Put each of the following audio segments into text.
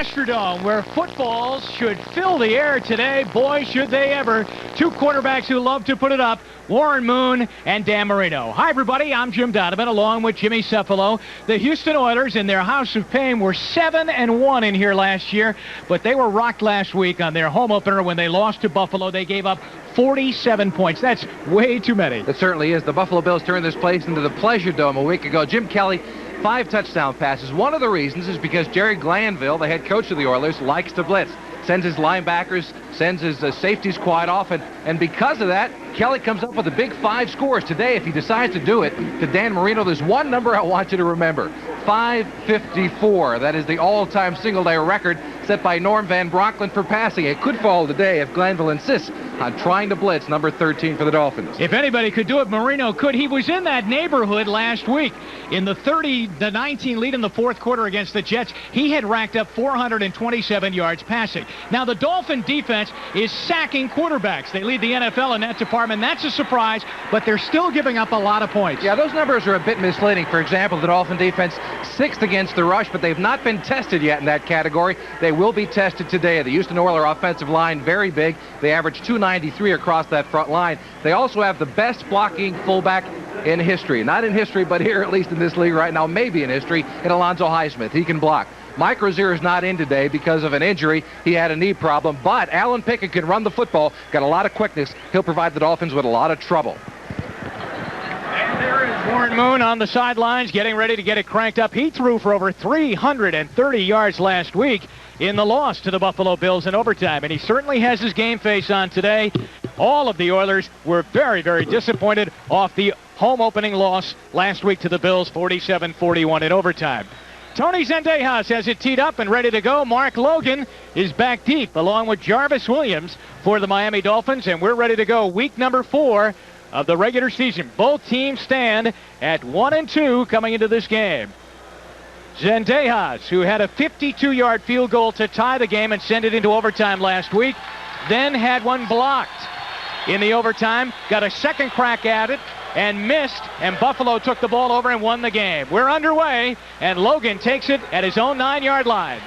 Astrodome, where footballs should fill the air today. Boy, should they ever. Two quarterbacks who love to put it up, Warren Moon and Dan Marino. Hi, everybody. I'm Jim Donovan, along with Jimmy Cephalo. The Houston Oilers, in their house of pain, were 7-1 in here last year, but they were rocked last week on their home opener when they lost to Buffalo. They gave up 47 points. That's way too many. It certainly is. The Buffalo Bills turned this place into the Pleasure Dome a week ago. Jim Kelly, 5 touchdown passes. One of the reasons is because Jerry Glanville, the head coach of the Oilers, likes to blitz. Sends his linebackers, sends his safeties quite often. And because of that, Kelly comes up with a big 5 scores. Today, if he decides to do it, to Dan Marino, there's one number I want you to remember. 554. That is the all-time single-day record set by Norm Van Broncklin for passing. It could fall today if Glanville insists on trying to blitz number 13 for the Dolphins. If anybody could do it, Marino could. He was in that neighborhood last week. In the 30-19 lead in the fourth quarter against the Jets, he had racked up 427 yards passing. Now, the Dolphin defense is sacking quarterbacks. They lead the NFL in that department. That's a surprise, but they're still giving up a lot of points. Yeah, those numbers are a bit misleading. For example, the Dolphin defense 6th against the rush, but they've not been tested yet in that category. They will be tested today. The Houston Oilers offensive line, very big. They average 293 across that front line. They also have the best blocking fullback in history. Not in history, but here, at least in this league right now, maybe in history, in Alonzo Highsmith. He can block. Mike Rozier is not in today because of an injury. He had a knee problem, but Alan Pickett can run the football, got a lot of quickness. He'll provide the Dolphins with a lot of trouble. And there is Warren Moon on the sidelines getting ready to get it cranked up. He threw for over 330 yards last week in the loss to the Buffalo Bills in overtime, and he certainly has his game face on today. All of the Oilers were very, very disappointed off the home opening loss last week to the Bills, 47-41 in overtime. Tony Zendejas has it teed up and ready to go. Mark Logan is back deep along with Jarvis Williams for the Miami Dolphins, and we're ready to go week number 4 of the regular season. Both teams stand at 1-2 coming into this game. Zendejas, who had a 52-yard field goal to tie the game and send it into overtime last week, then had one blocked in the overtime, got a second crack at it, and missed, and Buffalo took the ball over and won the game. We're underway, and Logan takes it at his own 9-yard line.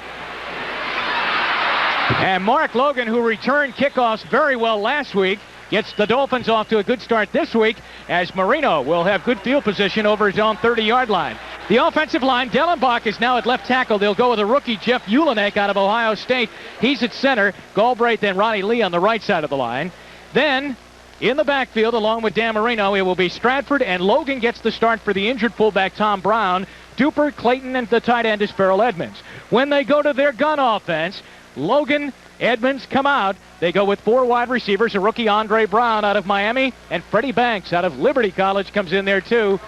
And Mark Logan, who returned kickoffs very well last week, gets the Dolphins off to a good start this week, as Marino will have good field position over his own 30-yard line. The offensive line, Dellenbach is now at left tackle. They'll go with a rookie, Jeff Ulenek, out of Ohio State. He's at center. Galbraith and Ronnie Lee on the right side of the line. Then, in the backfield, along with Dan Marino, it will be Stratford, and Logan gets the start for the injured fullback, Tom Brown. Duper, Clayton, and the tight end is Farrell Edmonds. When they go to their gun offense, Logan, Edmonds come out. They go with 4 wide receivers, a rookie Andre Brown out of Miami, and Freddie Banks out of Liberty College comes in there too.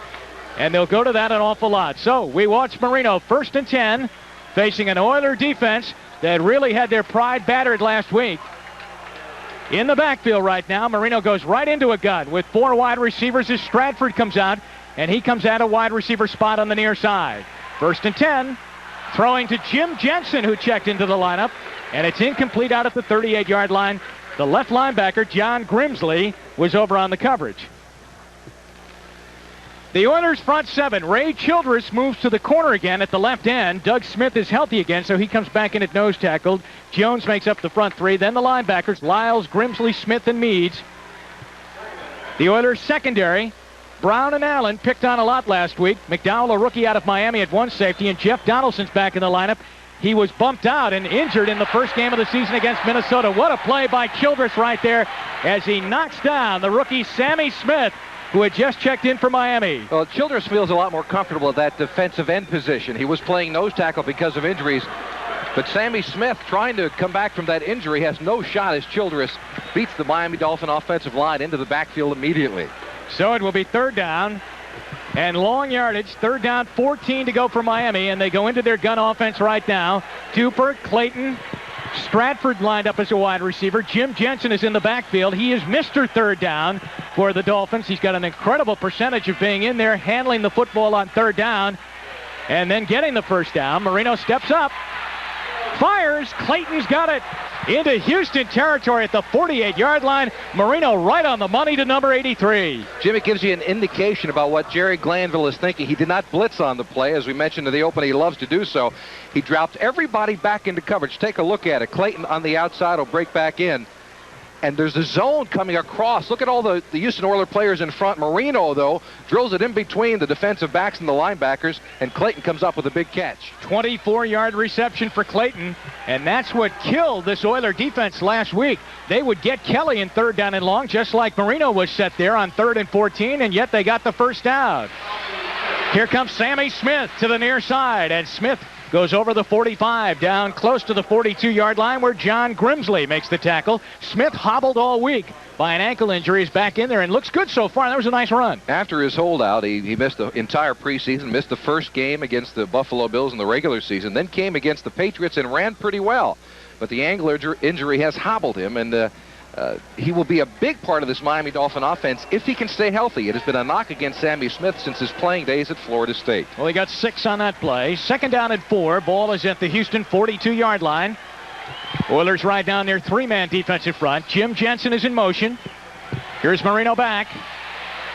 And they'll go to that an awful lot. So we watch Marino 1st and 10, facing an Oiler defense that really had their pride battered last week. In the backfield right now, Marino goes right into a gun with 4 wide receivers as Stratford comes out, and he comes at a wide receiver spot on the near side. 1st and 10, throwing to Jim Jensen, who checked into the lineup, and it's incomplete out at the 38-yard line. The left linebacker, John Grimsley, was over on the coverage. The Oilers front 7. Ray Childress moves to the corner again at the left end. Doug Smith is healthy again, so he comes back in at nose tackle. Jones makes up the front 3. Then the linebackers, Lyles, Grimsley, Smith, and Meads. The Oilers secondary, Brown and Allen picked on a lot last week. McDowell, a rookie out of Miami, at one safety, and Jeff Donaldson's back in the lineup. He was bumped out and injured in the first game of the season against Minnesota. What a play by Childress right there as he knocks down the rookie Sammy Smith, who had just checked in for Miami. Well, Childress feels a lot more comfortable at that defensive end position. He was playing nose tackle because of injuries, but Sammy Smith, trying to come back from that injury, has no shot as Childress beats the Miami Dolphin offensive line into the backfield immediately. So it will be 3rd down and long yardage. 3rd down, 14 to go for Miami, and they go into their gun offense right now. Duper, Clayton, Stratford lined up as a wide receiver. Jim Jensen is in the backfield. He is Mr. 3rd down for the Dolphins. He's got an incredible percentage of being in there, handling the football on 3rd down, and then getting the 1st down. Marino steps up, fires. Clayton's got it. into Houston territory at the 48-yard line. Marino right on the money to number 83. Jim, it gives you an indication about what Jerry Glanville is thinking. He did not blitz on the play. As we mentioned in the opening, he loves to do so. He dropped everybody back into coverage. Take a look at it. Clayton on the outside will break back in. And there's a zone coming across. Look at all the Houston Oilers players in front. Marino, though, drills it in between the defensive backs and the linebackers, and Clayton comes up with a big catch. 24-yard reception for Clayton, and that's what killed this Oiler defense last week. They would get Kelly in 3rd down and long, just like Marino was set there on 3rd and 14, and yet they got the first down. Here comes Sammy Smith to the near side, and Smith goes over the 45, down close to the 42-yard line where John Grimsley makes the tackle. Smith hobbled all week by an ankle injury. He's back in there and looks good so far. That was a nice run. After his holdout, he missed the entire preseason, missed the first game against the Buffalo Bills in the regular season, then came against the Patriots and ran pretty well. But the ankle injury has hobbled him, and he will be a big part of this Miami Dolphin offense if he can stay healthy. It has been a knock against Sammy Smith since his playing days at Florida State. Well, he got 6 on that play. 2nd down and 4. Ball is at the Houston 42-yard line. Oilers right down their 3-man defensive front. Jim Jensen is in motion. Here's Marino back.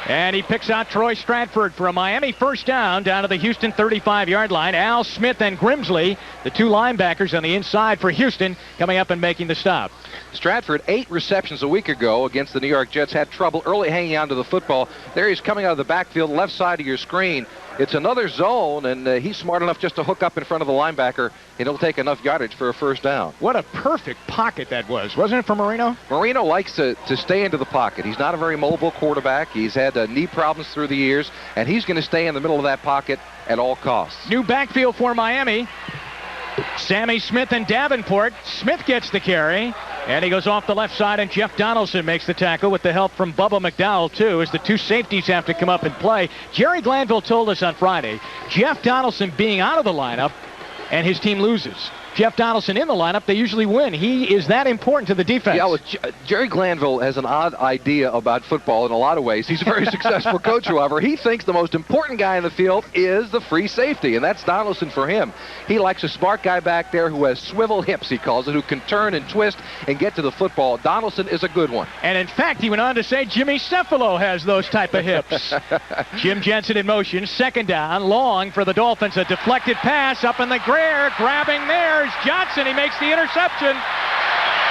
And he picks out Troy Stratford for a Miami first down to the Houston 35-yard line. Al Smith and Grimsley, the 2 linebackers on the inside for Houston, coming up and making the stop. Stratford, 8 receptions a week ago against the New York Jets, had trouble early hanging on to the football. There he's coming out of the backfield, left side of your screen. It's another zone, and he's smart enough just to hook up in front of the linebacker, and he'll take enough yardage for a first down. What a perfect pocket that was, wasn't it, for Marino? Marino likes to stay into the pocket. He's not a very mobile quarterback. He's had knee problems through the years, and he's going to stay in the middle of that pocket at all costs. New backfield for Miami. Sammy Smith and Davenport. Smith gets the carry, and he goes off the left side, and Jeff Donaldson makes the tackle with the help from Bubba McDowell, too, as the 2 safeties have to come up and play. Jerry Glanville told us on Friday, Jeff Donaldson being out of the lineup, and his team loses. Jeff Donaldson in the lineup, they usually win. He is that important to the defense. Yeah, well, Jerry Glanville has an odd idea about football in a lot of ways. He's a very successful coach, however. He thinks the most important guy in the field is the free safety, and that's Donaldson for him. He likes a smart guy back there who has swivel hips, he calls it, who can turn and twist and get to the football. Donaldson is a good one. And in fact, he went on to say Jimmy Cephalo has those type of hips. Jim Jensen in motion, 2nd down, long for the Dolphins. A deflected pass up in the air, grabbing there. Johnson, he makes the interception.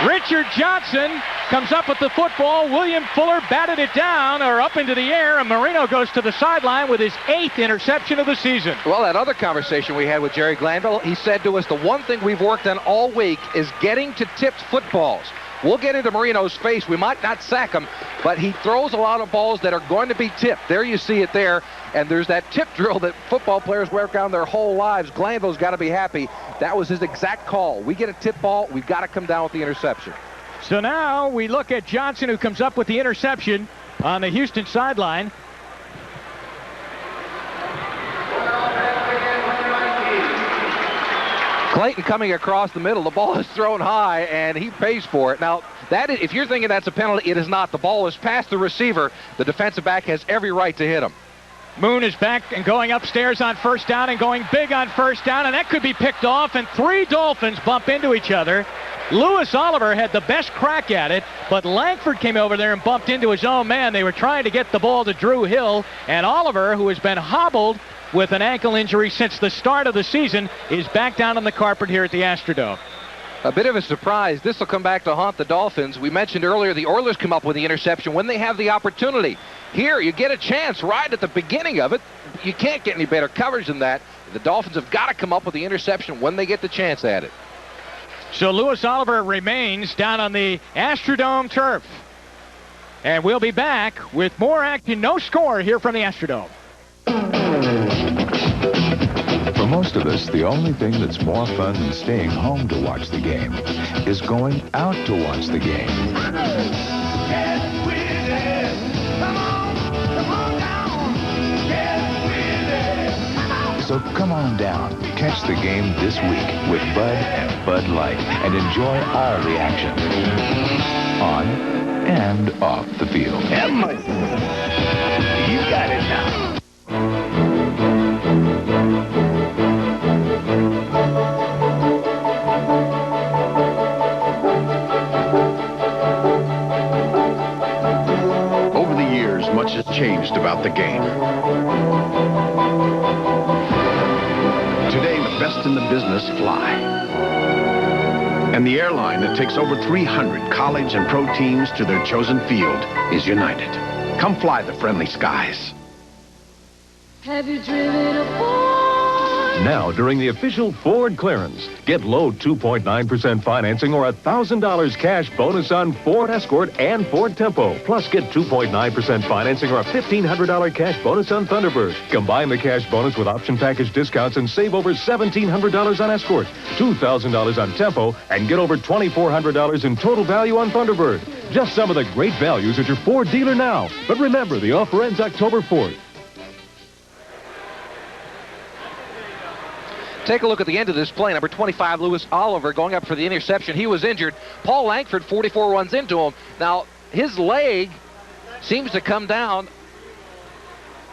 Richard Johnson comes up with the football. William Fuller batted it down or up into the air, and Marino goes to the sideline with his 8th interception of the season. Well, that other conversation we had with Jerry Glanville, he said to us, the one thing we've worked on all week is getting to tipped footballs. We'll get into Marino's face. We might not sack him, but he throws a lot of balls that are going to be tipped. There you see it there. And there's that tip drill that football players work on their whole lives. Glanville's got to be happy. That was his exact call. We get a tip ball, we've got to come down with the interception. So now we look at Johnson, who comes up with the interception on the Houston sideline. Clayton coming across the middle. The ball is thrown high, and he pays for it. Now, if you're thinking that's a penalty, it is not. The ball is past the receiver. The defensive back has every right to hit him. Moon is back and going upstairs on first down and going big on first down, and that could be picked off, and 3 Dolphins bump into each other. Lewis Oliver had the best crack at it, but Langford came over there and bumped into his own man. They were trying to get the ball to Drew Hill, and Oliver, who has been hobbled with an ankle injury since the start of the season, is back down on the carpet here at the Astrodome. A bit of a surprise. This will come back to haunt the Dolphins. We mentioned earlier the Oilers come up with the interception when they have the opportunity. Here, you get a chance right at the beginning of it. You can't get any better coverage than that. The Dolphins have got to come up with the interception when they get the chance at it. So Lewis Oliver remains down on the Astrodome turf. And we'll be back with more action. No score here from the Astrodome. For most of us, the only thing that's more fun than staying home to watch the game is going out to watch the game. Get with it. Come on down. Get with it. Come on. So come on down, catch the game this week with Bud and Bud Light, and enjoy our reaction on and off the field. Emma, you got it now. changed about the game. Today, the best in the business fly. And the airline that takes over 300 college and pro teams to their chosen field is United. Come fly the friendly skies. Have you driven a Ford? Now, during the official Ford clearance, get low 2.9% financing or $1,000 cash bonus on Ford Escort and Ford Tempo. Plus, get 2.9% financing or a $1,500 cash bonus on Thunderbird. Combine the cash bonus with option package discounts and save over $1,700 on Escort, $2,000 on Tempo, and get over $2,400 in total value on Thunderbird. Just some of the great values at your Ford dealer now. But remember, the offer ends October 4th. Take a look at the end of this play. Number 25, Lewis Oliver, going up for the interception. He was injured. Paul Langford, 44, runs into him. Now, his leg seems to come down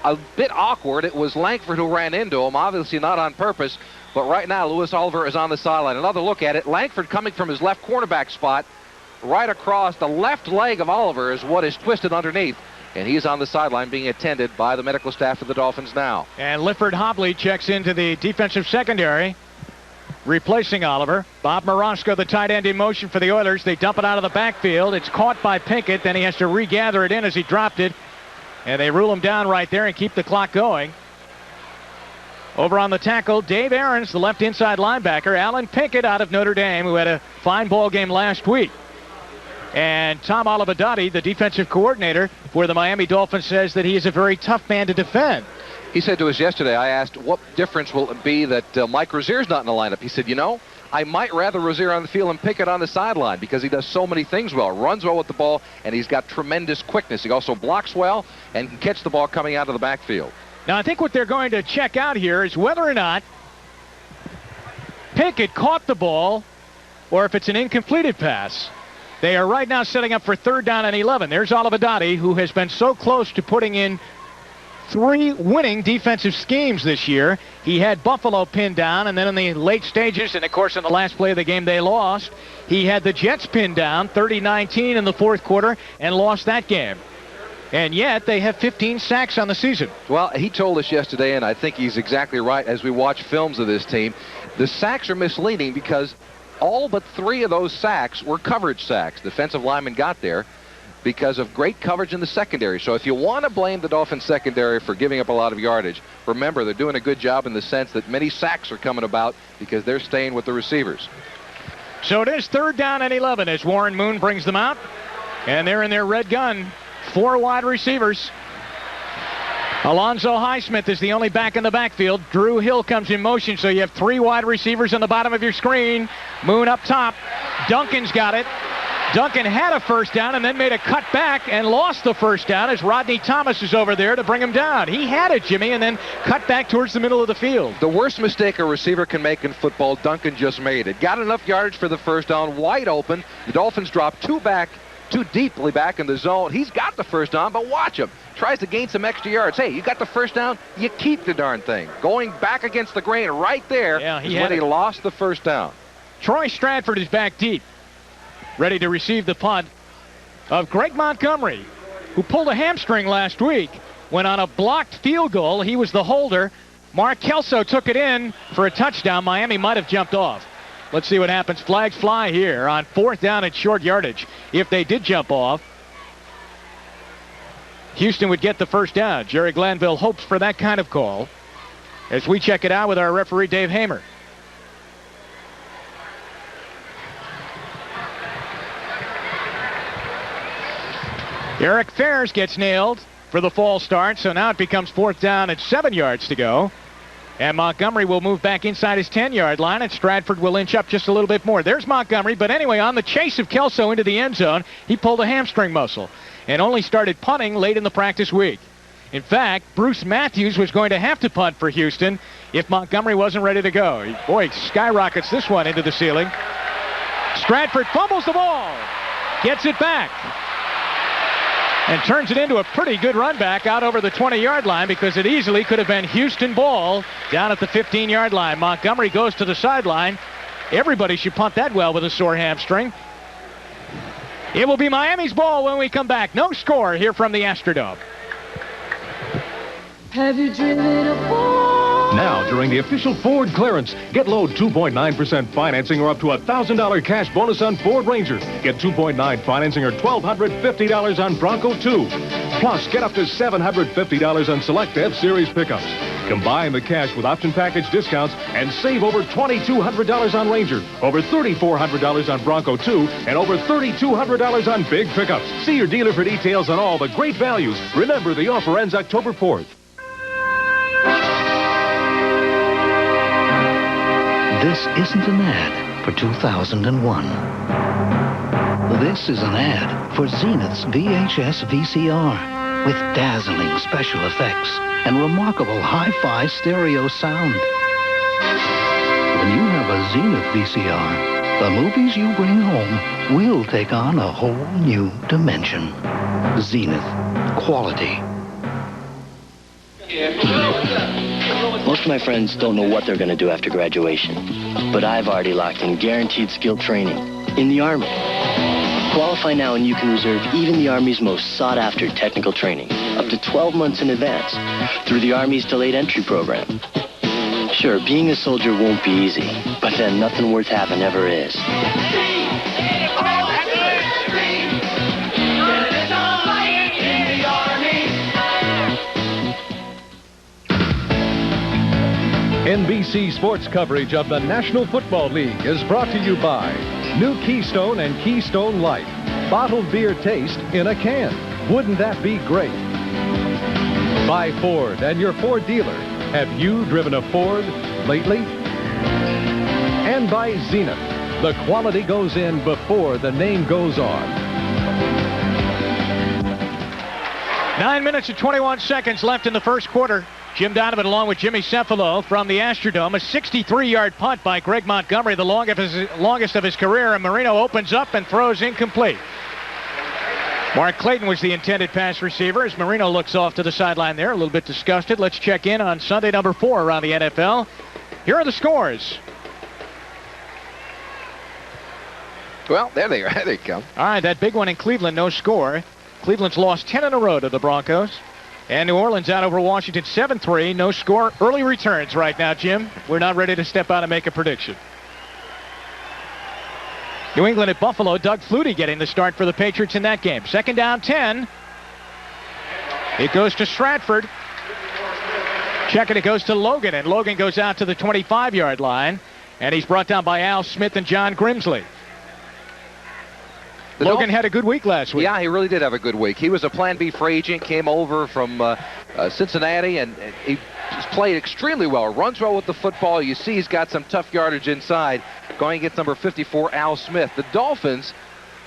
a bit awkward. It was Langford who ran into him, obviously not on purpose. But right now, Lewis Oliver is on the sideline. Another look at it. Langford coming from his left cornerback spot right across the left leg of Oliver is what is twisted underneath. And he's on the sideline being attended by the medical staff of the Dolphins now. And Lifford Hobley checks into the defensive secondary, replacing Oliver. Bob Morosco, the tight end, in motion for the Oilers. They dump it out of the backfield. It's caught by Pinkett. Then he has to regather it in as he dropped it. And they rule him down right there and keep the clock going. Over on the tackle, Dave Aarons, the left inside linebacker. Alan Pinkett out of Notre Dame, who had a fine ball game last week. And Tom Olivadotti, the defensive coordinator for the Miami Dolphins, says that he is a very tough man to defend. He said to us yesterday, I asked, what difference will it be that Mike Rozier's not in the lineup? He said, you know, I might rather Rozier on the field and Pinkett on the sideline because he does so many things well. Runs well with the ball, and he's got tremendous quickness. He also blocks well and can catch the ball coming out of the backfield. Now, I think what they're going to check out here is whether or not Pinkett caught the ball or if it's an incompleted pass. They are right now setting up for 3rd down and 11. There's Olivadotti, who has been so close to putting in 3 winning defensive schemes this year. He had Buffalo pinned down, and then in the late stages, and of course in the last play of the game they lost, he had the Jets pinned down 30-19 in the 4th quarter and lost that game. And yet they have 15 sacks on the season. Well, he told us yesterday, and I think he's exactly right as we watch films of this team, the sacks are misleading because all but 3 of those sacks were coverage sacks. Defensive linemen got there because of great coverage in the secondary. So if you want to blame the Dolphins secondary for giving up a lot of yardage, remember they're doing a good job in the sense that many sacks are coming about because they're staying with the receivers. So it is 3rd down and 11 as Warren Moon brings them out. And they're in their red gun. 4 wide receivers. Alonzo Highsmith is the only back in the backfield. Drew Hill comes in motion, so you have 3 wide receivers on the bottom of your screen. Moon up top. Duncan's got it. Duncan had a 1st down and then made a cut back and lost the 1st down as Rodney Thomas is over there to bring him down. He had it, Jimmy, and then cut back towards the middle of the field. The worst mistake a receiver can make in football, Duncan just made it. Got enough yardage for the 1st down, wide open. The Dolphins drop 2 deeply back in the zone. He's got the 1st down, but watch him. Tries to gain some extra yards. Hey, you got the 1st down, you keep the darn thing. Going back against the grain right there is when he lost the 1st down. Troy Stratford is back deep, ready to receive the punt of Greg Montgomery, who pulled a hamstring last week when on a blocked field goal, he was the holder. Mark Kelso took it in for a touchdown. Miami might have jumped off. Let's see what happens. Flags fly here on 4th down and short yardage. If they did jump off, Houston would get the 1st down. Jerry Glanville hopes for that kind of call as we check it out with our referee, Dave Hamer. Eric Ferris gets nailed for the false start, so now it becomes 4th down and 7 yards to go. And Montgomery will move back inside his 10-yard line, and Stratford will inch up just a little bit more. There's Montgomery, but anyway, on the chase of Kelso into the end zone, he pulled a hamstring muscle and only started punting late in the practice week. In fact, Bruce Matthews was going to have to punt for Houston if Montgomery wasn't ready to go. Boy, he skyrockets this one into the ceiling. Stratford fumbles the ball, gets it back, and turns it into a pretty good run back out over the 20-yard line because it easily could have been Houston ball down at the 15-yard line. Montgomery goes to the sideline. Everybody should punt that well with a sore hamstring. It will be Miami's ball when we come back. No score here from the Astrodome. Have you driven a Ford? Now, during the official Ford clearance, get low 2.9% financing or up to $1,000 cash bonus on Ford Ranger. Get 2.9 financing or $1,250 on Bronco 2. Plus, get up to $750 on select F-Series pickups. Combine the cash with option package discounts and save over $2,200 on Ranger, over $3,400 on Bronco 2, and over $3,200 on big pickups. See your dealer for details on all the great values. Remember, the offer ends October 4th. This isn't an ad for 2001. This is an ad for Zenith's VHS VCR with dazzling special effects and remarkable hi-fi stereo sound. When you have a Zenith VCR, the movies you bring home will take on a whole new dimension. Zenith. Quality. Most of my friends don't know what they're going to do after graduation, but I've already locked in guaranteed skill training in the Army. Qualify now and you can reserve even the Army's most sought-after technical training up to 12 months in advance through the Army's delayed entry program. Sure, being a soldier won't be easy, but then nothing worth having ever is. NBC Sports coverage of the National Football League is brought to you by New Keystone and Keystone Light. Bottled beer taste in a can. Wouldn't that be great? By Ford and your Ford dealer. Have you driven a Ford lately? And by Zenith. The quality goes in before the name goes on. 9 minutes and 21 seconds left in the first quarter. Jim Donovan along with Jimmy Cephalo from the Astrodome. A 63-yard punt by Greg Montgomery, the longest of his career, and Marino opens up and throws incomplete. Mark Clayton was the intended pass receiver as Marino looks off to the sideline there, a little bit disgusted. Let's check in on Sunday number 4 around the NFL. Here are the scores. Well, there they are. There they come. All right, that big one in Cleveland, no score. Cleveland's lost 10 in a row to the Broncos. And New Orleans out over Washington 7-3. No score. Early returns right now, Jim. We're not ready to step out and make a prediction. New England at Buffalo. Doug Flutie getting the start for the Patriots in that game. Second down 10. It goes to Stratford. Checking it goes to Logan. And Logan goes out to the 25-yard line. And he's brought down by Al Smith and John Grimsley. Logan had a good week last week. Yeah, he really did have a good week. He was a Plan B free agent, came over from Cincinnati, and he just played extremely well. Runs well with the football. You see he's got some tough yardage inside. Going against number 54, Al Smith. The Dolphins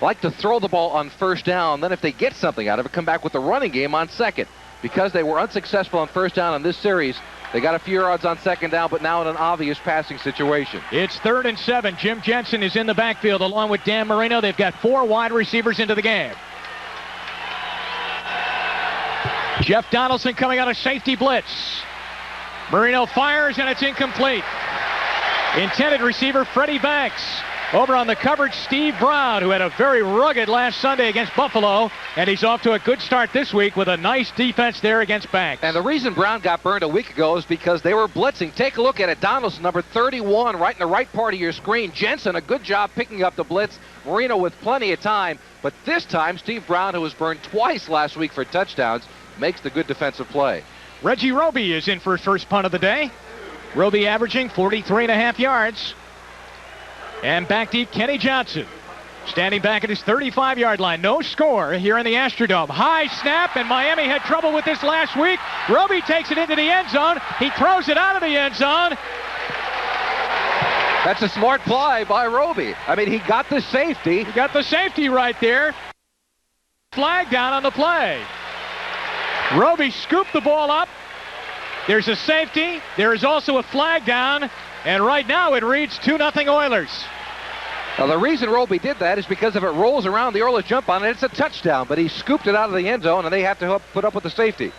like to throw the ball on first down. Then if they get something out of it, come back with the running game on second. Because they were unsuccessful on first down in this series, they got a few yards on second down, but now in an obvious passing situation. It's 3rd and 7. Jim Jensen is in the backfield along with Dan Marino. They've got 4 wide receivers into the game. Jeff Donaldson coming out of safety blitz. Marino fires, and it's incomplete. Intended receiver, Freddie Banks. Over on the coverage, Steve Brown, who had a very rugged last Sunday against Buffalo, and he's off to a good start this week with a nice defense there against Banks. And the reason Brown got burned a week ago is because they were blitzing. Take a look at it. Donaldson, number 31, right in the right part of your screen. Jensen, a good job picking up the blitz. Marino with plenty of time. But this time, Steve Brown, who was burned twice last week for touchdowns, makes the good defensive play. Reggie Roby is in for his first punt of the day. Roby averaging 43.5 yards. And back deep, Kenny Johnson. Standing back at his 35-yard line. No score here in the Astrodome. High snap, and Miami had trouble with this last week. Roby takes it into the end zone. He throws it out of the end zone. That's a smart play by Roby. I mean, he got the safety. He got the safety right there. Flag down on the play. Roby scooped the ball up. There's a safety. There is also a flag down. And right now it reads 2-0 Oilers. Now, the reason Roby did that is because if it rolls around, the Oilers jump on it, it's a touchdown. But he scooped it out of the end zone, and they have to put up with the safety.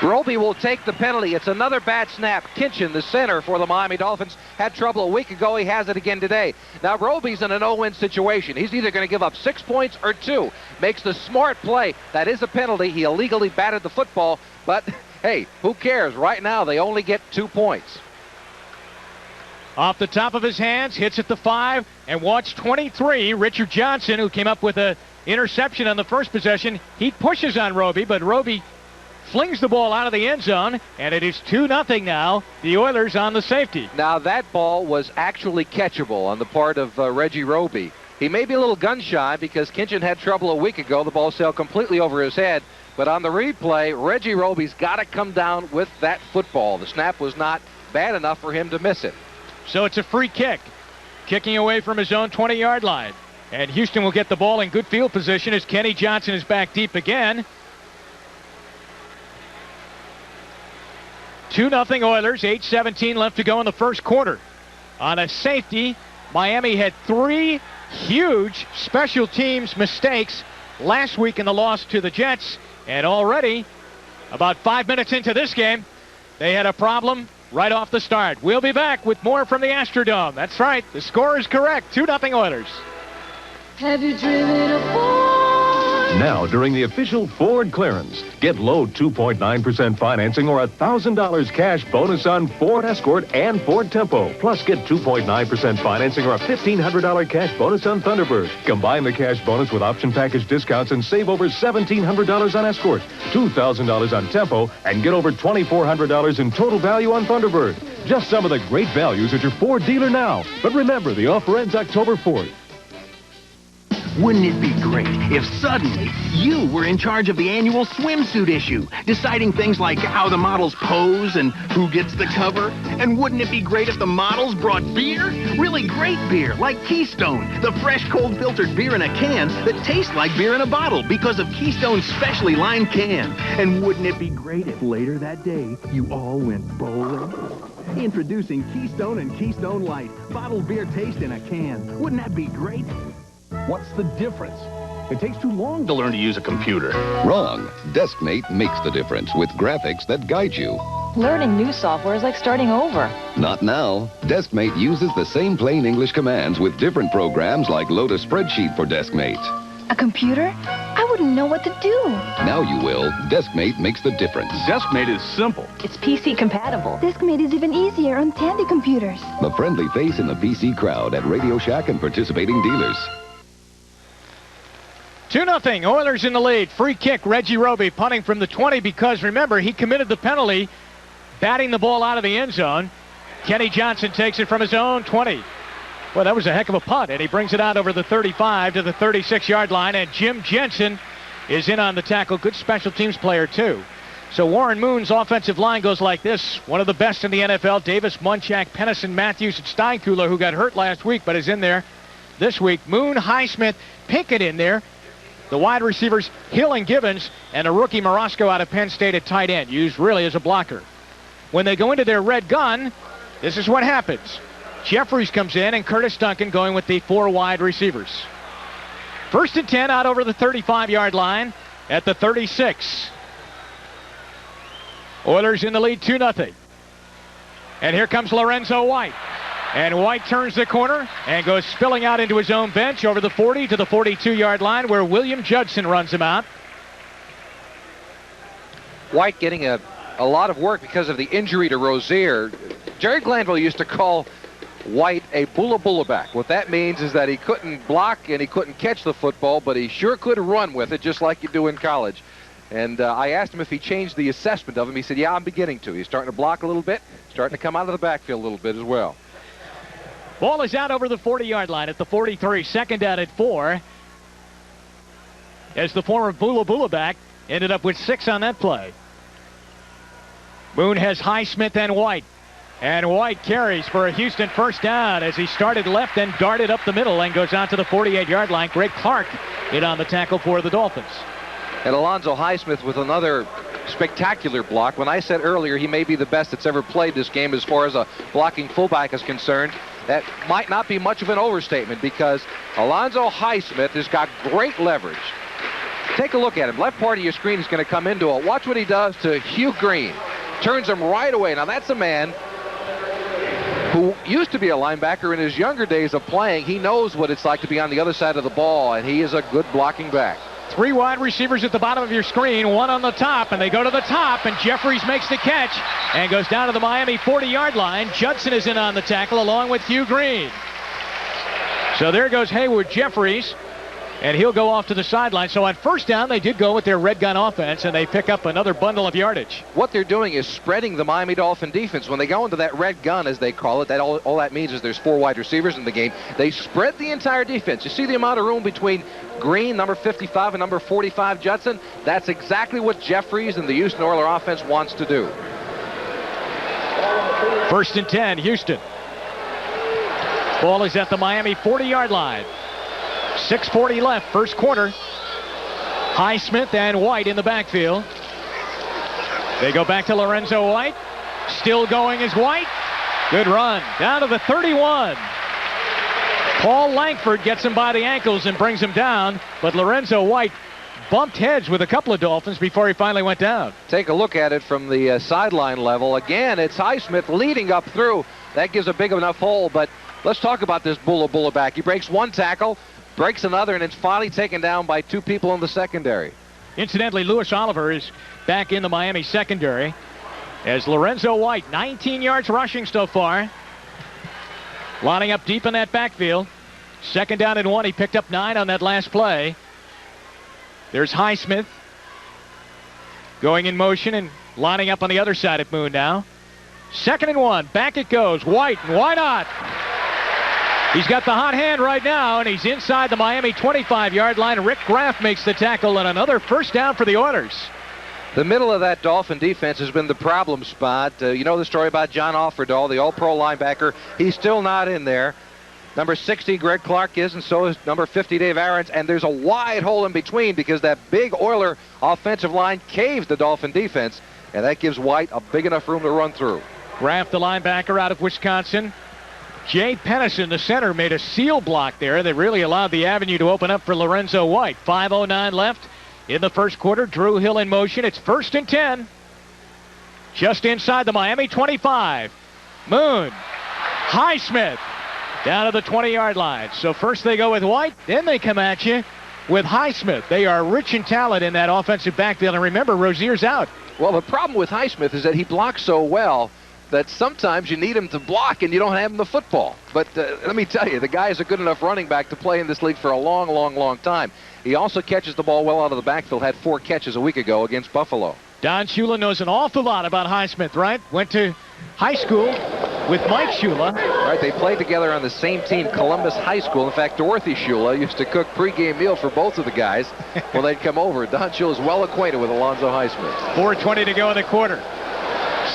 Roby will take the penalty. It's another bad snap. Kinchin, the center for the Miami Dolphins, had trouble a week ago. He has it again today. Now, Roby's in a no-win situation. He's either going to give up 6 points or 2. Makes the smart play. That is a penalty. He illegally batted the football, but hey, who cares? Right now, they only get 2 points. Off the top of his hands, hits at the 5, and watch 23, Richard Johnson, who came up with an interception on the first possession. He pushes on Roby, but Roby flings the ball out of the end zone, and it is 2-0 now. The Oilers on the safety. Now, that ball was actually catchable on the part of Reggie Roby. He may be a little gun-shy because Kinchin had trouble a week ago. The ball sailed completely over his head. But on the replay, Reggie Roby's got to come down with that football. The snap was not bad enough for him to miss it. So it's a free kick, kicking away from his own 20-yard line. And Houston will get the ball in good field position as Kenny Johnson is back deep again. 2-0 Oilers, 8:17 left to go in the first quarter. On a safety, Miami had 3 huge special teams mistakes last week in the loss to the Jets. And already, about 5 minutes into this game, they had a problem right off the start. We'll be back with more from the Astrodome. That's right, the score is correct, 2-0 Oilers. Have you driven a Ford? Now, during the official Ford clearance, get low 2.9% financing or $1,000 cash bonus on Ford Escort and Ford Tempo. Plus, get 2.9% financing or a $1,500 cash bonus on Thunderbird. Combine the cash bonus with option package discounts and save over $1,700 on Escort, $2,000 on Tempo, and get over $2,400 in total value on Thunderbird. Just some of the great values at your Ford dealer now. But remember, the offer ends October 4th. Wouldn't it be great if suddenly you were in charge of the annual swimsuit issue, deciding things like how the models pose and who gets the cover? And wouldn't it be great if the models brought beer? Really great beer, like Keystone, the fresh, cold-filtered beer in a can that tastes like beer in a bottle because of Keystone's specially lined can. And wouldn't it be great if later that day you all went bowling? Introducing Keystone and Keystone Light, bottled beer taste in a can. Wouldn't that be great? What's the difference? It takes too long to learn to use a computer. Wrong. DeskMate makes the difference with graphics that guide you. Learning new software is like starting over. Not now. DeskMate uses the same plain English commands with different programs like load a spreadsheet for DeskMate. A computer? I wouldn't know what to do. Now you will. DeskMate makes the difference. DeskMate is simple. It's PC compatible. DeskMate is even easier on Tandy computers. The friendly face in the PC crowd at Radio Shack and participating dealers. 2-0, Oilers in the lead. Free kick, Reggie Roby punting from the 20 because, remember, he committed the penalty, batting the ball out of the end zone. Kenny Johnson takes it from his own 20. Well, that was a heck of a punt, and he brings it out over the 35 to the 36-yard line, and Jim Jensen is in on the tackle. Good special teams player, too. So Warren Moon's offensive line goes like this. One of the best in the NFL, Davis, Munchak, Pennison, Matthews, and Steinkuhler, who got hurt last week but is in there this week. Moon, Highsmith, Pinkett in there. The wide receivers, Hill and Gibbons, and a rookie Morosco out of Penn State at tight end, used really as a blocker. When they go into their red gun, this is what happens. Jeffries comes in, and Curtis Duncan going with the 4 wide receivers. 1st and 10 out over the 35-yard line at the 36. Oilers in the lead 2-0. And here comes Lorenzo White. And White turns the corner and goes spilling out into his own bench over the 40 to the 42-yard line where William Judson runs him out. White getting a lot of work because of the injury to Rozier. Jerry Glanville used to call White a bula back. What that means is that he couldn't block and he couldn't catch the football, but he sure could run with it just like you do in college. And I asked him if he changed the assessment of him. He said, yeah, I'm beginning to. He's starting to block a little bit, starting to come out of the backfield a little bit as well. Ball is out over the 40-yard line at the 43. 2nd down at 4. As the former bula back ended up with 6 on that play. Moon has Highsmith and White. And White carries for a Houston 1st down as he started left and darted up the middle and goes out to the 48-yard line. Greg Clark in on the tackle for the Dolphins. And Alonzo Highsmith with another spectacular block. When I said earlier he may be the best that's ever played this game as far as a blocking fullback is concerned, that might not be much of an overstatement because Alonzo Highsmith has got great leverage. Take a look at him. Left part of your screen is going to come into it. Watch what he does to Hugh Green. Turns him right away. Now, that's a man who used to be a linebacker in his younger days of playing. He knows what it's like to be on the other side of the ball, and he is a good blocking back. 3 wide receivers at the bottom of your screen, 1 on the top, and they go to the top, and Jeffries makes the catch and goes down to the Miami 40-yard line. Judson is in on the tackle along with Hugh Green. So there goes Hayward Jeffries, and he'll go off to the sideline. So on first down, they did go with their red gun offense, and they pick up another bundle of yardage. What they're doing is spreading the Miami Dolphin defense. When they go into that red gun, as they call it, all that means is there's 4 wide receivers in the game. They spread the entire defense. You see the amount of room between Green, number 55, and number 45, Judson? That's exactly what Jeffries and the Houston Oilers offense wants to do. 1st and 10, Houston. Ball is at the Miami 40-yard line. 6:40 left, first quarter. Highsmith and White in the backfield. They go back to Lorenzo White. Still going is White. Good run. Down to the 31. Paul Langford gets him by the ankles and brings him down, but Lorenzo White bumped heads with a couple of Dolphins before he finally went down. Take a look at it from the sideline level. Again, it's Highsmith leading up through. That gives a big enough hole, but let's talk about this Bulla back. He breaks 1 tackle, breaks another, and it's finally taken down by 2 people in the secondary. Incidentally, Lewis Oliver is back in the Miami secondary as Lorenzo White, 19 yards rushing so far. Lining up deep in that backfield. 2nd down and 1. He picked up 9 on that last play. There's Highsmith going in motion and lining up on the other side of Moon now. 2nd and 1. Back it goes. White, and why not? He's got the hot hand right now, and he's inside the Miami 25-yard line. Rick Graff makes the tackle, and another first down for the Oilers. The middle of that Dolphin defense has been the problem spot. You know the story about John Offerdahl, the all-pro linebacker. He's still not in there. Number 60, Greg Clark is, and so is number 50, Dave Aarons. And there's a wide hole in between because that big Oiler offensive line caves the Dolphin defense, and that gives White a big enough room to run through. Graff, the linebacker out of Wisconsin. Jay Pennison, the center, made a seal block there that really allowed the avenue to open up for Lorenzo White. 5:09 left in the first quarter. Drew Hill in motion. It's 1st and 10. Just inside the Miami 25. Moon. Highsmith down to the 20-yard line. So first they go with White, then they come at you with Highsmith. They are rich in talent in that offensive backfield. And remember, Rozier's out. Well, the problem with Highsmith is that he blocks so well that sometimes you need him to block and you don't have him the football. But let me tell you, the guy is a good enough running back to play in this league for a long, long, long time. He also catches the ball well out of the backfield, had 4 catches a week ago against Buffalo. Don Shula knows an awful lot about Highsmith, right? Went to high school with Mike Shula. Right, they played together on the same team, Columbus High School. In fact, Dorothy Shula used to cook pregame meal for both of the guys when they'd come over. Don Shula is well acquainted with Alonzo Highsmith. 4:20 to go in the quarter.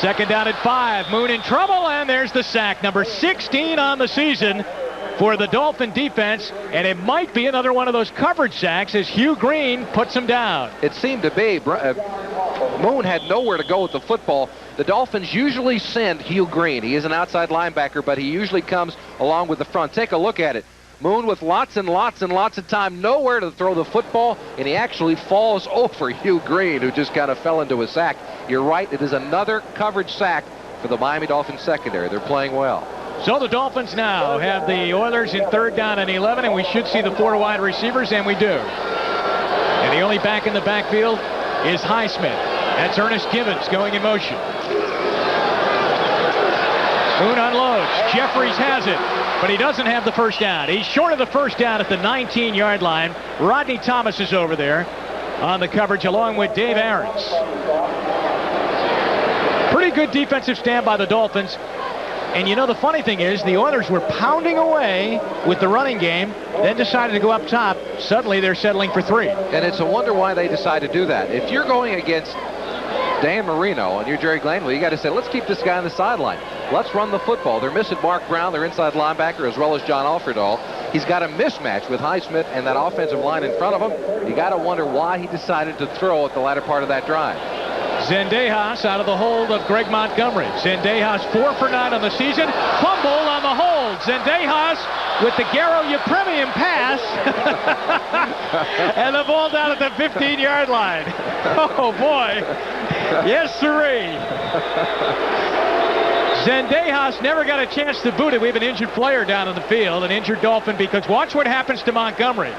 2nd down at 5. Moon in trouble, and there's the sack. Number 16 on the season for the Dolphin defense, and it might be another one of those coverage sacks as Hugh Green puts him down. It seemed to be. Moon had nowhere to go with the football. The Dolphins usually send Hugh Green. He is an outside linebacker, but he usually comes along with the front. Take a look at it. Moon with lots and lots and lots of time, nowhere to throw the football, and he actually falls over Hugh Green, who just kind of fell into a sack. You're right, it is another coverage sack for the Miami Dolphins secondary. They're playing well. So the Dolphins now have the Oilers in 3rd down and 11, and we should see the 4 wide receivers, and we do. And the only back in the backfield is Highsmith. That's Ernest Givens going in motion. Moon unloads. Jeffries has it, but he doesn't have the first down. He's short of the first down at the 19-yard line. Rodney Thomas is over there on the coverage along with Dave Aarons. Pretty good defensive stand by the Dolphins. And you know, the funny thing is, the Oilers were pounding away with the running game, then decided to go up top. Suddenly, they're settling for 3. And it's a wonder why they decide to do that. If you're going against Dan Marino and you're Jerry Glanville, you got to say, let's keep this guy on the sideline. Let's run the football. They're missing Mark Brown, their inside linebacker, as well as John Offerdahl. He's got a mismatch with Highsmith and that offensive line in front of him. You got to wonder why he decided to throw at the latter part of that drive. Zendejas out of the hold of Greg Montgomery. Zendejas 4 for 9 on the season. Fumble on the hold. Zendejas with the Garo Yepremian pass. And the ball down at the 15-yard line. Oh, boy. Yes, sirree. Zendejas never got a chance to boot it. We have an injured player down on the field, an injured Dolphin, because watch what happens to Montgomery.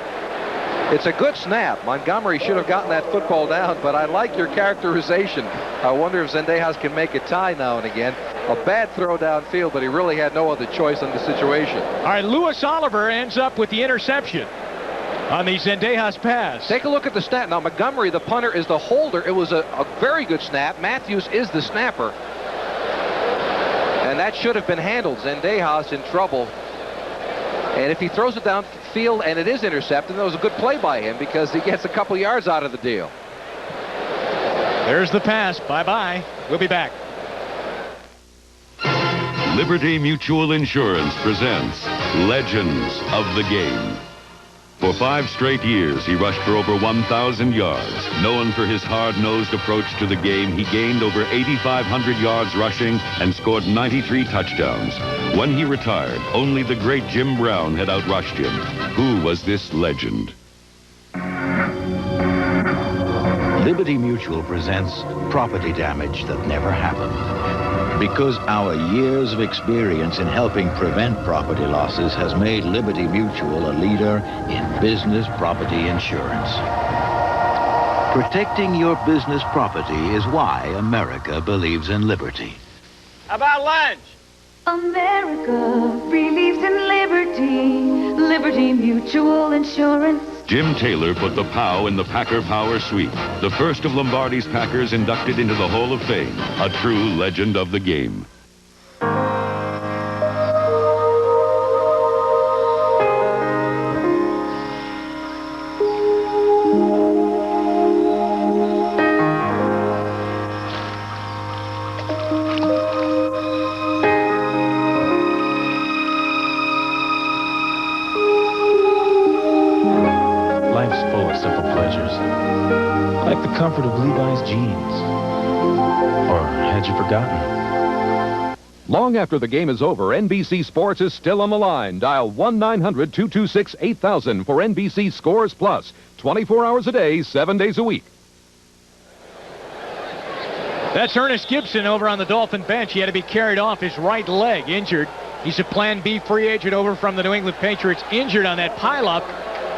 It's a good snap. Montgomery should have gotten that football down, but I like your characterization. I wonder if Zendejas can make a tie now and again. A bad throw downfield, but he really had no other choice in the situation. All right, Lewis Oliver ends up with the interception on the Zendejas pass. Take a look at the snap. Now, Montgomery, the punter, is the holder. It was a very good snap. Matthews is the snapper. And that should have been handled. Zendejas in trouble. And if he throws it downfield and it is intercepted, that was a good play by him because he gets a couple yards out of the deal. There's the pass. Bye-bye. We'll be back. Liberty Mutual Insurance presents Legends of the Game. For 5 straight years, he rushed for over 1,000 yards. Known for his hard-nosed approach to the game, he gained over 8,500 yards rushing and scored 93 touchdowns. When he retired, only the great Jim Brown had outrushed him. Who was this legend? Liberty Mutual presents property damage that never happened. Because our years of experience in helping prevent property losses has made Liberty Mutual a leader in business property insurance. Protecting your business property is why America believes in liberty. How about lunch? America believes in liberty. Liberty Mutual Insurance. Jim Taylor put the POW in the Packer Power Suite, the first of Lombardi's Packers inducted into the Hall of Fame, a true legend of the game. Comfort of Levi's jeans. Or had you forgotten? Long after the game is over, NBC Sports is still on the line. Dial 1-900-226-8000 for NBC Scores Plus. 24 hours a day, 7 days a week. That's Ernest Gibson over on the Dolphin bench. He had to be carried off, his right leg injured. He's a Plan B free agent over from the New England Patriots, injured on that pileup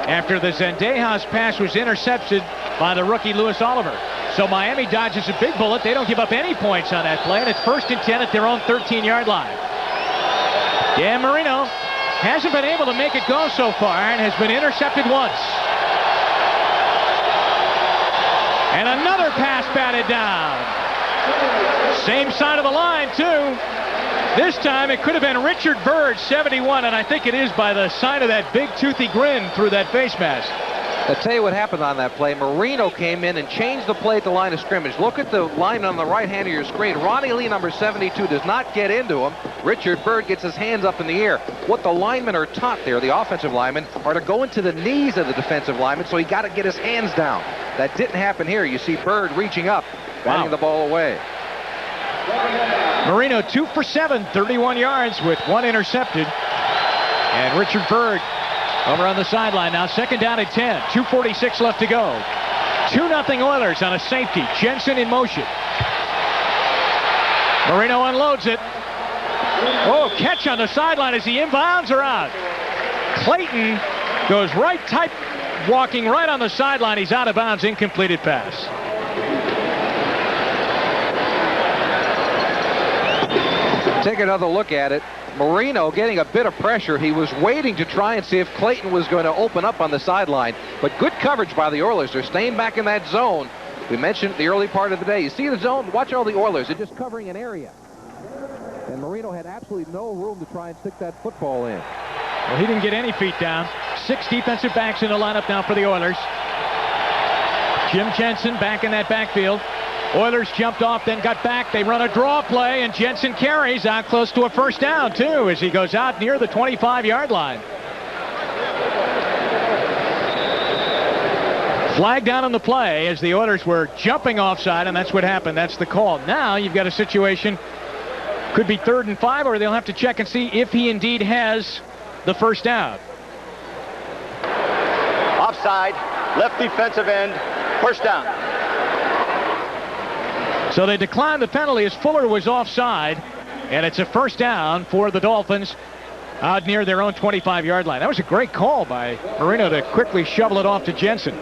after the Zendejas pass was intercepted by the rookie Lewis Oliver. So Miami dodges a big bullet. They don't give up any points on that play, and it's 1st and 10 at their own 13-yard line. Dan Marino hasn't been able to make it go so far and has been intercepted once. And another pass batted down. Same side of the line, too. This time it could have been Richard Byrd, 71, and I think it is by the sign of that big toothy grin through that face mask. I'll tell you what happened on that play. Marino came in and changed the play at the line of scrimmage. Look at the line on the right hand of your screen. Ronnie Lee, number 72, does not get into him. Richard Byrd gets his hands up in the air. What the linemen are taught there, the offensive linemen, are to go into the knees of the defensive lineman, so he got to get his hands down. That didn't happen here. You see Byrd reaching up, batting the ball away. Marino 2 for 7, 31 yards with 1 intercepted. And Richard Byrd over on the sideline now, 2nd down and 10. 2:46 left to go. 2-0 Oilers on a safety. Jensen in motion. Marino unloads it. Oh, catch on the sideline. Is he inbounds or out? Clayton goes right tight, walking right on the sideline. He's out of bounds. Incompleted pass. Take another look at it. Marino getting a bit of pressure. He was waiting to try and see if Clayton was going to open up on the sideline. But good coverage by the Oilers. They're staying back in that zone. We mentioned the early part of the day. You see the zone? Watch all the Oilers. They're just covering an area. And Marino had absolutely no room to try and stick that football in. Well, he didn't get any feet down. 6 defensive backs in the lineup now for the Oilers. Jim Jensen back in that backfield. Oilers jumped off, then got back. They run a draw play, and Jensen carries out close to a 1st down, too, as he goes out near the 25-yard line. Flag down on the play as the Oilers were jumping offside, and that's what happened. That's the call. Now you've got a situation Could be 3rd and 5, or they'll have to check and see if he indeed has the first down. Offside, left defensive end, first down. So they declined the penalty as Fuller was offside, and it's a first down for the Dolphins out near their own 25-yard line. That was a great call by Marino to quickly shovel it off to Jensen.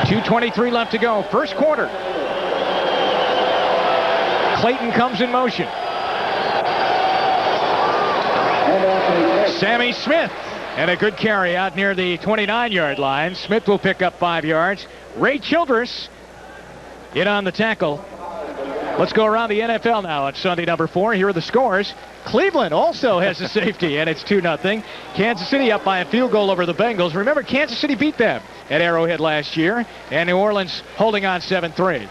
2:23 left to go, first quarter. Clayton comes in motion. Sammy Smith, and a good carry out near the 29-yard line. Smith will pick up 5 yards. Ray Childress in on the tackle. Let's go around the NFL now on Sunday number 4. Here are the scores. Cleveland also has a safety, and it's 2-0. Kansas City up by a field goal over the Bengals. Remember, Kansas City beat them at Arrowhead last year, and New Orleans holding on 7-3.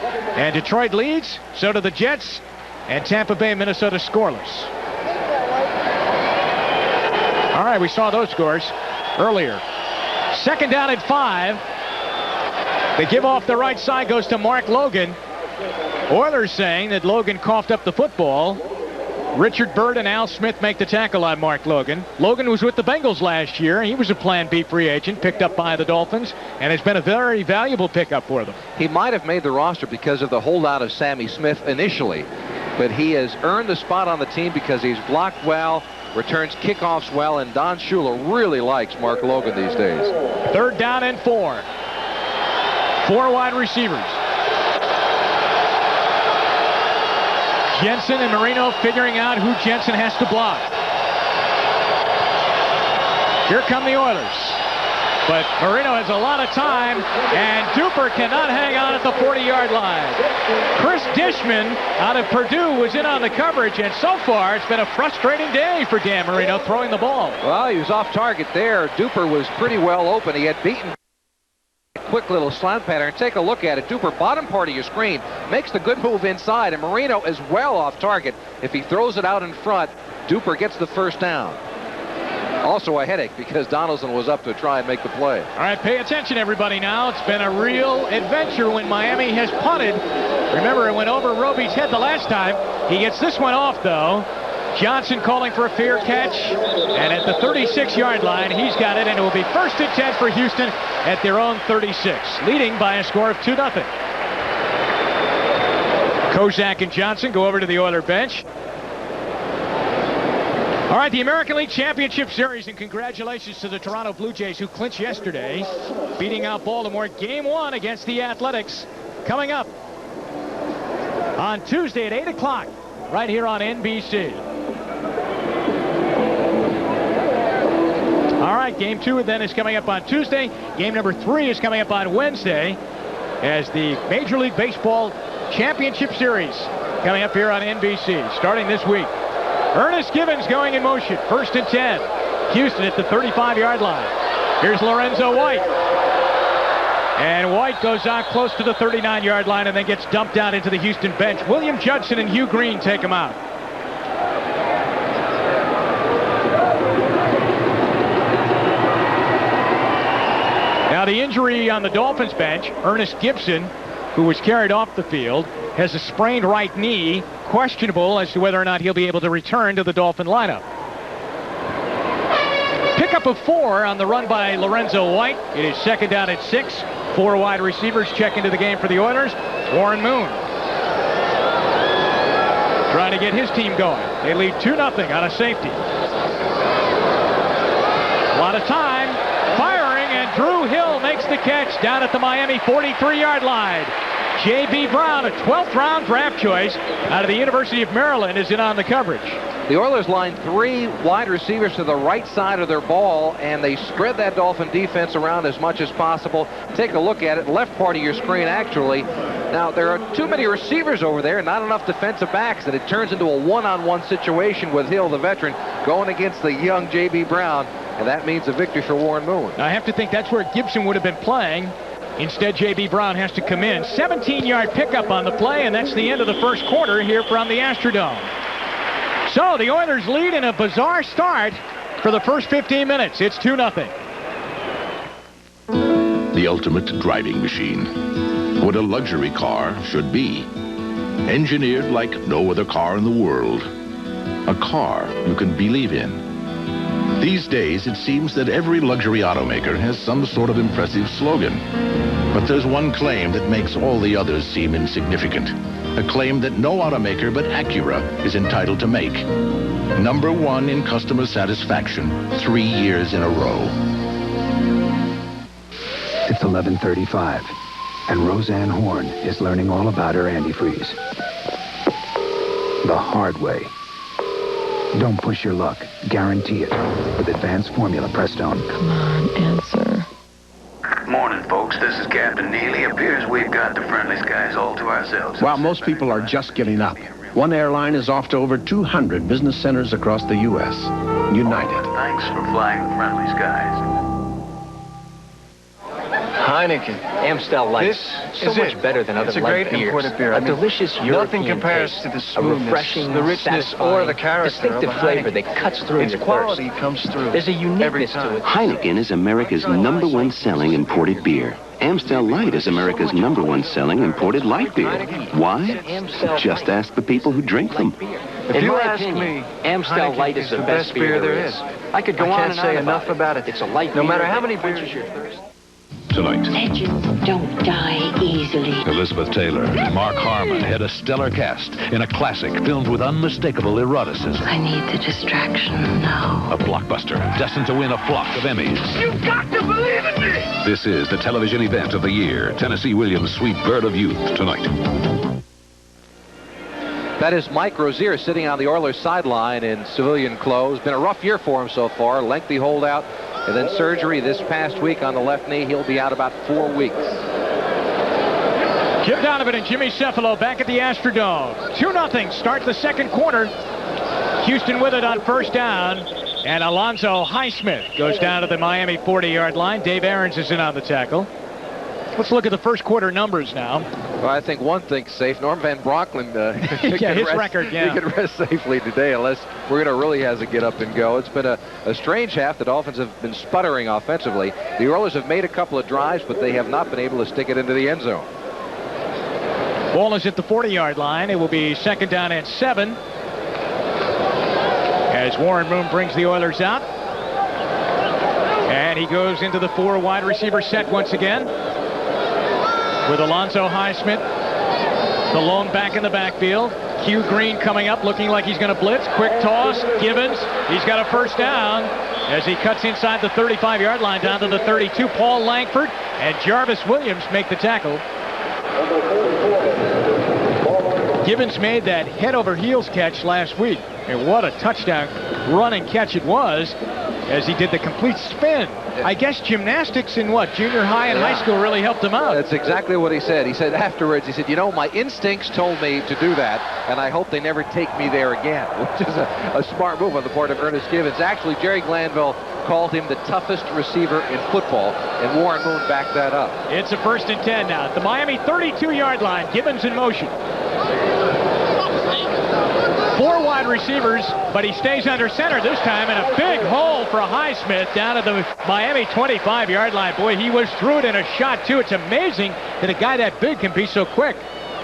And Detroit leads, so do the Jets, and Tampa Bay, Minnesota scoreless. All right, we saw those scores earlier. Second down at 5. The give off the right side goes to Mark Logan. Oilers saying that Logan coughed up the football. Richard Byrd and Al Smith make the tackle on Mark Logan. Logan was with the Bengals last year. He was a Plan B free agent, picked up by the Dolphins, and has been a very valuable pickup for them. He might have made the roster because of the holdout of Sammy Smith initially, but he has earned a spot on the team because he's blocked well, returns kickoffs well, and Don Shula really likes Mark Logan these days. 3rd down and 4. 4 wide receivers. Jensen and Marino figuring out who Jensen has to block. Here come the Oilers. But Marino has a lot of time, and Duper cannot hang on at the 40-yard line. Chris Dishman out of Purdue was in on the coverage, and so far it's been a frustrating day for Dan Marino throwing the ball. Well, he was off target there. Duper was pretty well open. He had beaten quick little slant pattern. Take a look at it. Duper, bottom part of your screen, makes the good move inside, and Marino is well off target. If he throws it out in front, Duper gets the first down. Also a headache because Donaldson was up to try and make the play. All right, pay attention, everybody, now. It's been a real adventure when Miami has punted. Remember, it went over Roby's head the last time. He gets this one off, though. Johnson calling for a fair catch, and at the 36-yard line, he's got it, and it will be 1st and 10 for Houston at their own 36, leading by a score of 2-0. Kozak and Johnson go over to the Oiler bench. All right, the American League Championship Series, and congratulations to the Toronto Blue Jays who clinched yesterday, beating out Baltimore. Game 1 against the Athletics coming up on Tuesday at 8 o'clock right here on NBC. All right, game 2 then is coming up on Tuesday. Game number 3 is coming up on Wednesday as the Major League Baseball Championship Series coming up here on NBC starting this week. Ernest Givens going in motion. 1st and 10. Houston at the 35-yard line. Here's Lorenzo White. And White goes out close to the 39-yard line and then gets dumped out into the Houston bench. William Judson and Hugh Green take him out. Now the injury on the Dolphins bench, Ernest Gibson, who was carried off the field, has a sprained right knee, questionable as to whether or not he'll be able to return to the Dolphin lineup. Pickup of 4 on the run by Lorenzo White. It is 2nd down at 6. 4 wide receivers check into the game for the Oilers. Warren Moon trying to get his team going. They lead 2-0 on a safety. A lot of time firing, and Drew Hill makes the catch down at the Miami 43-yard line. J.B. Brown, a 12th round draft choice out of the University of Maryland, is in on the coverage. The Oilers line 3 wide receivers to the right side of their ball, and they spread that Dolphin defense around as much as possible. Take a look at it, left part of your screen actually. Now, there are too many receivers over there, not enough defensive backs, and it turns into a one-on-one situation with Hill, the veteran, going against the young J.B. Brown, and that means a victory for Warren Moon. I have to think that's where Gibson would have been playing. Instead, J.B. Brown has to come in. 17-yard pickup on the play, and that's the end of the first quarter here from the Astrodome. So the Oilers lead in a bizarre start for the first 15 minutes. It's 2-0. The ultimate driving machine. What a luxury car should be. engineered like no other car in the world. A car you can believe in. These days, it seems that every luxury automaker has some sort of impressive slogan. But there's one claim that makes all the others seem insignificant. A claim that no automaker but Acura is entitled to make. #1 in customer satisfaction, 3 years in a row. It's 11:35, and Roseanne Horn is learning all about her antifreeze. The hard way. Don't push your luck. Guarantee it. With advanced formula Prestone. Come on, answer. Morning, folks. This is Captain Neely. Appears we've got the Friendly Skies all to ourselves. While most people are just getting up, one airline is off to over 200 business centers across the U.S. United. Thanks for flying the Friendly Skies. Heineken, Amstel Light. This so is much it. better than other It's a light great beers. imported beer. A delicious European nothing compares taste. to the A smoothness, refreshing, the richness, or the character distinctive of a flavor Heineken. that cuts through Its your quality thirst. comes through. There's a uniqueness every to it. Heineken is America's #1 selling imported beer. Amstel Light is America's #1 selling imported light beer. Why? Just ask the people who drink them. If In you my ask opinion, me, Amstel Heineken Light is the best beer there is. I could go I on can't and say on enough about it. It's a light No beer matter how that many beers quenches your thirst. Tonight, Legends don't die easily. Elizabeth Taylor and Mark Harmon head a stellar cast in a classic filmed with unmistakable eroticism. I need the distraction now. A blockbuster destined to win a flock of Emmys. You've got to believe in me! This is the television event of the year. Tennessee Williams' Sweet Bird of Youth tonight. That is Mike Rozier sitting on the Oilers sideline in civilian clothes. Been a rough year for him so far. Lengthy holdout and then surgery this past week on the left knee. He'll be out about 4 weeks. Jim Donovan and Jimmy Cefalo back at the Astrodome. 2-0 start the second quarter. Houston with it on first down. And Alonzo Highsmith goes down to the Miami 40-yard line. Dave Aarons is in on the tackle. Let's look at the first quarter numbers now. Well, I think one thing's safe. Norm Van Broncklin yeah, his record, yeah. He can rest safely today unless Marino really has to get up and go. It's been a strange half. The Dolphins have been sputtering offensively. The Oilers have made a couple of drives, but they have not been able to stick it into the end zone. Ball is at the 40-yard line. It will be second down and 7. As Warren Moon brings the Oilers out. And he goes into the 4 wide receiver set once again. With Alonzo Highsmith, the lone back in the backfield. Hugh Green coming up, looking like he's going to blitz. Quick toss. Gibbons, he's got a first down as he cuts inside the 35-yard line down to the 32. Paul Langford and Jarvis Williams make the tackle. Gibbons made that head-over-heels catch last week. And what a touchdown run and catch it was as he did the complete spin. I guess gymnastics in junior high and high school really helped him out. That's exactly what he said. He said afterwards, he said, you know, my instincts told me to do that, and I hope they never take me there again, which is a smart move on the part of Ernest Gibbons. Actually, Jerry Glanville called him the toughest receiver in football, and Warren Moon backed that up. It's a 1st and 10 now at the Miami 32-yard line. Gibbons in motion. 4 wide receivers, but he stays under center this time, and a big hole for Highsmith down at the Miami 25-yard line. Boy, he was through it in a shot, too. It's amazing that a guy that big can be so quick.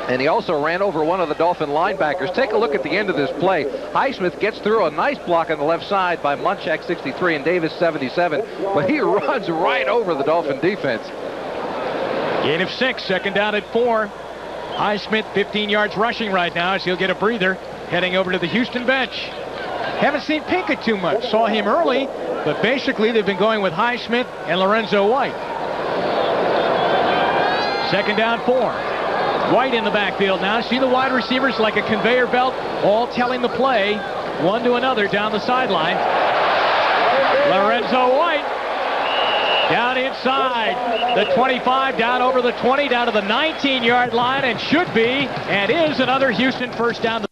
And he also ran over one of the Dolphin linebackers. Take a look at the end of this play. Highsmith gets through a nice block on the left side by Munchak 63 and Davis 77, but he runs right over the Dolphin defense. Gain of 6, second down at 4. Highsmith 15 yards rushing right now as he'll get a breather heading over to the Houston bench. Haven't seen Pinkett too much. Saw him early, but basically they've been going with Highsmith and Lorenzo White. Second down 4. White in the backfield now. See the wide receivers like a conveyor belt, all telling the play, one to another down the sideline. Lorenzo White down inside the 25, down over the 20, down to the 19-yard line, and should be, and is, another Houston first down.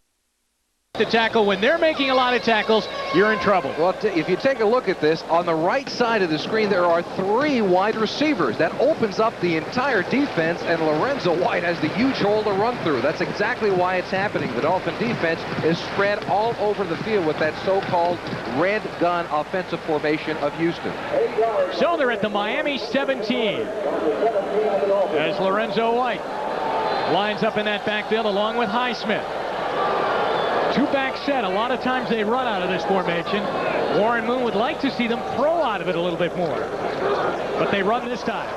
To tackle. When they're making a lot of tackles, you're in trouble. Well, if you take a look at this, on the right side of the screen, there are 3 wide receivers. That opens up the entire defense, and Lorenzo White has the huge hole to run through. That's exactly why it's happening. The Dolphin defense is spread all over the field with that so-called red gun offensive formation of Houston. So they're at the Miami 17 as Lorenzo White lines up in that backfield along with Highsmith. Two-back set. A lot of times they run out of this formation. Warren Moon would like to see them throw out of it a little bit more. But they run this time.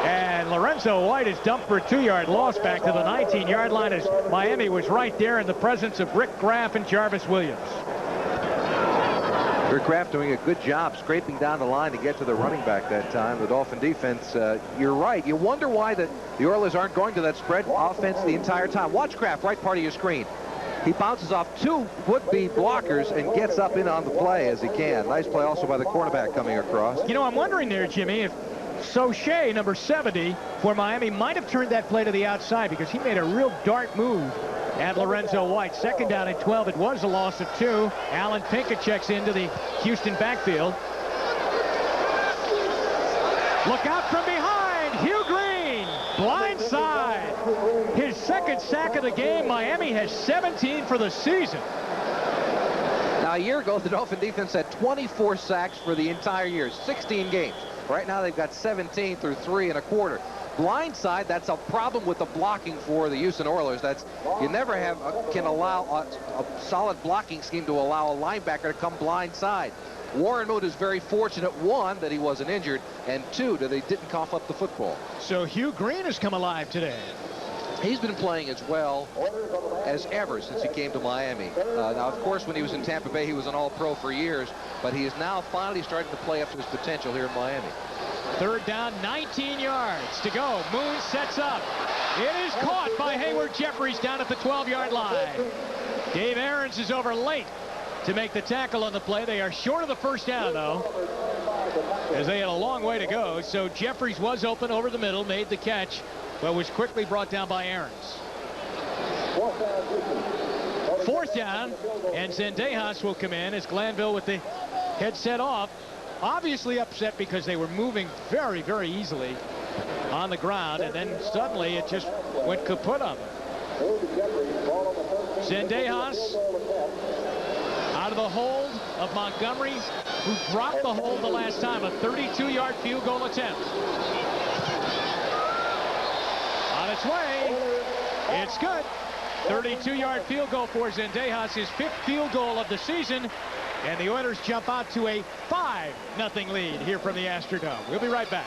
And Lorenzo White is dumped for a 2-yard loss back to the 19-yard line as Miami was right there in the presence of Rick Graff and Jarvis Williams. Rick Graff doing a good job scraping down the line to get to the running back that time. The Dolphin defense, you're right. You wonder why the Oilers aren't going to that spread offense the entire time. Watch Graff, right part of your screen. He bounces off 2 would-be blockers and gets up in on the play as he can. Nice play also by the cornerback coming across. You know, I'm wondering there, Jimmy, if Soche, number 70, for Miami, might have turned that play to the outside because he made a real dart move at Lorenzo White. 2nd down and 12. It was a loss of 2. Alan Pinkett checks into the Houston backfield. Look out from behind. Hugh Green, blind side. His 2nd sack of the game. Miami has 17 for the season. Now, a year ago, the Dolphin defense had 24 sacks for the entire year, 16 games. Right now, they've got 17 through 3 1/4. Blindside, that's a problem with the blocking for the Houston Oilers. That's you never can allow a solid blocking scheme to allow a linebacker to come blindside. Warren Moon is very fortunate, 1, that he wasn't injured, and 2, that he didn't cough up the football. So Hugh Green has come alive today. He's been playing as well as ever since he came to Miami. Now, of course, when he was in Tampa Bay, he was an all-pro for years, but he is now finally starting to play up to his potential here in Miami. 3rd down, 19 yards to go. Moon sets up. It is caught by Hayward Jeffries down at the 12-yard line. Dave Aarons is over late to make the tackle on the play. They are short of the 1st down, though, as they had a long way to go. So Jeffries was open over the middle, made the catch, but was quickly brought down by Aarons. 4th down, and Zendejas will come in as Glanville with the headset off. Obviously upset because they were moving very, very easily on the ground, and then suddenly it just went kaput on them. Zendejas out of the hold of Montgomery, who dropped the hold the last time, a 32-yard field goal attempt. On its way, it's good. 32-yard field goal for Zendejas, his 5th field goal of the season. And the Oilers jump out to a 5-0 lead here from the Astrodome. We'll be right back.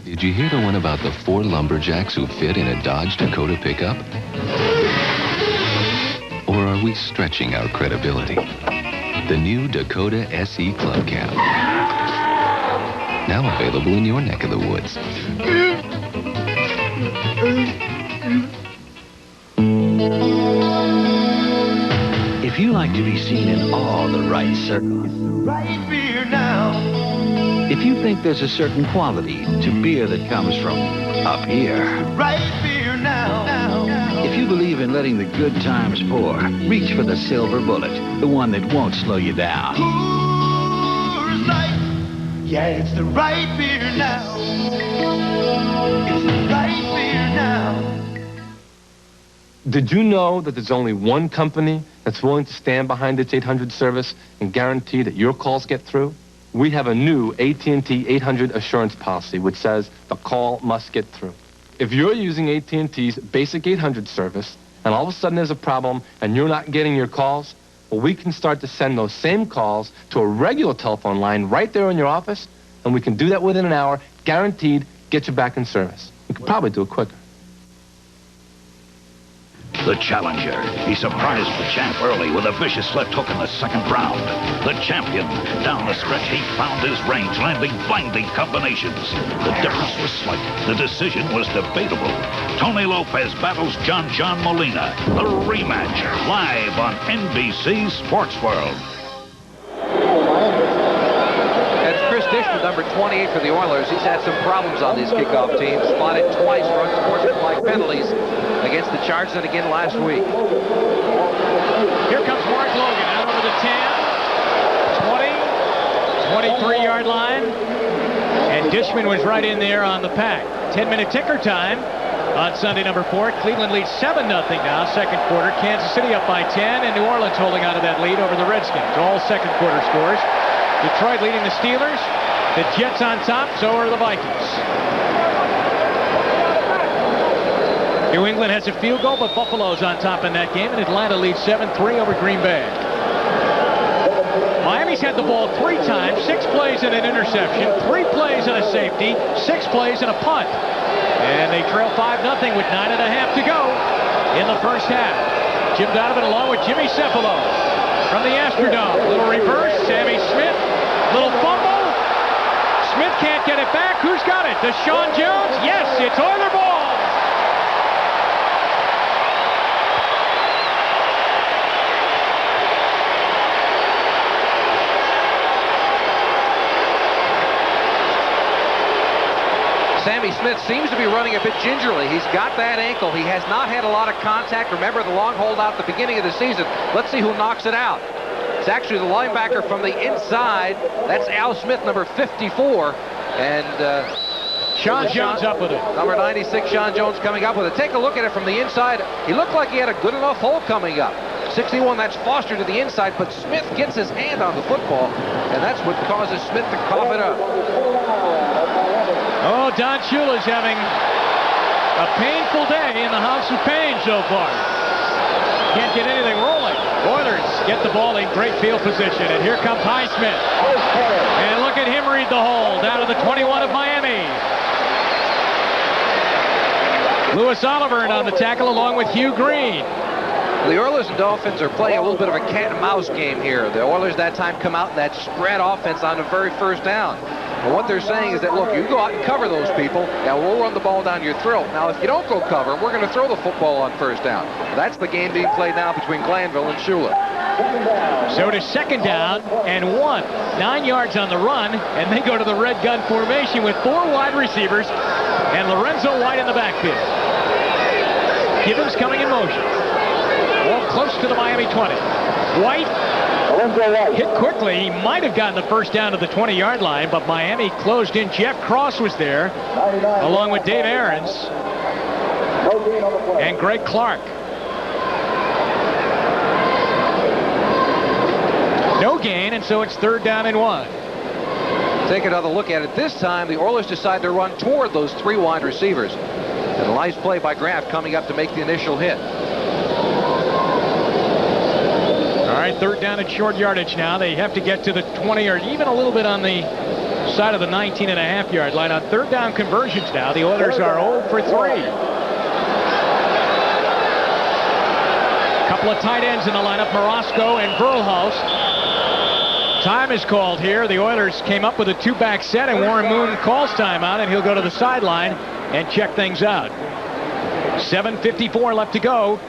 Did you hear the one about the 4 lumberjacks who fit in a Dodge Dakota pickup? Or are we stretching our credibility? The new Dakota SE Club Cab. Now available in your neck of the woods. If you like to be seen in all the right circles, Right beer now. if you think there's a certain quality to beer that comes from up here, Right beer now. if you believe in letting the good times pour, reach for the silver bullet, the one that won't slow you down. Coors Light. Yeah, it's the right beer now. It's the right beer now. Did you know that there's only one company that's willing to stand behind its 800 service and guarantee that your calls get through? We have a new AT&T 800 assurance policy which says the call must get through. If you're using AT&T's basic 800 service and all of a sudden there's a problem and you're not getting your calls, well, we can start to send those same calls to a regular telephone line right there in your office, and we can do that within an hour, guaranteed, get you back in service. We could probably do it quicker. The challenger. He surprised the champ early with a vicious left hook in the 2nd round. The champion. Down the stretch, he found his range, landing blinding combinations. The difference was slight. The decision was debatable. Tony Lopez battles John Molina. The rematch. Live on NBC Sports World. That's Chris Dishman, number 28 for the Oilers. He's had some problems on these kickoff teams. Spotted twice for unsportsmanlike penalties against the Chargers and again last week. Here comes Mark Logan out over the 10, 20, 23-yard line. And Dishman was right in there on the pack. 10-minute ticker time. On Sunday, number 4, Cleveland leads 7-0 now, second quarter. Kansas City up by 10, and New Orleans holding on to that lead over the Redskins. All second quarter scores. Detroit leading the Steelers. The Jets on top, so are the Vikings. New England has a field goal, but Buffalo's on top in that game, and Atlanta leads 7-3 over Green Bay. Miami's had the ball 3 times, 6 plays and an interception, 3 plays and a safety, 6 plays and a punt. And they trail 5-0 with 9.5 to go in the first half. Jim Donovan along with Jimmy Cephalo from the Astrodome. Little reverse, Sammy Smith, little fumble. Smith can't get it back. Who's got it? Deshaun Jones? Yes, it's Oiler ball. Sammy Smith seems to be running a bit gingerly. He's got that ankle. He has not had a lot of contact. Remember the long holdout at the beginning of the season. Let's see who knocks it out. It's actually the linebacker from the inside. That's Al Smith, number 54. And Sean Jones up with it. Number 96, Sean Jones coming up with it. Take a look at it from the inside. He looked like he had a good enough hole coming up. 61, that's Foster to the inside, but Smith gets his hand on the football, and that's what causes Smith to cough it up. Oh, Don Shula's having a painful day in the House of Pain so far. Can't get anything rolling. Oilers get the ball in great field position, and here comes Highsmith. And look at him read the hole down to the 21 of Miami. Louis Oliver on the tackle along with Hugh Green. The Oilers and Dolphins are playing a little bit of a cat and mouse game here. The Oilers that time come out in that spread offense on the very first down. And what they're saying is that, look, you go out and cover those people, now we'll run the ball down your throat. Now, if you don't go cover, we're going to throw the football on first down. That's the game being played now between Glanville and Shula. So to second down and 1. 9 yards on the run, and they go to the red gun formation with 4 wide receivers and Lorenzo White in the backfield. Gibbons coming in motion. Ball close to the Miami 20. White hit quickly. He might have gotten the first down to the 20-yard line, but Miami closed in. Jeff Cross was there, along with Dave Aarons and Greg Clark. No gain, and so it's 3rd down and 1. Take another look at it. This time, the Oilers decide to run toward those 3 wide receivers. And a nice play by Graf coming up to make the initial hit. All right, 3rd down at short yardage now. They have to get to the 20 or even a little bit on the side of the 19.5-yard line. On 3rd down conversions now, the Oilers are 0 for 3. Couple of tight ends in the lineup, Morosco and Verlhaus. Time is called here. The Oilers came up with a 2-back set, and Warren Moon calls timeout, and he'll go to the sideline and check things out. 7:54 left to go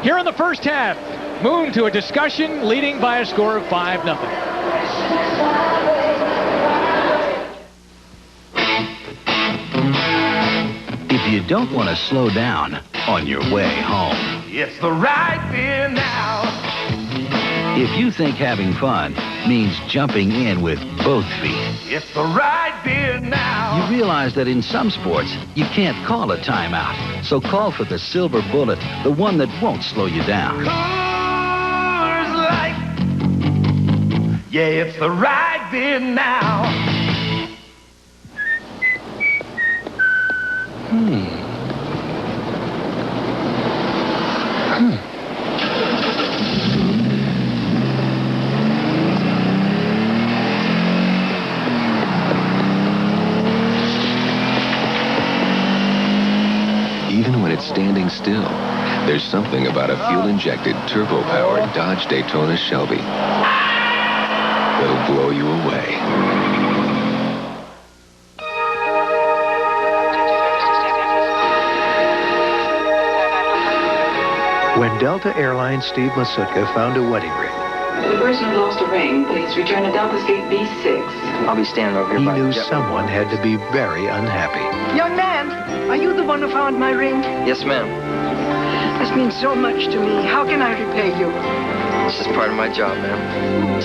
here in the first half. Moon to a discussion, leading by a score of 5-0. If you don't want to slow down on your way home, It's the right beer now. if you think having fun means jumping in with both feet, It's the right beer now. you realize that in some sports, you can't call a timeout. So call for the Silver Bullet, the one that won't slow you down. Coors Light. Yeah, it's the right beer now. Even when it's standing still, there's something about a fuel-injected, turbo-powered Dodge Daytona Shelby that'll blow you away. When Delta Airlines Steve Masutka found a wedding ring, The person who lost a ring, please return to Delta Street B6. I'll be standing over here. He knew someone had to be very unhappy. Young man, are you the one who found my ring? Yes, ma'am. This means so much to me. How can I repay you? This is part of my job, ma'am.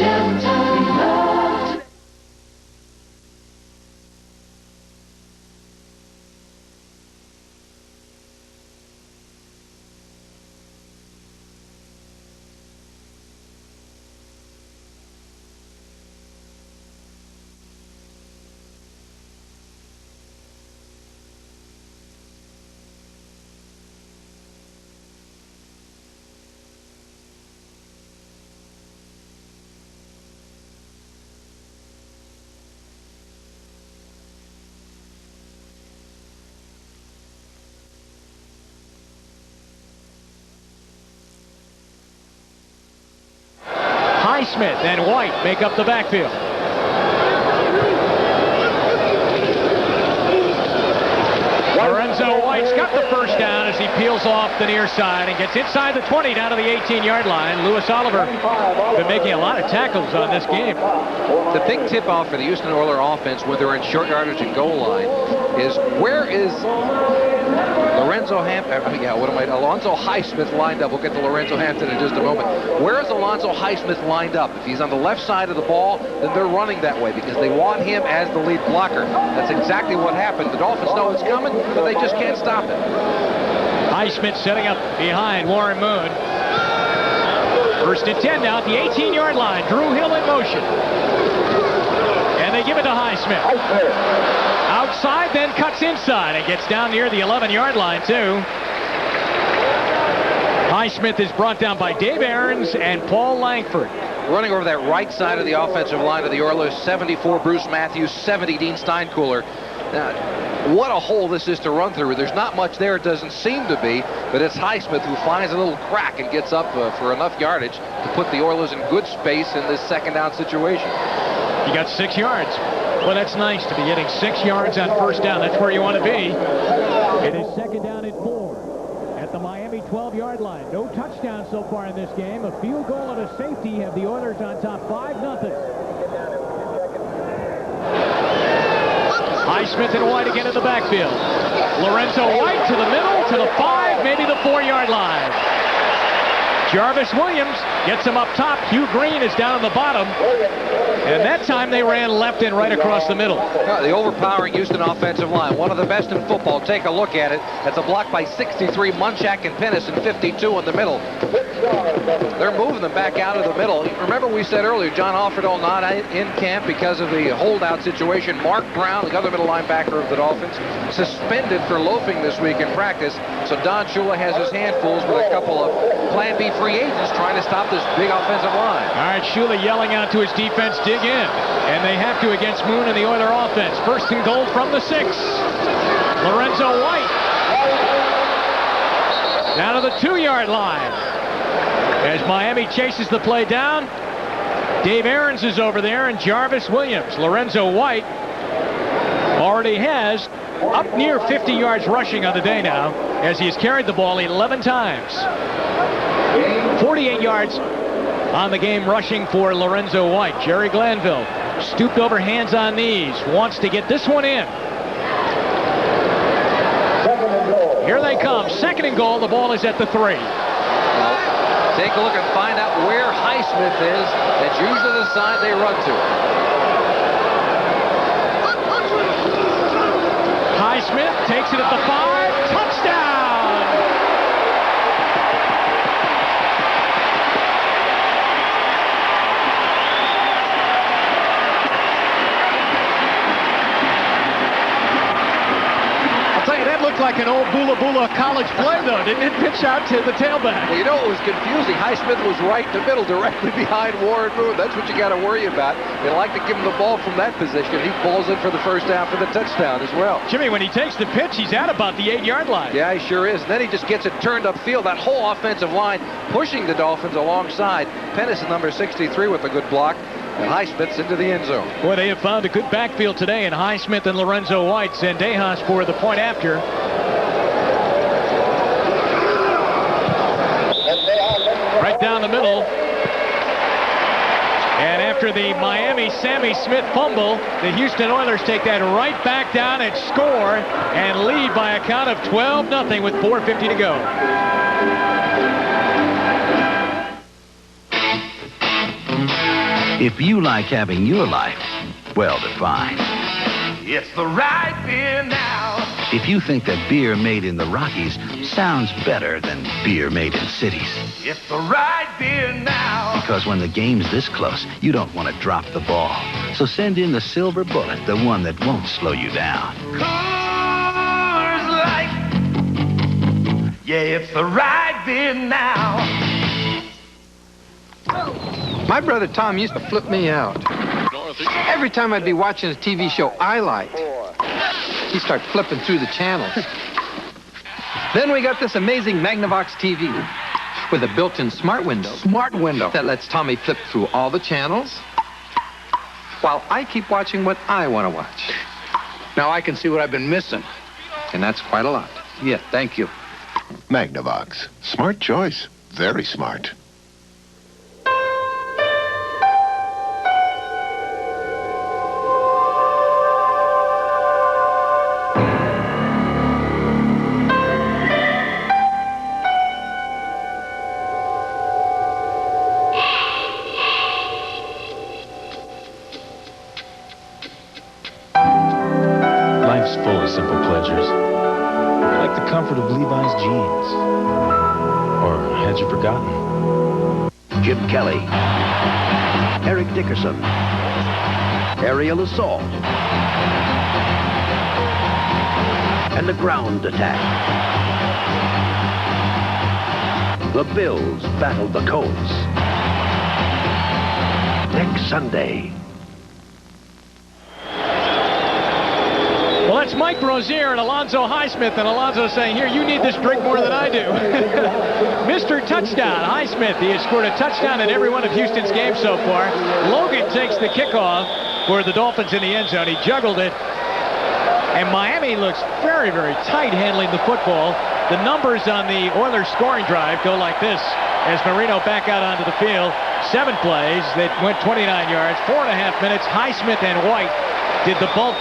Highsmith and White make up the backfield. Lorenzo White's got the first down as he peels off the near side and gets inside the 20 down to the 18-yard line. Lewis Oliver been making a lot of tackles on this game. The big tip-off for the Houston Oilers offense when they're in short yardage and goal line is where is Alonzo Highsmith lined up. We'll get to Lorenzo Hampton in just a moment. Where is Alonzo Highsmith lined up? If he's on the left side of the ball, then they're running that way because they want him as the lead blocker. That's exactly what happened. The Dolphins know it's coming, but they just can't stop it. Highsmith setting up behind Warren Moon. First and 10 now at the 18-yard line. Drew Hill in motion. And they give it to Highsmith. Outside, then cuts inside and gets down near the 11-yard line, too. Highsmith is brought down by Dave Aarons and Paul Langford. Running over that right side of the offensive line of the Oilers, 74 Bruce Matthews, 70 Dean Steinkuhler. Now, what a hole this is to run through. There's not much there, it doesn't seem to be, but it's Highsmith who finds a little crack and gets up for enough yardage to put the Oilers in good space in this second down situation. He got 6 yards. Well, that's nice to be getting 6 yards on first down. That's where you want to be. It is second down and 4 at the Miami 12-yard line. No touchdown so far in this game. A field goal and a safety have the Oilers on top 5-0. Highsmith and White again in the backfield. Lorenzo White to the middle, to the 5, maybe the 4-yard line. Jarvis Williams gets him up top. Hugh Green is down on the bottom. And that time they ran left and right across the middle. The overpowering Houston offensive line, one of the best in football. Take a look at it. That's a block by 63, Munchak and Pennis, and 52 in the middle. They're moving them back out of the middle. Remember we said earlier, John Offerdahl not in camp because of the holdout situation. Mark Brown, the other middle linebacker of the Dolphins, suspended for loafing this week in practice. So Don Shula has his handfuls with a couple of Plan B free agents trying to stop this big offensive line. All right, Shula yelling out to his defense, dig in. And they have to against Moon and the Oiler offense. First and goal from the 6. Lorenzo White down to the 2-yard line. As Miami chases the play down, Dave Aarons is over there and Jarvis Williams. Lorenzo White already has up near 50 yards rushing on the day now as he has carried the ball 11 times. 48 yards on the game rushing for Lorenzo White. Jerry Glanville stooped over, hands on knees, wants to get this one in. Here they come. Second and goal. The ball is at the 3. Well, take a look and find out where Highsmith is. That's usually the side they run to. Highsmith takes it at the 5. Touchdown! Looked like an old Bula Bula college play, though, didn't it? Pitch out to the tailback. Well, you know, it was confusing. Highsmith was right in the middle, directly behind Warren Moon. That's what you got to worry about. They like to give him the ball from that position. He balls in for the first down for the touchdown as well. Jimmy, when he takes the pitch, he's at about the 8-yard line. Yeah, he sure is. And then he just gets it turned upfield. That whole offensive line pushing the Dolphins alongside. Pennis, number 63, with a good block. And Highsmith's into the end zone. Boy, they have found a good backfield today in Highsmith and Lorenzo White. Zendejas for the point after. Right down the middle. And after the Miami Sammy Smith fumble, the Houston Oilers take that right back down and score and lead by a count of 12-0 with 4:50 to go. If you like having your life well-defined. It's the right beer now. If you think that beer made in the Rockies sounds better than beer made in cities. It's the right beer now. Because when the game's this close, you don't want to drop the ball. So send in the Silver Bullet, the one that won't slow you down. Coors Light. Yeah, it's the right beer now. My brother Tom used to flip me out. Every time I'd be watching a TV show I liked, he'd start flipping through the channels. Then we got this amazing Magnavox TV. With a built-in smart window. Smart window. That lets Tommy flip through all the channels while I keep watching what I want to watch. Now I can see what I've been missing. And that's quite a lot. Yeah, thank you. Magnavox. Smart choice. Very smart. Life's full of simple pleasures. Like the comfort of Levi's jeans. Or had you forgotten? Jim Kelly. Eric Dickerson. Aerial assault. And the ground attack. The Bills battled the Colts. Next Sunday. Well, that's Mike Brozier and Alonzo Highsmith, and Alonzo saying, here, you need this drink more than I do. Mr. Touchdown, Highsmith. He has scored a touchdown in every one of Houston's games so far. Logan takes the kickoff for the Dolphins in the end zone. He juggled it, and Miami looks very, very tight handling the football. The numbers on the Oilers scoring drive go like this as Marino back out onto the field. 7 plays that went 29 yards, 4.5 minutes. Highsmith and White did the bulk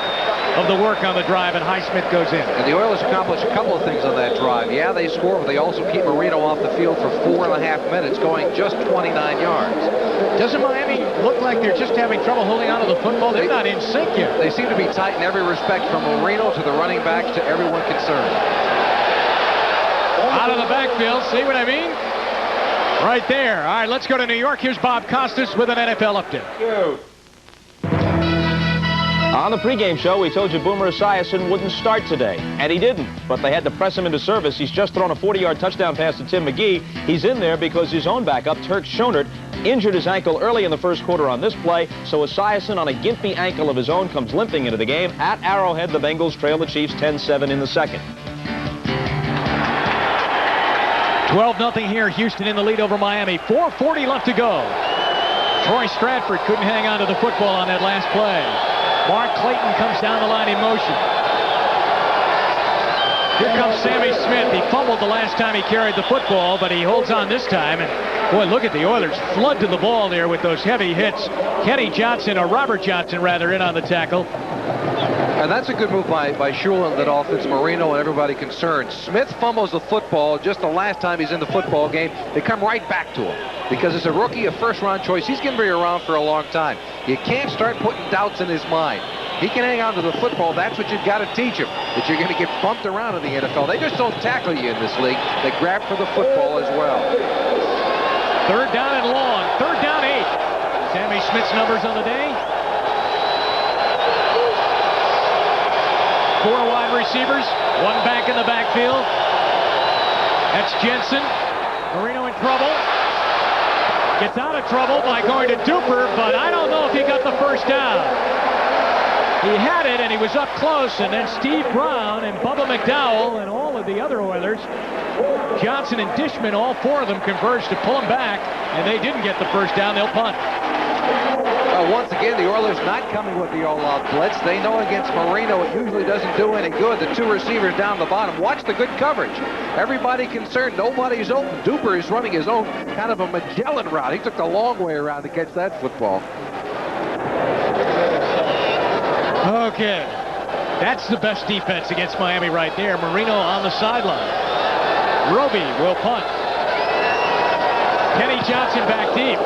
of the work on the drive, and Highsmith goes in. And the Oilers accomplished a couple of things on that drive. Yeah, they score, but they also keep Marino off the field for 4.5 minutes, going just 29 yards. Doesn't Miami look like they're just having trouble holding on to the football? They're not in sync yet. They seem to be tight in every respect, from Marino to the running backs to everyone concerned. Out of the backfield, see what I mean? Right there. All right, let's go to New York. Here's Bob Costas with an NFL update. On the pregame show, we told you Boomer Esiason wouldn't start today, and he didn't, but they had to press him into service. He's just thrown a 40-yard touchdown pass to Tim McGee. He's in there because his own backup, Turk Schonert, injured his ankle early in the first quarter on this play, so Esiason, on a gimpy ankle of his own, comes limping into the game. At Arrowhead, the Bengals trail the Chiefs 10-7 in the second. 12-0 here. Houston in the lead over Miami. 4:40 left to go. Troy Stratford couldn't hang on to the football on that last play. Mark Clayton comes down the line in motion. Here comes Sammy Smith. He fumbled the last time he carried the football, but he holds on this time. And boy, look at the Oilers flood to the ball there with those heavy hits. Kenny Johnson, or Robert Johnson rather, in on the tackle. And that's a good move by Shula and the Dolphins, Marino, and everybody concerned. Smith fumbles the football just the last time he's in the football game. They come right back to him because it's a rookie, a first-round choice. He's going to be around for a long time. You can't start putting doubts in his mind. He can hang on to the football. That's what you've got to teach him, that you're going to get bumped around in the NFL. They just don't tackle you in this league. They grab for the football as well. 3rd down and long. 3rd down 8. Sammy Smith's numbers on the day. 4 wide receivers, 1 back in the backfield. That's Jensen. Marino in trouble. Gets out of trouble by going to Duper, but I don't know if he got the first down. He had it, and he was up close, and then Steve Brown and Bubba McDowell and all of the other Oilers, Johnson and Dishman, all 4 of them converged to pull him back, and they didn't get the first down. They'll punt. Once again, the Oilers not coming with the all-out blitz. They know against Marino it usually doesn't do any good. The 2 receivers down the bottom. Watch the good coverage. Everybody concerned. Nobody's open. Duper is running his own kind of a Magellan route. He took the long way around to catch that football. Okay. That's the best defense against Miami right there. Marino on the sideline. Roby will punt. Kenny Johnson back deep.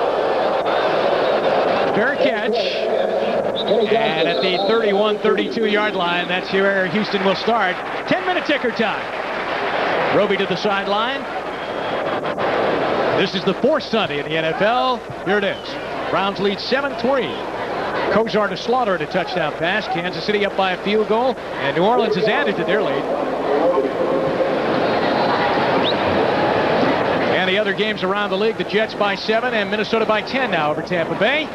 Fair catch. And at the 31-32 yard line, that's where Houston will start. 10-minute ticker time. Roby to the sideline. This is the 4th Sunday in the NFL. Here it is. Browns lead 7-3. Kozar to Slaughter at a touchdown pass. Kansas City up by a field goal. And New Orleans has added to their lead. And the other games around the league, the Jets by 7 and Minnesota by 10 now over Tampa Bay.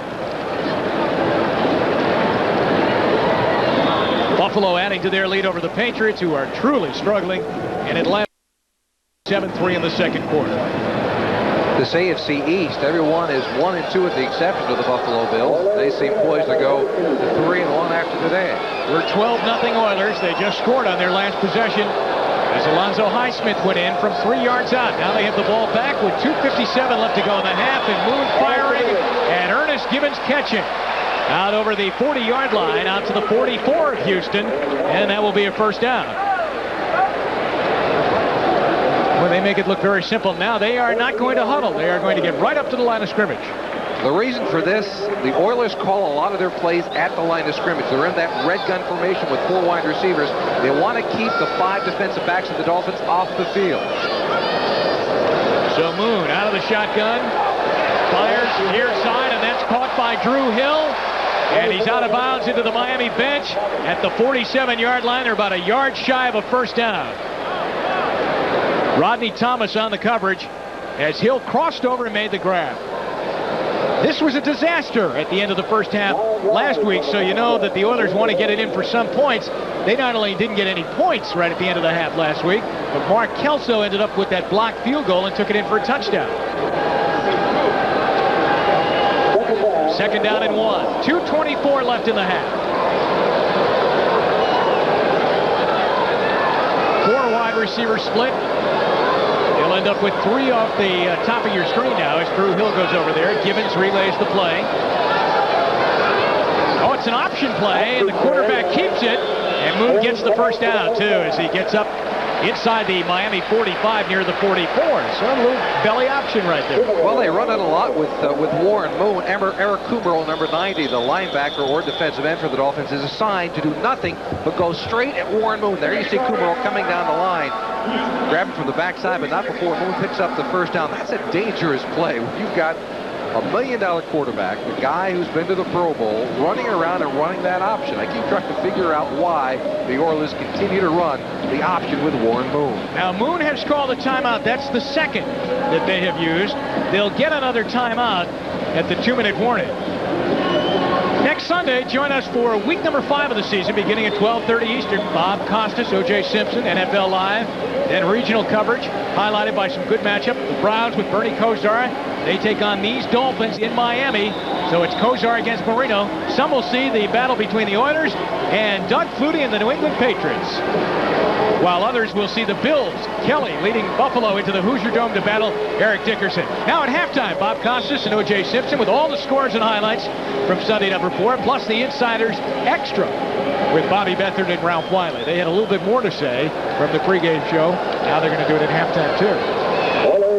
Buffalo adding to their lead over the Patriots, who are truly struggling. And Atlanta 7-3 in the second quarter. This AFC East, everyone is 1-2 with the exception of the Buffalo Bills. They seem poised to go 3-1 after today. We're 12-0 Oilers. They just scored on their last possession as Alonzo Highsmith went in from 3 yards out. Now they have the ball back with 2:57 left to go in the half, and Moon firing and Ernest Gibbons catching. Out over the 40-yard line, out to the 44 of Houston, and that will be a first down. Well, they make it look very simple now. They are not going to huddle. They are going to get right up to the line of scrimmage. The reason for this, the Oilers call a lot of their plays at the line of scrimmage. They're in that red gun formation with 4 wide receivers. They want to keep the 5 defensive backs of the Dolphins off the field. So Moon out of the shotgun, fires near side, and that's caught by Drew Hill. And he's out of bounds into the Miami bench at the 47-yard line. They're about a yard shy of a first down. Rodney Thomas on the coverage as Hill crossed over and made the grab. This was a disaster at the end of the first half last week, so you know that the Oilers want to get it in for some points. They not only didn't get any points right at the end of the half last week, but Mark Kelso ended up with that blocked field goal and took it in for a touchdown. Second down and 1. 2:24 left in the half. 4 wide receiver split. They'll end up with 3 off the top of your screen now as Drew Hill goes over there. Gibbons relays the play. Oh, it's an option play, and the quarterback keeps it. And Moon gets the first down, too, as he gets up inside the Miami 45 near the 44. So a little belly option right there. Well, they run it a lot with Warren Moon. Eric Kummerow, number 90, the linebacker or defensive end for the Dolphins, is assigned to do nothing but go straight at Warren Moon. There you see Kummerow coming down the line. Grab him from the backside, but not before Moon picks up the first down. That's a dangerous play. You've got a $1 million quarterback, the guy who's been to the Pro Bowl, running around and running that option. I keep trying to figure out why the Oilers continue to run the option with Warren Moon. Now, Moon has called a timeout. That's the second that they have used. They'll get another timeout at the 2-minute warning. Next Sunday, join us for week number 5 of the season, beginning at 12:30 Eastern. Bob Costas, O.J. Simpson, NFL Live. Then regional coverage, highlighted by some good matchup. The Browns with Bernie Kosar. They take on these Dolphins in Miami. So it's Kosar against Marino. Some will see the battle between the Oilers and Doug Flutie and the New England Patriots, while others will see the Bills, Kelly leading Buffalo into the Hoosier Dome to battle Eric Dickerson. Now at halftime, Bob Costas and O.J. Simpson with all the scores and highlights from Sunday number 4, plus the Insiders Extra with Bobby Beathard and Ralph Wiley. They had a little bit more to say from the pregame show. Now they're going to do it at halftime, too.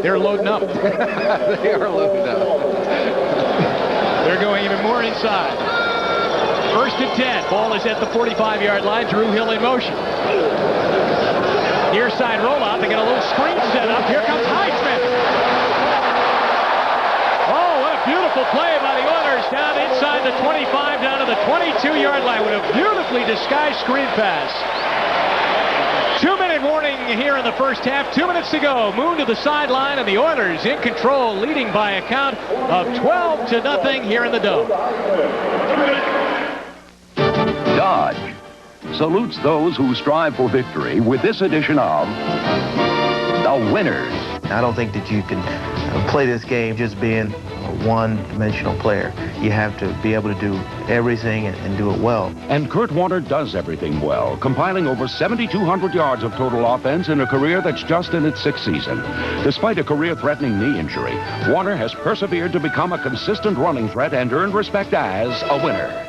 They're loading up. They are loading up. They're going even more inside. First and 10. Ball is at the 45-yard line. Drew Hill in motion. Near side rollout. They got a little screen set up. Here comes Highsmith. Oh, what a beautiful play by the Oilers down inside the 25, down to the 22-yard line with a beautifully disguised screen pass. 2-minute warning here in the first half. 2 minutes to go. Moon to the sideline, and the Oilers in control, leading by a count of 12-0 here in the Dome. Dodge salutes those who strive for victory with this edition of The Winners. I don't think that you can play this game just being a one-dimensional player. You have to be able to do everything and do it well. And Kurt Warner does everything well, compiling over 7,200 yards of total offense in a career that's just in its 6th season. Despite a career-threatening knee injury, Warner has persevered to become a consistent running threat and earned respect as a winner.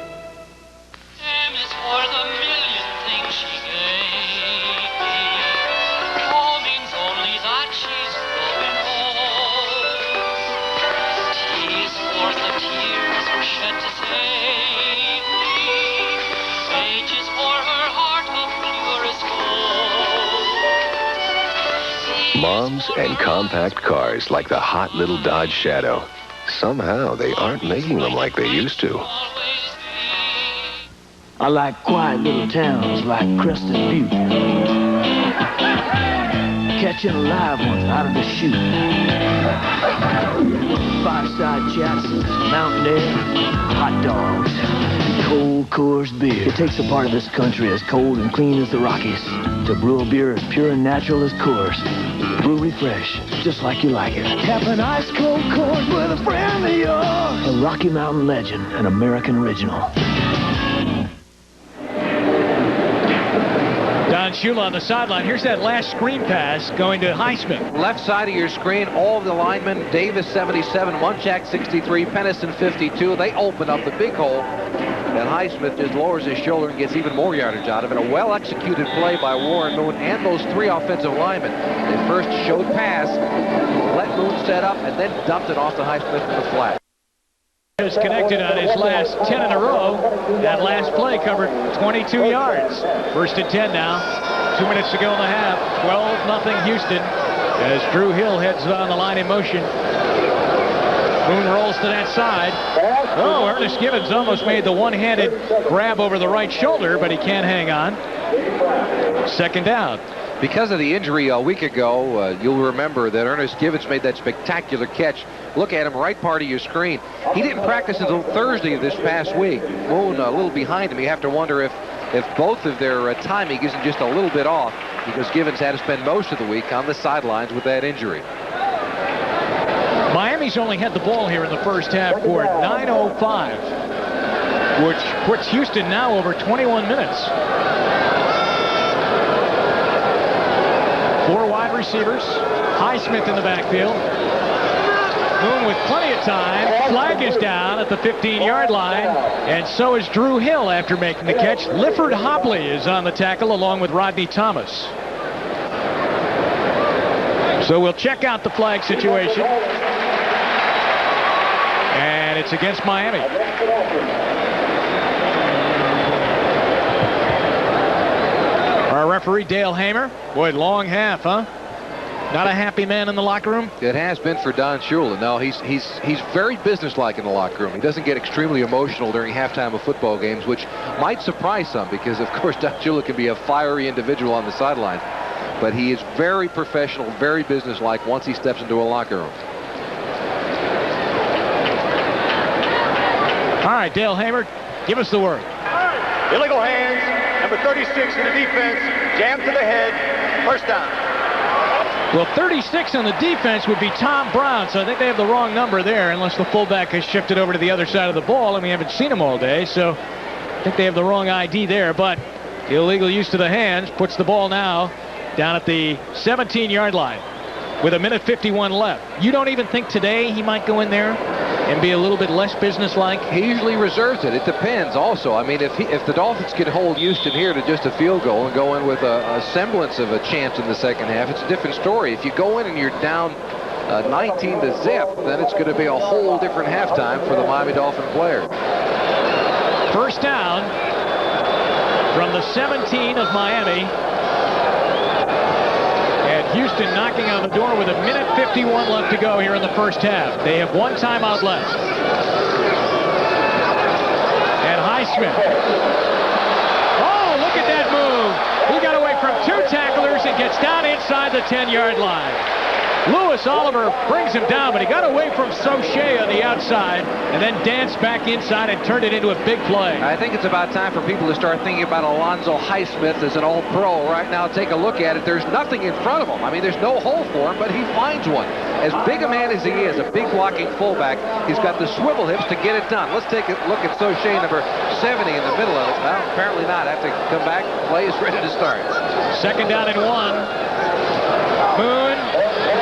Moms and compact cars like the hot little Dodge Shadow. Somehow they aren't making them like they used to. I like quiet little towns like Crested Butte. Catching live ones out of the chute. Fireside chats, mountain air, hot dogs, cold Coors beer. It takes a part of this country as cold and clean as the Rockies to brew a beer as pure and natural as Coors. Brewery fresh, just like you like it. Tapping ice cold corn with a friend of yours. A Rocky Mountain legend, an American original. Don Shula on the sideline. Here's that last screen pass going to Highsmith. Left side of your screen, all of the linemen, Davis 77, Munchak 63, Pennison 52. They open up the big hole. And Highsmith just lowers his shoulder and gets even more yardage out of it. A well-executed play by Warren Moon and those 3 offensive linemen. They first showed pass, let Moon set up, and then dumped it off to Highsmith in the flat. Has connected on his last 10 in a row. That last play covered 22 yards. First and 10 now. 2 minutes to go in the half. 12-0 Houston as Drew Hill heads on the line in motion. Moon rolls to that side. Oh, Ernest Gibbons almost made the one-handed grab over the right shoulder, but he can't hang on. Second down. Because of the injury a week ago, you'll remember that Ernest Gibbons made that spectacular catch. Look at him, right part of your screen. He didn't practice until Thursday of this past week. Moon a little behind him. You have to wonder if both of their timing isn't just a little bit off, because Gibbons had to spend most of the week on the sidelines with that injury. Miami's only had the ball here in the first half for 9:05, which puts Houston now over 21 minutes. 4 wide receivers. Highsmith in the backfield. Moon with plenty of time. Flag is down at the 15-yard line, and so is Drew Hill after making the catch. Lifford Hopley is on the tackle along with Rodney Thomas. So we'll check out the flag situation. And it's against Miami. Our referee, Dale Hamer. Boy, long half, huh? Not a happy man in the locker room? It has been for Don Shula. No, he's very businesslike in the locker room. He doesn't get extremely emotional during halftime of football games, which might surprise some because, of course, Don Shula can be a fiery individual on the sideline. But he is very professional, very businesslike once he steps into a locker room. All right, Dale Hamer, give us the word. Illegal hands, number 36 in the defense, jammed to the head, first down. Well, 36 on the defense would be Tom Brown, so I think they have the wrong number there, unless the fullback has shifted over to the other side of the ball, and we haven't seen him all day, so I think they have the wrong ID there, but illegal use of the hands puts the ball now down at the 17-yard line with 1:51 left. You don't even think today he might go in there and be a little bit less businesslike? He usually reserves it. It depends also. I mean, if the Dolphins can hold Houston here to just a field goal and go in with a semblance of a chance in the second half, it's a different story. If you go in and you're down 19 to zip, then it's going to be a whole different halftime for the Miami Dolphin players. First down from the 17 of Miami. Houston knocking on the door with 1:51 left to go here in the first half. They have 1 timeout left. And Highsmith. Oh, look at that move. He got away from 2 tacklers and gets down inside the 10-yard line. Lewis Oliver brings him down, but he got away from Sauché on the outside and then danced back inside and turned it into a big play. I think it's about time for people to start thinking about Alonzo Highsmith as an all-pro. Right now, take a look at it. There's nothing in front of him. I mean, there's no hole for him, but he finds one. As big a man as he is, a big blocking fullback, he's got the swivel hips to get it done. Let's take a look at Sauché, number 70 in the middle of it. Well, apparently not. Have to come back. Play is ready to start. Second down and 1. Moon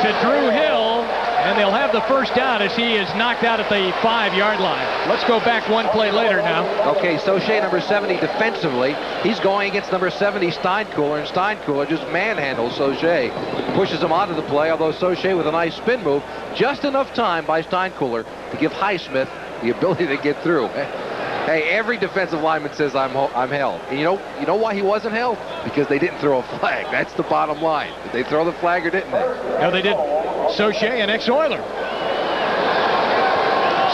to Drew Hill, and they'll have the first down as he is knocked out at the 5-yard line. Let's go back 1 play later now. Okay, Sauché, number 70 defensively. He's going against number 70, Steinkuhler, and Steinkuhler just manhandles Sauché. Pushes him out of the play, although Sauché with a nice spin move. Just enough time by Steinkuhler to give Highsmith the ability to get through. Hey, every defensive lineman says I'm held. And you know why he wasn't held? Because they didn't throw a flag. That's the bottom line. Did they throw the flag or didn't they? No, they didn't. Sauché, an ex-Oiler.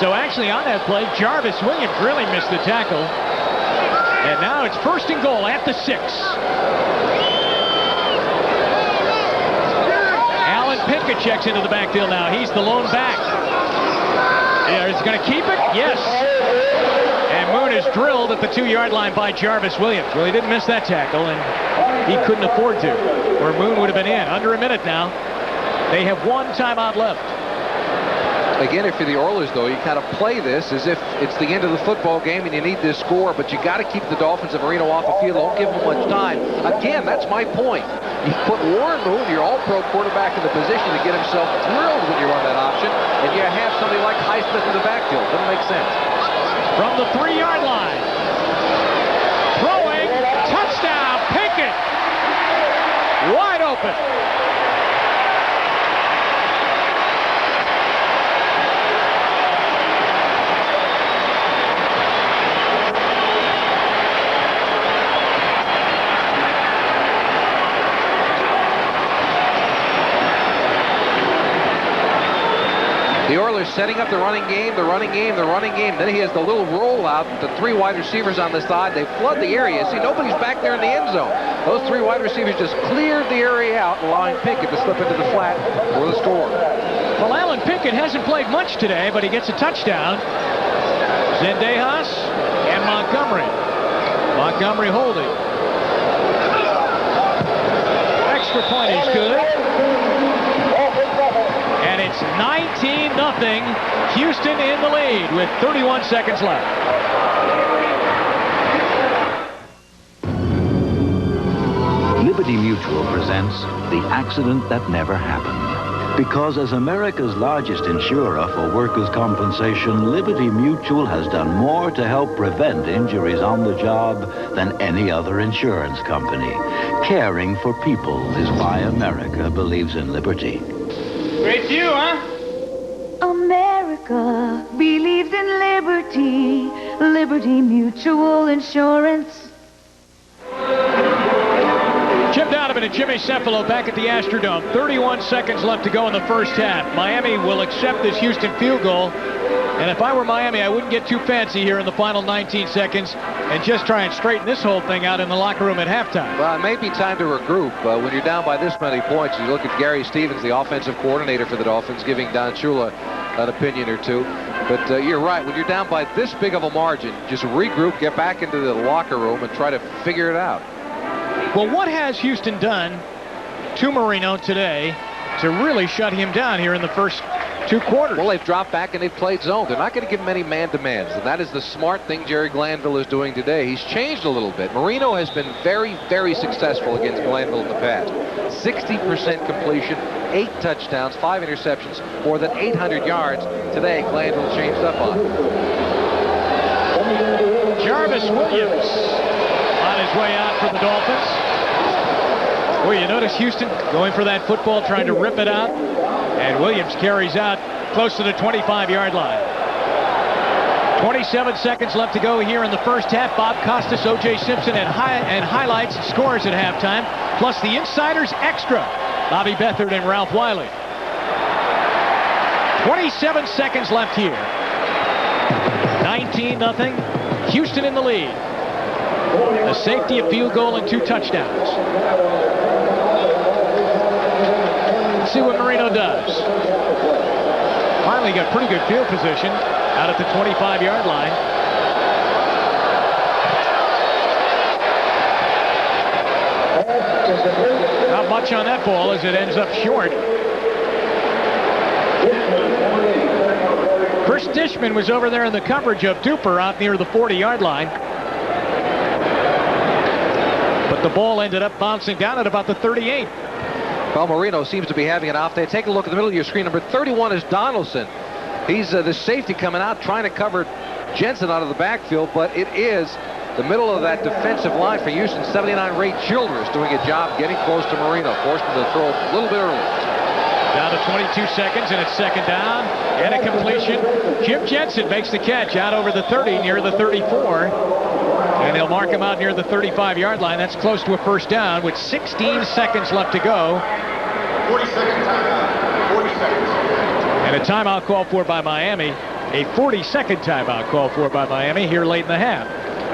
So actually on that play, Jarvis Williams really missed the tackle. And now it's first and goal at the 6. Alan Pinkett checks into the backfield now. He's the lone back. Yeah, he's going to keep it? Yes. And Moon is drilled at the 2-yard line by Jarvis Williams. Well, he didn't miss that tackle, and he couldn't afford to, or Moon would have been in. Under a minute now. They have one timeout left. Again, if you're the Oilers, though, you kind of play this as if it's the end of the football game and you need this score, but you got to keep the Dolphins and Marino off the field. Don't give them much time. Again, that's my point. You put Warren Moon, your all-pro quarterback, in the position to get himself thrilled when you run that option, and you have somebody like Highsmith in the backfield. Doesn't make sense. From the 3-yard line. Throwing. Touchdown. Pickett. Wide open. The Oilers setting up the running game. Then he has the little rollout with the 3 wide receivers on the side. They flood the area. See, nobody's back there in the end zone. Those 3 wide receivers just cleared the area out, allowing Pickett to slip into the flat for the score. Well, Alan Pickett hasn't played much today, but he gets a touchdown. Zendejas and Montgomery. Montgomery holding. Extra point is good. And it's 19-0. Houston in the lead with 31 seconds left. Liberty Mutual presents The Accident That Never Happened. Because as America's largest insurer for workers' compensation, Liberty Mutual has done more to help prevent injuries on the job than any other insurance company. Caring for people is why America believes in liberty. Great view, huh? America believes in liberty. Liberty Mutual Insurance. Jim Donovan and Jimmy Cefalo back at the Astrodome. 31 seconds left to go in the first half. Miami will accept this Houston field goal. And if I were Miami, I wouldn't get too fancy here in the final 19 seconds and just try and straighten this whole thing out in the locker room at halftime. Well, it may be time to regroup. When you're down by this many points, you look at Gary Stevens, the offensive coordinator for the Dolphins, giving Don Shula an opinion or two. But you're right. When you're down by this big of a margin, just regroup, get back into the locker room, and try to figure it out. Well, what has Houston done to Marino today to really shut him down here in the first 2 quarters? Well, they've dropped back and they've played zone. They're not going to give him any man-to-mans, and that is the smart thing Jerry Glanville is doing today. He's changed a little bit. Marino has been very, very successful against Glanville in the past. 60% completion, 8 touchdowns, 5 interceptions, more than 800 yards. Today, Glanville changed up on it. Jarvis Williams on his way out for the Dolphins. Well, you notice Houston going for that football, trying to rip it out. And Williams carries out close to the 25-yard line. 27 seconds left to go here in the first half. Bob Costas, O.J. Simpson, and highlights scores at halftime, plus the Insiders Extra. Bobby Beathard and Ralph Wiley. 27 seconds left here. 19-0. Houston in the lead. A safety, a field goal, and 2 touchdowns. Let's see what Marino does. Finally got pretty good field position out at the 25-yard line. Not much on that ball as it ends up short. Chris Dishman was over there in the coverage of Duper out near the 40-yard line. But the ball ended up bouncing down at about the 38. Well, Marino seems to be having an off day. Take a look at the middle of your screen. Number 31 is Donaldson. He's the safety coming out, trying to cover Jensen out of the backfield, but it is the middle of that defensive line for Houston. 79 Ray Childress doing a job getting close to Marino. Forced him to throw a little bit early. Down to 22 seconds, and it's second down. And a completion. Jim Jensen makes the catch out over the 30, near the 34. And they'll mark him out near the 35-yard line. That's close to a first down with 16 seconds left to go. 40-second timeout. 40 seconds. And a timeout called for by Miami. A 40-second timeout called for by Miami here late in the half.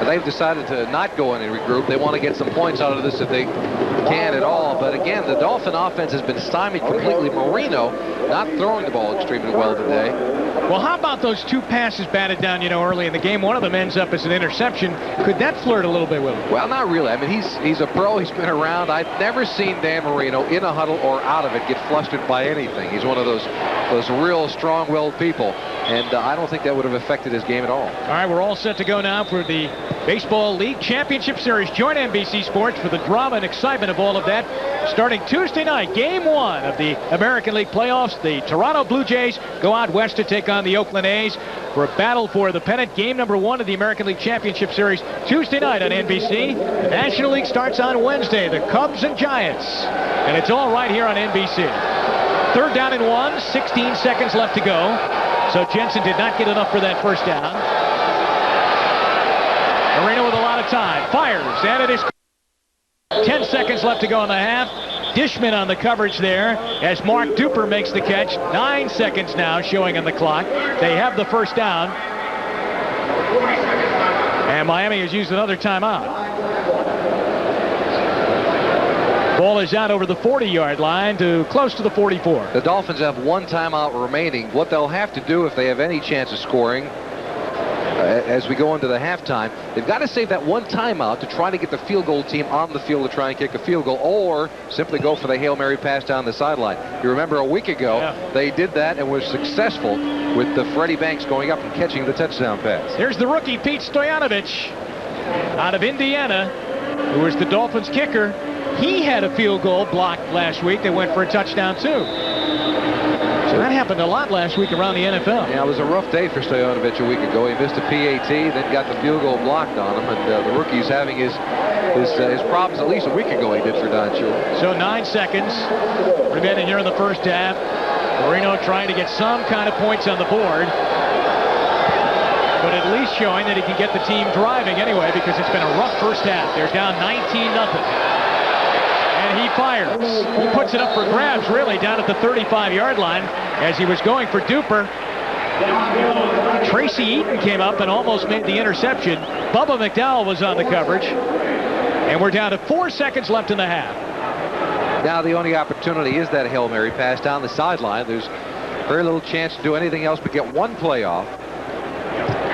They've decided to not go in and regroup. They want to get some points out of this if they can at all. But again, the Dolphin offense has been stymied completely. Marino not throwing the ball extremely well today. Well, how about those 2 passes batted down, early in the game? One of them ends up as an interception. Could that flirt a little bit with him? Well, not really. I mean, he's a pro. He's been around. I've never seen Dan Marino in a huddle or out of it get flustered by anything. He's one of those real strong-willed people, and I don't think that would have affected his game at all. All right, we're all set to go now for the Baseball League Championship Series. Join NBC Sports for the drama and excitement of all of that. Starting Tuesday night, Game 1 of the American League playoffs. The Toronto Blue Jays go out west to take on the Oakland A's for a battle for the pennant. Game number 1 of the American League Championship Series Tuesday night on NBC. The National League starts on Wednesday. The Cubs and Giants. And it's all right here on NBC. 3rd down and 1, 16 seconds left to go. So Jensen did not get enough for that first down. Marino with a lot of time. Fires, and it is 10 seconds left to go in the half. Dishman on the coverage there as Mark Duper makes the catch. 9 seconds now showing on the clock. They have the first down. And Miami has used another timeout. Ball is out over the 40-yard line to close to the 44. The Dolphins have 1 timeout remaining. What they'll have to do if they have any chance of scoring as we go into the halftime, they've got to save that 1 timeout to try to get the field goal team on the field to try and kick a field goal, or simply go for the Hail Mary pass down the sideline. You remember a week ago, they did that and were successful with the Freddie Banks going up and catching the touchdown pass. Here's the rookie, Pete Stoyanovich, out of Indiana, who was the Dolphins kicker. He had a field goal blocked last week that went for a touchdown, too. So that happened a lot last week around the NFL. Yeah, it was a rough day for Stoyanovich a week ago. He missed a PAT, then got the field goal blocked on him, and the rookie's having his problems at least a week ago he did for Don Shula. So 9 seconds remaining here in the first half. Marino trying to get some kind of points on the board, but at least showing that he can get the team driving anyway, because it's been a rough first half. They're down 19-0. And he fires. He puts it up for grabs, really, down at the 35-yard line as he was going for Duper. Tracy Eaton came up and almost made the interception. Bubba McDowell was on the coverage. And we're down to 4 seconds left in the half. Now the only opportunity is that Hail Mary pass down the sideline. There's very little chance to do anything else but get 1 play off.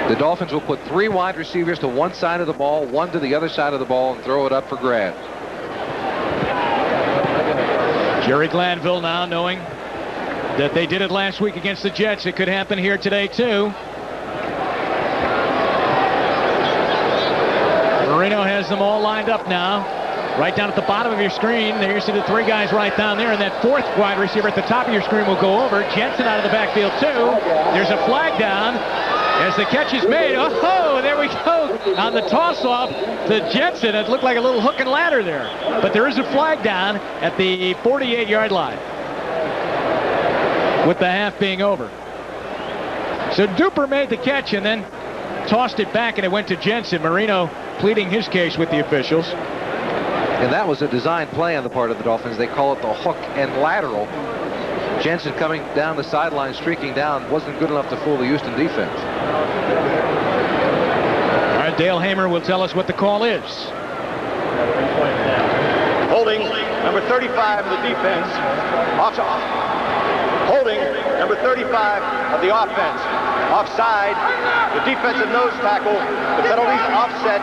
The Dolphins will put 3 wide receivers to one side of the ball, 1 to the other side of the ball, and throw it up for grabs. Jerry Glanville now knowing that they did it last week against the Jets. It could happen here today, too. Marino has them all lined up now. Right down at the bottom of your screen, there you see the 3 guys right down there, and that 4th wide receiver at the top of your screen will go over. Jensen out of the backfield, too. There's a flag down as the catch is made. Oh, there we go. On the toss-off to Jensen, it looked like a little hook and ladder there. But there is a flag down at the 48-yard line with the half being over. So Duper made the catch and then tossed it back, and it went to Jensen. Marino pleading his case with the officials. And that was a design play on the part of the Dolphins. They call it the hook and lateral. Jensen coming down the sideline, streaking down, wasn't good enough to fool the Houston defense. All right, Dale Hamer will tell us what the call is. Holding number 35 of the defense. Holding number 35 of the offense. Offside, the defensive nose tackle. The penalty's offset.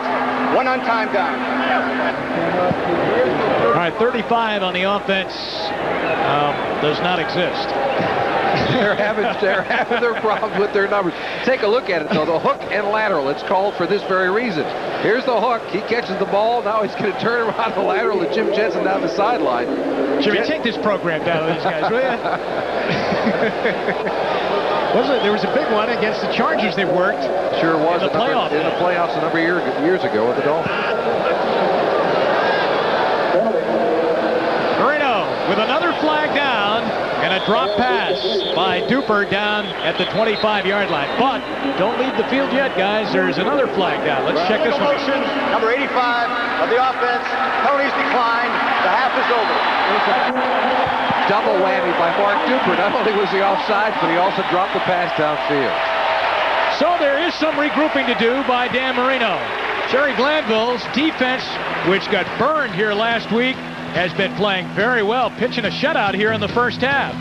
1 on time down. All right, 35 on the offense does not exist. They're having their problems with their numbers. Take a look at it, though. The hook and lateral, it's called for this very reason. Here's the hook. He catches the ball. Now he's going to turn around the lateral to Jim Jensen down the sideline. Jimmy, take this program down with these guys, will you? There was a big one against the Chargers that worked. Sure was. In the playoffs a number of years ago with the Dolphins. Marino with another flag down and a drop pass by Duper down at the 25-yard line. But don't leave the field yet, guys. There's another flag down. Let's check this one. Motion, number 85 of the offense. Penalties declined. The half is over. Double whammy by Mark Duper. Not only was he offside, but he also dropped the pass downfield. So there is some regrouping to do by Dan Marino. Jerry Glanville's defense, which got burned here last week, has been playing very well, pitching a shutout here in the first half.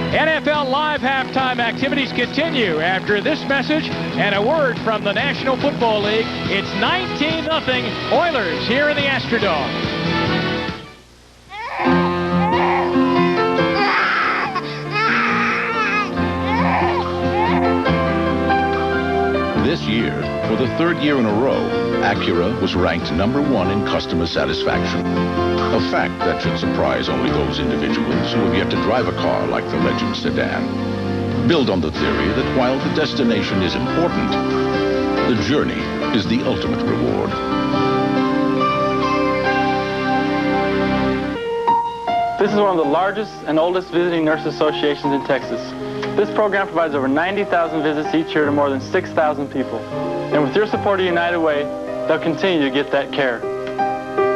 NFL Live halftime activities continue after this message and a word from the National Football League. It's 19-0 Oilers here in the Astrodome. This year, for the third year in a row, Acura was ranked #1 in customer satisfaction. A fact that should surprise only those individuals who have yet to drive a car like the Legend sedan. Build on the theory that while the destination is important, the journey is the ultimate reward. This is one of the largest and oldest visiting nurse associations in Texas. This program provides over 90,000 visits each year to more than 6,000 people. And with your support of United Way, they'll continue to get that care.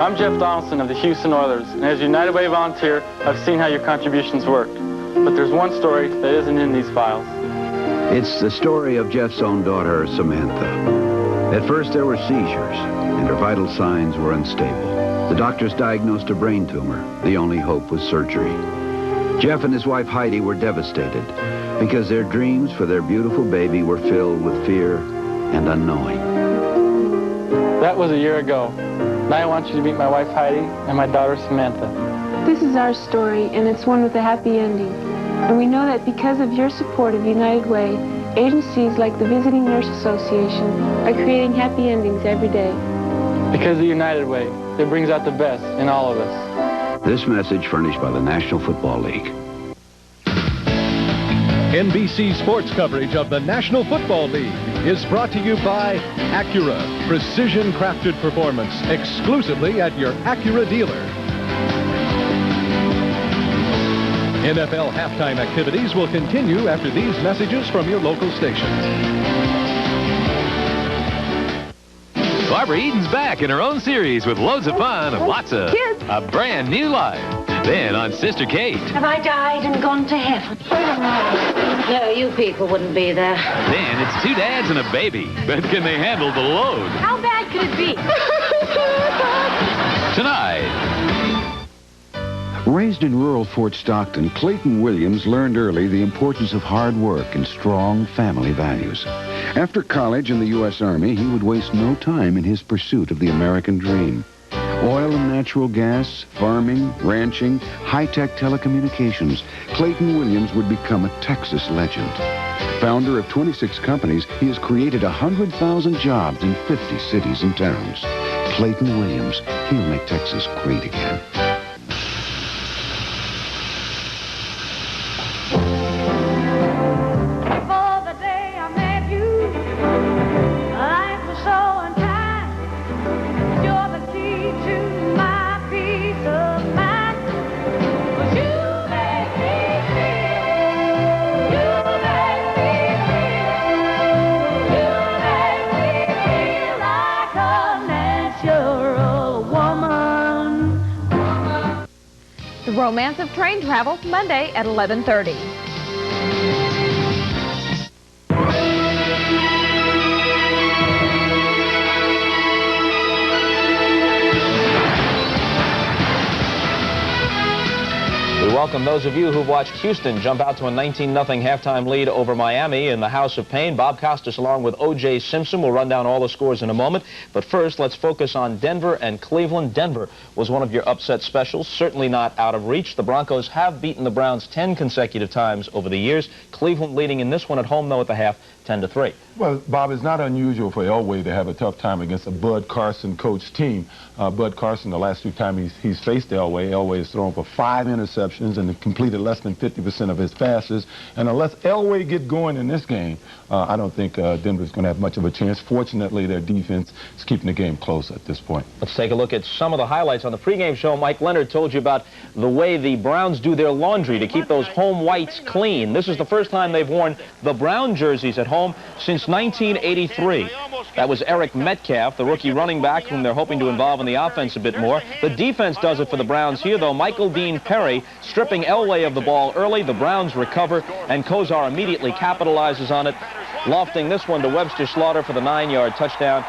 I'm Jeff Donaldson of the Houston Oilers, and as a United Way volunteer, I've seen how your contributions work. But there's one story that isn't in these files. It's the story of Jeff's own daughter, Samantha. At first, there were seizures, and her vital signs were unstable. The doctors diagnosed a brain tumor. The only hope was surgery. Jeff and his wife, Heidi, were devastated because their dreams for their beautiful baby were filled with fear and unknowing. That was a year ago. Now I want you to meet my wife, Heidi, and my daughter, Samantha. This is our story, and it's one with a happy ending. And we know that because of your support of United Way, agencies like the Visiting Nurse Association are creating happy endings every day. Because of United Way, it brings out the best in all of us. This message furnished by the National Football League. NBC sports coverage of the National Football League is brought to you by Acura. Precision-crafted performance exclusively at your Acura dealer. NFL halftime activities will continue after these messages from your local station. Barbara Eaton's back in her own series with loads of fun and lots of a brand new life. Then on Sister Kate. Have I died and gone to heaven? No, you people wouldn't be there. Then it's 2 dads and a baby. But can they handle the load? How bad could it be? Tonight. Raised in rural Fort Stockton, Clayton Williams learned early the importance of hard work and strong family values. After college in the U.S. Army, he would waste no time in his pursuit of the American dream. Oil and natural gas, farming, ranching, high-tech telecommunications, Clayton Williams would become a Texas legend. Founder of 26 companies, he has created 100,000 jobs in 50 cities and towns. Clayton Williams, he'll make Texas great again. Romance of Train Travel, Monday at 11:30. We welcome those of you who've watched Houston jump out to a 19-0 halftime lead over Miami in the House of Pain. Bob Costas along with O.J. Simpson will run down all the scores in a moment. But first, let's focus on Denver and Cleveland. Denver was one of your upset specials, certainly not out of reach. The Broncos have beaten the Browns 10 consecutive times over the years. Cleveland leading in this one at home, though, at the half, 10-3. Well, Bob, it's not unusual for Elway to have a tough time against a Bud Carson coached team. Bud Carson, the last 2 times he's faced Elway has thrown for 5 interceptions and completed less than 50% of his passes. And unless Elway get going in this game, I don't think Denver's going to have much of a chance. Fortunately, their defense is keeping the game close at this point. Let's take a look at some of the highlights. On the pregame show, Mike Leonard told you about the way the Browns do their laundry to keep those home whites clean. This is the first time they've worn the Brown jerseys at home since 1983. That was Eric Metcalf, the rookie running back, whom they're hoping to involve in the offense a bit more. The defense does it for the Browns here, though. Michael Dean Perry stripping Elway of the ball early. The Browns recover, and Kozar immediately capitalizes on it, lofting this one to Webster Slaughter for the 9-yard touchdown.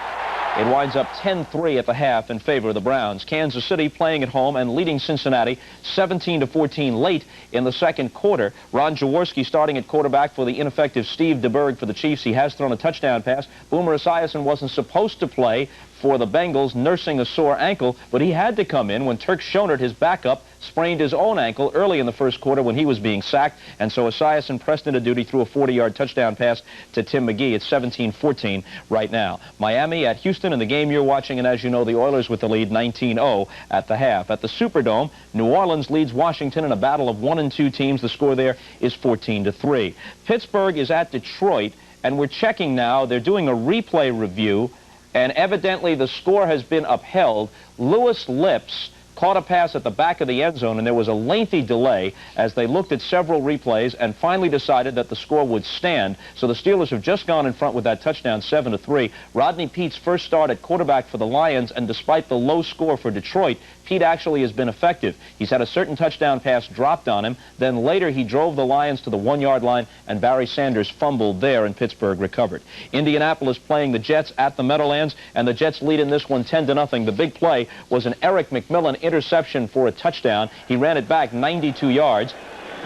It winds up 10-3 at the half in favor of the Browns. Kansas City playing at home and leading Cincinnati 17-14 late in the second quarter. Ron Jaworski starting at quarterback for the ineffective Steve DeBerg for the Chiefs. He has thrown a touchdown pass. Boomer Esiason wasn't supposed to play for the Bengals, nursing a sore ankle, but he had to come in when Turk Schonert, his backup, sprained his own ankle early in the first quarter when he was being sacked, and so Esiason pressed into duty, threw a 40-yard touchdown pass to Tim McGee. It's 17-14 right now. Miami at Houston in the game you're watching, and as you know, the Oilers with the lead 19-0 at the half. At the Superdome, New Orleans leads Washington in a battle of 1 and 2 teams. The score there is 14-3. Pittsburgh is at Detroit, and we're checking now. They're doing a replay review, and evidently the score has been upheld. Lewis Lips caught a pass at the back of the end zone, and there was a lengthy delay as they looked at several replays and finally decided that the score would stand. So the Steelers have just gone in front with that touchdown, 7-3. Rodney Pete's first start at quarterback for the Lions, and despite the low score for Detroit, Pete actually has been effective. He's had a certain touchdown pass dropped on him. Then later he drove the Lions to the 1-yard line, and Barry Sanders fumbled there, and Pittsburgh recovered. Indianapolis playing the Jets at the Meadowlands, and the Jets lead in this one 10-0. The big play was an Eric McMillan interception for a touchdown. He ran it back 92 yards.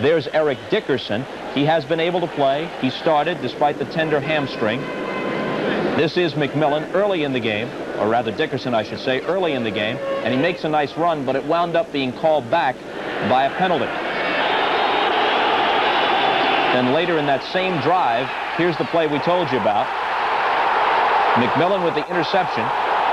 There's Eric Dickerson. He has been able to play. He started despite the tender hamstring. This is McMillan early in the game, or rather Dickerson, I should say, early in the game, and he makes a nice run, but it wound up being called back by a penalty. Then later in that same drive, here's the play we told you about. McMillan with the interception,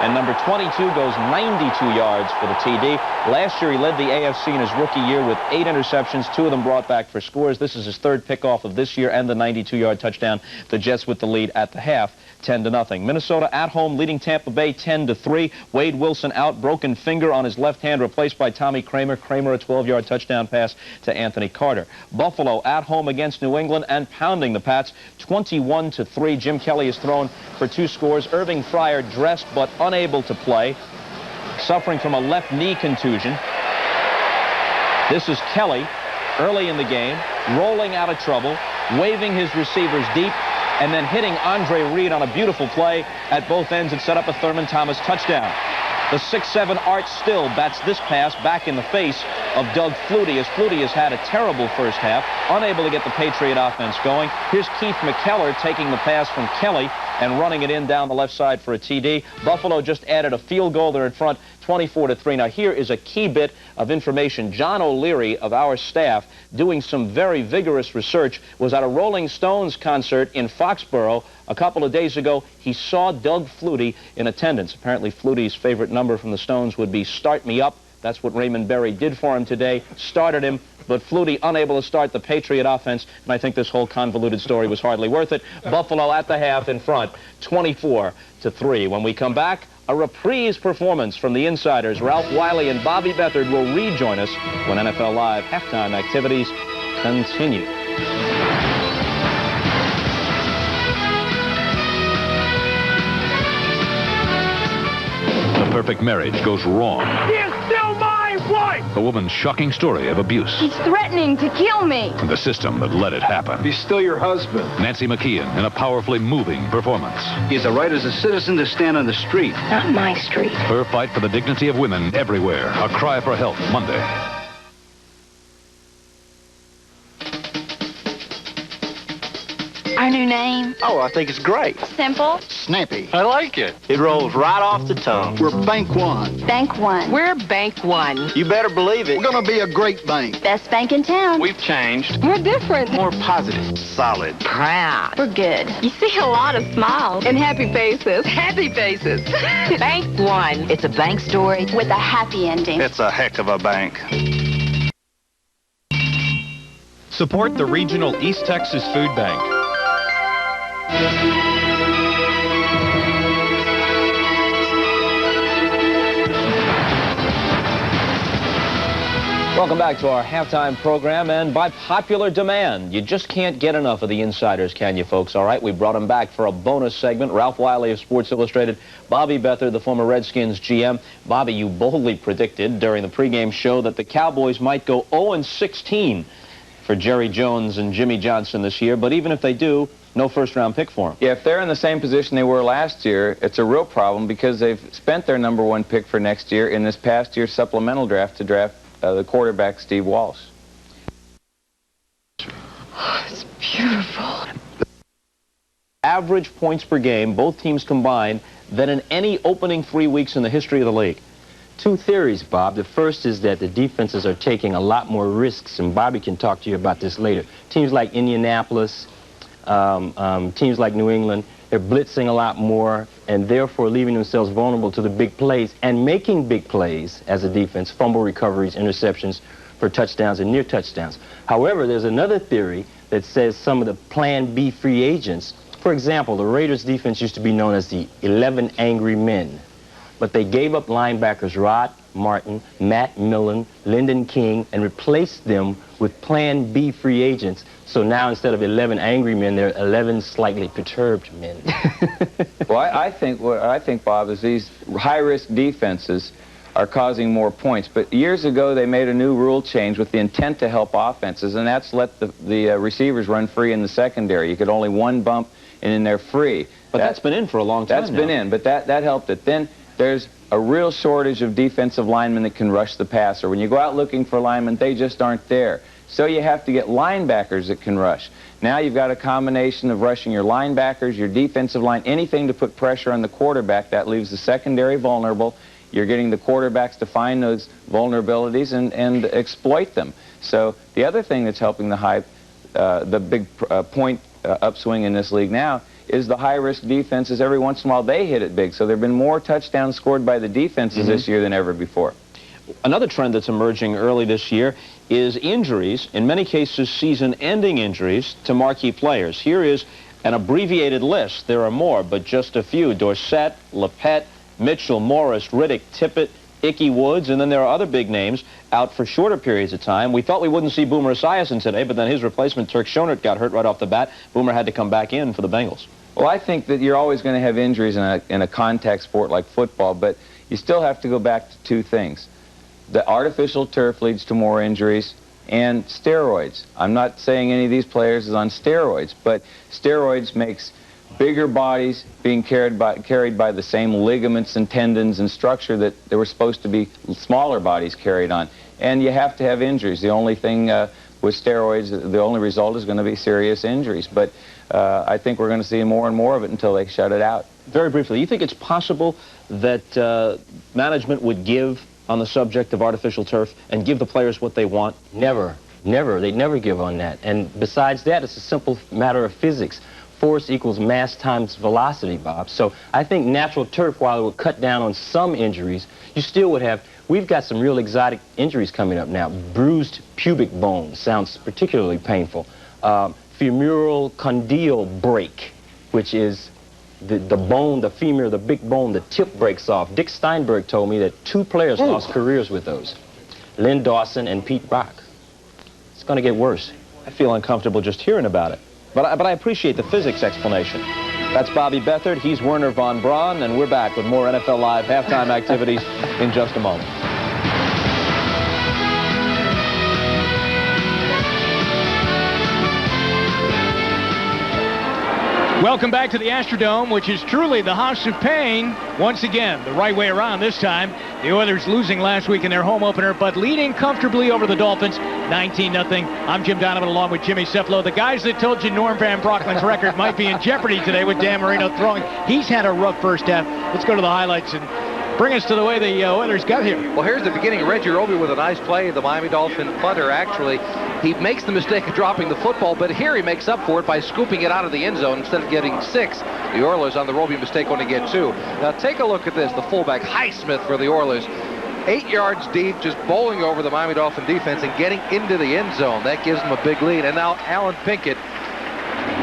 and number 22 goes 92 yards for the TD. Last year, he led the AFC in his rookie year with 8 interceptions, 2 of them brought back for scores. This is his 3rd pickoff of this year and the 92-yard touchdown. The Jets with the lead at the half, 10-0. Minnesota at home leading Tampa Bay 10-3. Wade Wilson out, broken finger on his left hand, replaced by Tommy Kramer. Kramer a 12-yard touchdown pass to Anthony Carter. Buffalo at home against New England and pounding the Pats 21-3. Jim Kelly has thrown for 2 scores. Irving Fryer dressed but unable to play, suffering from a left knee contusion. This is Kelly early in the game, rolling out of trouble, waving his receivers deep, and then hitting Andre Reed on a beautiful play at both ends and set up a Thurman Thomas touchdown. The 6'7" Art Still bats this pass back in the face of Doug Flutie, as Flutie has had a terrible first half, unable to get the Patriot offense going. Here's Keith McKellar taking the pass from Kelly and running it in down the left side for a TD. Buffalo just added a field goal. They're in front 24-3. Now here is a key bit of information. John O'Leary of our staff, doing some very vigorous research, was at a Rolling Stones concert in Foxborough a couple of days ago. He saw Doug Flutie in attendance. Apparently Flutie's favorite number from the Stones would be Start Me Up. That's what Raymond Berry did for him today, started him, but Flutie unable to start the Patriot offense, and I think this whole convoluted story was hardly worth it. Buffalo at the half in front, 24-3. When we come back, a reprise performance from the Insiders. Ralph Wiley and Bobby Beathard will rejoin us when NFL Live halftime activities continue. A perfect marriage goes wrong. You're still my wife! A woman's shocking story of abuse. He's threatening to kill me. And the system that let it happen. He's still your husband. Nancy McKeon in a powerfully moving performance. He has a right as a citizen to stand on the street. Not my street. Her fight for the dignity of women everywhere. A cry for help Monday. Our new name? Oh, I think it's great. Simple. Snappy. I like it. It rolls right off the tongue. We're Bank One. Bank One. We're Bank One. You better believe it. We're going to be a great bank. Best bank in town. We've changed. We're different. More positive. Solid. Proud. We're good. You see a lot of smiles. And happy faces. Happy faces. Bank One. It's a bank story with a happy ending. It's a heck of a bank. Support the regional East Texas Food Bank. Welcome back to our halftime program, and by popular demand, you just can't get enough of the Insiders, can you, folks? All right, we brought them back for a bonus segment. Ralph Wiley of Sports Illustrated, Bobby Beathard, the former Redskins GM. Bobby, you boldly predicted during the pregame show that the Cowboys might go 0-16 for Jerry Jones and Jimmy Johnson this year, but even if they do, no first-round pick for them. Yeah, if they're in the same position they were last year, it's a real problem because they've spent their #1 pick for next year in this past year's supplemental draft to draft the quarterback Steve Walsh. Oh, it's beautiful. Average points per game, both teams combined, than in any opening 3 weeks in the history of the league. Two theories, Bob. The first is that the defenses are taking a lot more risks, and Bobby can talk to you about this later. Teams like Indianapolis, teams like New England, they're blitzing a lot more and therefore leaving themselves vulnerable to the big plays and making big plays as a defense, fumble recoveries, interceptions for touchdowns and near touchdowns. However, there's another theory that says some of the Plan B free agents, for example, the Raiders defense used to be known as the 11 Angry Men, but they gave up linebackers Rod Martin, Matt Millen, Lyndon King, and replaced them with Plan B free agents. So now instead of 11 angry men, there are 11 slightly perturbed men. Well, I think what I think, Bob, is these high-risk defenses are causing more points. But years ago, they made a new rule change with the intent to help offenses, and that's let the receivers run free in the secondary. You could only one bump, and then they're free. But that's been in for a long time now. That's been in, but that helped it. Then there's a real shortage of defensive linemen that can rush the passer. When you go out looking for linemen, they just aren't there. So you have to get linebackers that can rush. Now you've got a combination of rushing your linebackers, your defensive line, anything to put pressure on the quarterback. That leaves the secondary vulnerable. You're getting the quarterbacks to find those vulnerabilities and exploit them. So the other thing that's helping the big point upswing in this league now is the high-risk defenses. Every once in a while they hit it big. So there have been more touchdowns scored by the defenses this year than ever before. Another trend that's emerging early this year is injuries, in many cases season-ending injuries, to marquee players. Here is an abbreviated list. There are more, but just a few. Dorsett, Lepet, Mitchell, Morris, Riddick, Tippett, Ickey Woods, and then there are other big names out for shorter periods of time. We thought we wouldn't see Boomer Esiason today, but then his replacement, Turk Schonert, got hurt right off the bat. Boomer had to come back in for the Bengals. Well, I think that you're always going to have injuries in a contact sport like football, but you still have to go back to two things. The artificial turf leads to more injuries, and steroids. I'm not saying any of these players is on steroids, but steroids makes bigger bodies being carried by the same ligaments and tendons and structure that they were supposed to be smaller bodies carried on. And you have to have injuries. The only thing with steroids, the only result is going to be serious injuries. But I think we're going to see more and more of it until they shut it out. Very briefly, you think it's possible that management would give on the subject of artificial turf and give the players what they want? Never. Never. They'd never give on that. And besides that, it's a simple matter of physics. Force equals mass times velocity, Bob. So I think natural turf, while it would cut down on some injuries, you still would have, we've got some real exotic injuries coming up now. Bruised pubic bone sounds particularly painful. Femoral condyle break, which is the bone, the femur, the big bone, the tip breaks off. Dick Steinberg told me that 2 players lost careers with those. Lynn Dawson and Pete Brock. It's going to get worse. I feel uncomfortable just hearing about it. But I appreciate the physics explanation. That's Bobby Beathard, he's Werner von Braun, and we're back with more NFL Live halftime activities in just a moment. Welcome back to the Astrodome, which is truly the house of pain. Once again, the right way around this time. The Oilers losing last week in their home opener, but leading comfortably over the Dolphins, 19-0. I'm Jim Donovan along with Jimmy Cefalo. The guys that told you Norm Van Brocklin's record might be in jeopardy today with Dan Marino throwing. He's had a rough first half. Let's go to the highlights and bring us to the way the Oilers got here. Well, here's the beginning. Reggie Roby with a nice play. The Miami Dolphin punter, actually, he makes the mistake of dropping the football, but here he makes up for it by scooping it out of the end zone instead of getting 6. The Oilers on the Roby mistake only get 2. Now take a look at this. The fullback, Highsmith for the Oilers, 8 yards deep, just bowling over the Miami Dolphin defense and getting into the end zone. That gives them a big lead. And now Alan Pinkett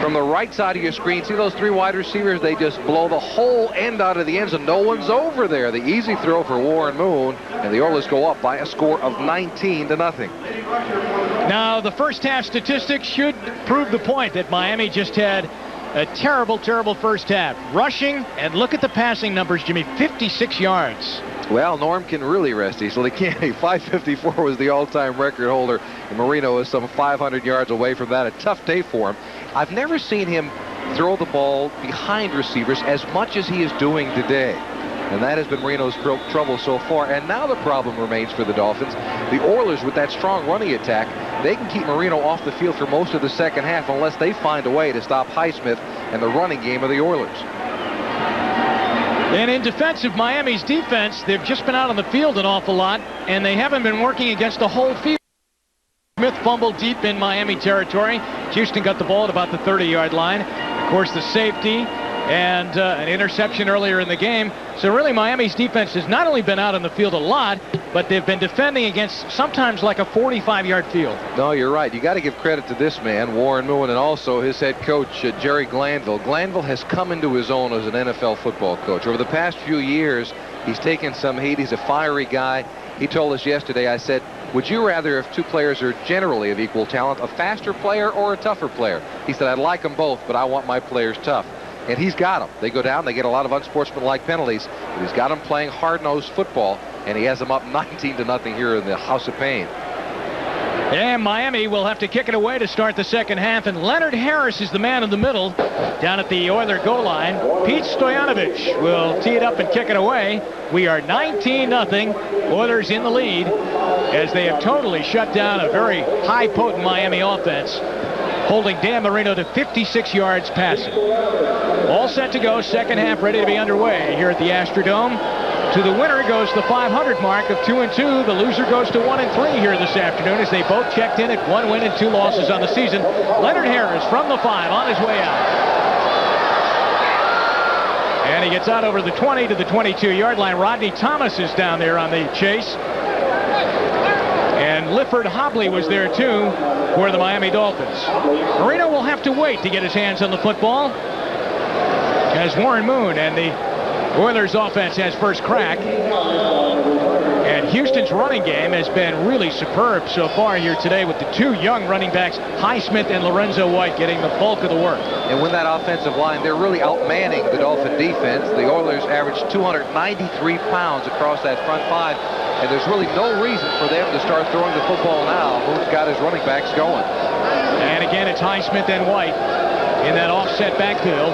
from the right side of your screen. See those 3 wide receivers? They just blow the whole end out of the end zone. No one's over there. The easy throw for Warren Moon, and the Oilers go up by a score of 19-0. Now, the first half statistics should prove the point that Miami just had a terrible, terrible first half. Rushing, and look at the passing numbers, Jimmy, 56 yards. Well, Norm can really rest easily, can't he? 554 was the all-time record holder, and Marino is some 500 yards away from that. A tough day for him. I've never seen him throw the ball behind receivers as much as he is doing today. And that has been Marino's trouble so far. And now the problem remains for the Dolphins. The Oilers, with that strong running attack, they can keep Marino off the field for most of the second half unless they find a way to stop Highsmith and the running game of the Oilers. And in defense of Miami's defense, they've just been out on the field an awful lot, and they haven't been working against the whole field. Smith fumbled deep in Miami territory. Houston got the ball at about the 30-yard line. Of course, the safety and an interception earlier in the game. So really, Miami's defense has not only been out on the field a lot, but they've been defending against sometimes like a 45-yard field. No, you're right. You got to give credit to this man, Warren Moon, and also his head coach, Jerry Glanville. Glanville has come into his own as an NFL football coach. Over the past few years, he's taken some heat. He's a fiery guy. He told us yesterday, I said, would you rather, if two players are generally of equal talent, a faster player or a tougher player? He said, I'd like them both, but I want my players tough. And he's got them. They go down, they get a lot of unsportsmanlike penalties, but he's got them playing hard-nosed football, and he has them up 19-0 here in the House of Pain. And Miami will have to kick it away to start the second half, and Leonard Harris is the man in the middle down at the Oiler goal line. Pete Stoyanovich will tee it up and kick it away. We are 19-0. Oilers in the lead as they have totally shut down a very high potent Miami offense, holding Dan Marino to 56 yards passing. All set to go, second half ready to be underway here at the Astrodome. To the winner goes the 500 mark of 2-2. The loser goes to 1-3 here this afternoon as they both checked in at 1 win and 2 losses on the season. Leonard Harris from the 5 on his way out. And he gets out over the 20 to the 22-yard line. Rodney Thomas is down there on the chase. And Lifford Hobley was there too for the Miami Dolphins. Marino will have to wait to get his hands on the football as Warren Moon and the Oilers offense has first crack. And Houston's running game has been really superb so far here today with the two young running backs, Highsmith and Lorenzo White, getting the bulk of the work. And with that offensive line, they're really outmanning the Dolphin defense. The Oilers averaged 293 pounds across that front 5, and there's really no reason for them to start throwing the football now. Moon's got his running backs going. And again, it's Highsmith and White in that offset backfield.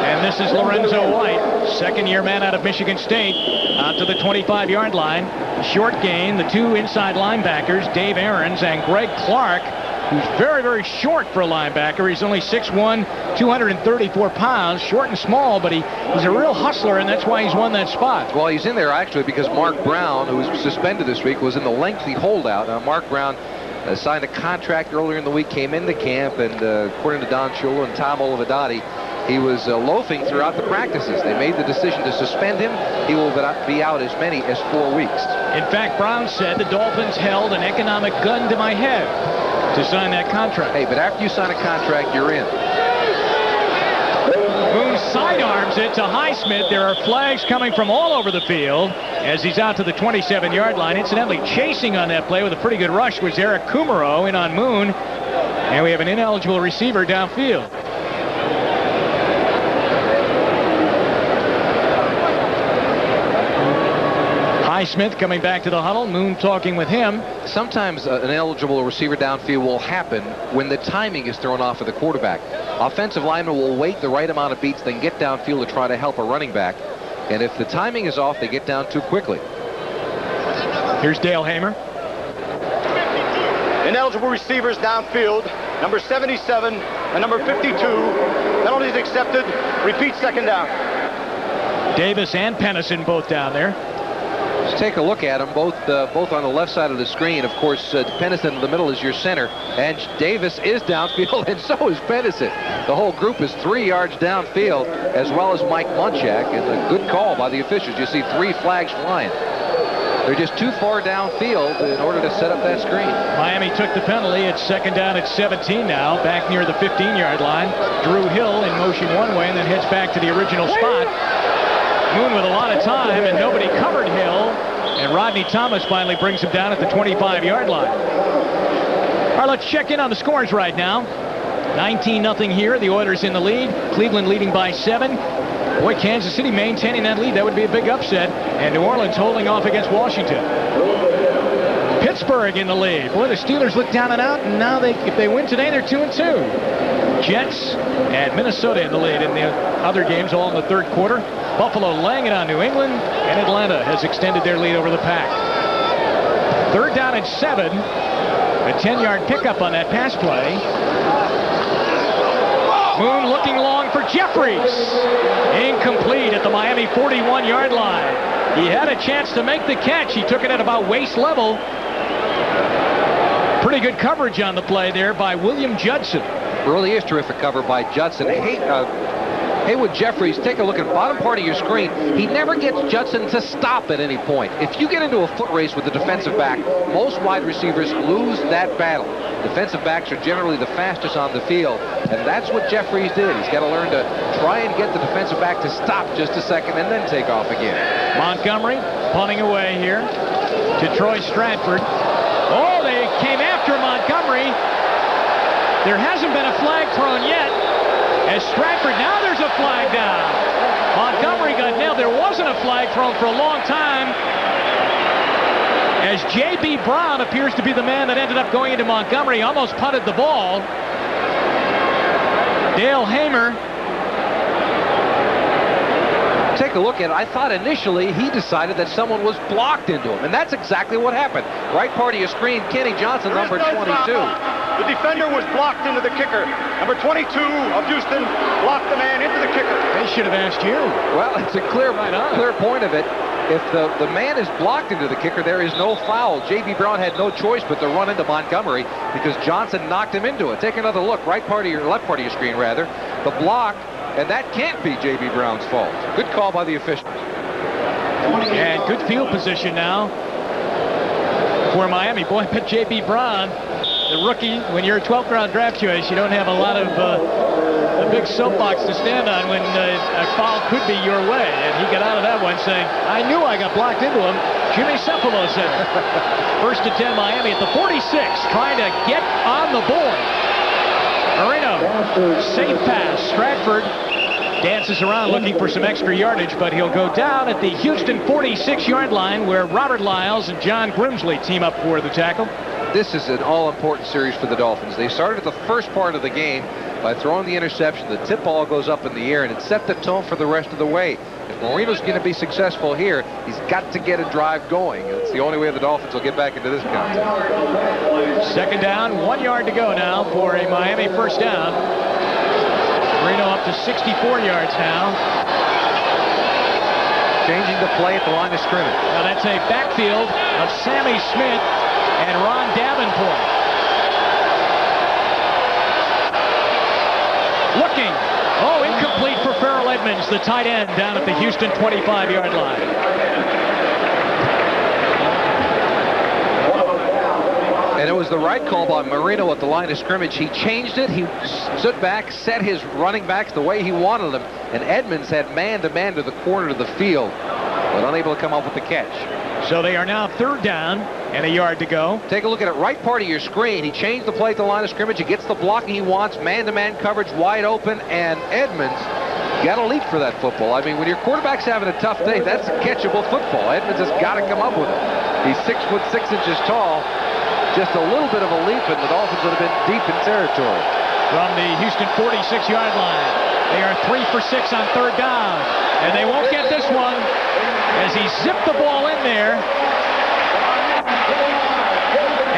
And this is Lorenzo White, second-year man out of Michigan State, out to the 25-yard line. Short gain, the two inside linebackers, Dave Aarons and Greg Clark, who's very, very short for a linebacker. He's only 6'1", 234 pounds, short and small, but he's a real hustler, and that's why he's won that spot. Well, he's in there, actually, because Mark Brown, who was suspended this week, was in the lengthy holdout. Now, Mark Brown signed a contract earlier in the week, came into camp, and according to Don Shula and Tom Olivedati, he was loafing throughout the practices. They made the decision to suspend him. He will be out as many as 4 weeks. In fact, Brown said the Dolphins held an economic gun to my head to sign that contract. Hey, but after you sign a contract, you're in. Moon sidearms it to Highsmith. There are flags coming from all over the field as he's out to the 27-yard line. Incidentally, chasing on that play with a pretty good rush was Eric Kumaro in on Moon. And we have an ineligible receiver downfield. Highsmith coming back to the huddle. Moon talking with him. Sometimes an eligible receiver downfield will happen when the timing is thrown off of the quarterback. Offensive linemen will wait the right amount of beats, then get downfield to try to help a running back. And if the timing is off, they get down too quickly. Here's Dale Hamer. Ineligible receivers downfield, number 77 and number 52. Penalties accepted. Repeat second down. Davis and Pennison both down there. Let's take a look at them, both on the left side of the screen. Of course, Pennison in the middle is your center, and Davis is downfield, and so is Pennison. The whole group is 3 yards downfield, as well as Mike Munchak, and a good call by the officials. You see 3 flags flying. They're just too far downfield in order to set up that screen. Miami took the penalty. It's second down at 17 now, back near the 15-yard line. Drew Hill in motion one way and then heads back to the original spot. Moon with a lot of time, and nobody covered Hill. And Rodney Thomas finally brings him down at the 25-yard line. All right, let's check in on the scores right now. 19-0 here. The Oilers in the lead. Cleveland leading by 7. Boy, Kansas City maintaining that lead. That would be a big upset. And New Orleans holding off against Washington. Pittsburgh in the lead. Boy, the Steelers look down and out, and now if they win today, they're 2-2. Jets and Minnesota in the lead in the other games, all in the third quarter. Buffalo laying it on New England, and Atlanta has extended their lead over the Pack. 3rd down and 7. A 10-yard pickup on that pass play. Moon looking long for Jeffries. Incomplete at the Miami 41-yard line. He had a chance to make the catch. He took it at about waist level. Pretty good coverage on the play there by William Judson. Really is terrific cover by Judson. Haywood Jeffries, take a look at the bottom part of your screen. He never gets Judson to stop at any point. If you get into a foot race with the defensive back, most wide receivers lose that battle. Defensive backs are generally the fastest on the field, and that's what Jeffries did. He's got to learn to try and get the defensive back to stop just a second and then take off again. Montgomery punting away here to Troy Stratford. Oh, they came after Montgomery. There hasn't been a flag thrown yet. As Stratford, now there's a flag down. Montgomery got nailed. There wasn't a flag thrown for a long time. As J.B. Brown appears to be the man that ended up going into Montgomery, almost punted the ball. Dale Hamer. Take a look at it. I thought initially he decided that someone was blocked into him, and that's exactly what happened. Right part of your screen, Kenny Johnson, number 22. The defender was blocked into the kicker. Number 22 of Houston blocked the man into the kicker. They should have asked you. Well, it's a clear point of it. If the man is blocked into the kicker, there is no foul. J.B. Brown had no choice but to run into Montgomery because Johnson knocked him into it. Take left part of your screen, rather. The block, and that can't be J.B. Brown's fault. Good call by the official. And good field position now for Miami. Boy, but J.B. Brown, the rookie, when you're a 12th round draft choice, you don't have a lot of a big soapbox to stand on when a foul could be your way. And he got out of that one saying, I knew I got blocked into him. Jimmy Cephalo said. 1st and 10 Miami at the 46, trying to get on the board. Marino, safe pass. Stratford dances around looking for some extra yardage, but he'll go down at the Houston 46-yard line where Robert Lyles and John Grimsley team up for the tackle. This is an all-important series for the Dolphins. They started the first part of the game by throwing the interception. The tip ball goes up in the air, and it set the tone for the rest of the way. If Marino's going to be successful here, he's got to get a drive going. It's the only way the Dolphins will get back into this contest. 2nd down, 1 yard to go now for a Miami 1st down. Marino up to 64 yards now. Changing the play at the line of scrimmage. Now that's a backfield of Sammy Smith and Ron Davenport. Looking. Oh, incomplete for Farrell Edmonds, the tight end, down at the Houston 25-yard line. And it was the right call by Marino at the line of scrimmage. He changed it. He stood back, set his running backs the way he wanted them. And Edmonds had man-to-man to the corner of the field, but unable to come up with the catch. So they are now 3rd down and a yard to go. Take a look at it. Right part of your screen. He changed the play at the line of scrimmage. He gets the blocking he wants. Man-to-man coverage wide open. And Edmonds got to leap for that football. I mean, when your quarterback's having a tough day, that's a catchable football. Edmonds has got to come up with it. He's 6'6" tall. Just a little bit of a leap, and the Dolphins would have been deep in territory. From the Houston 46-yard line, they are 3 for 6 on 3rd down. And they won't get this one as he zipped the ball in there.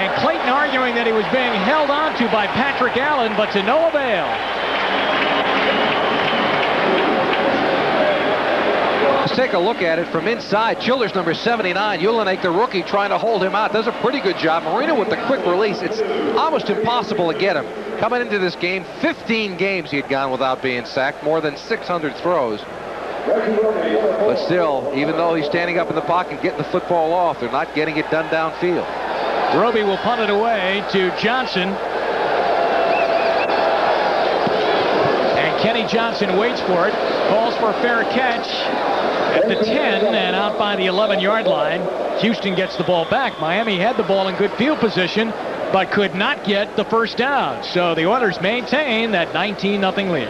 And Clayton arguing that he was being held onto by Patrick Allen, but to no avail. Let's take a look at it from inside. Childers, number 79. Ulenek, the rookie, trying to hold him out. Does a pretty good job. Marino with the quick release. It's almost impossible to get him. Coming into this game, 15 games he had gone without being sacked. More than 600 throws. But still, even though he's standing up in the pocket, getting the football off, they're not getting it done downfield. Roby will punt it away to Johnson. And Kenny Johnson waits for it. Calls for a fair catch at the 10 and out by the 11-yard line. Houston gets the ball back. Miami had the ball in good field position, but could not get the 1st down. So the Oilers maintain that 19-0 lead.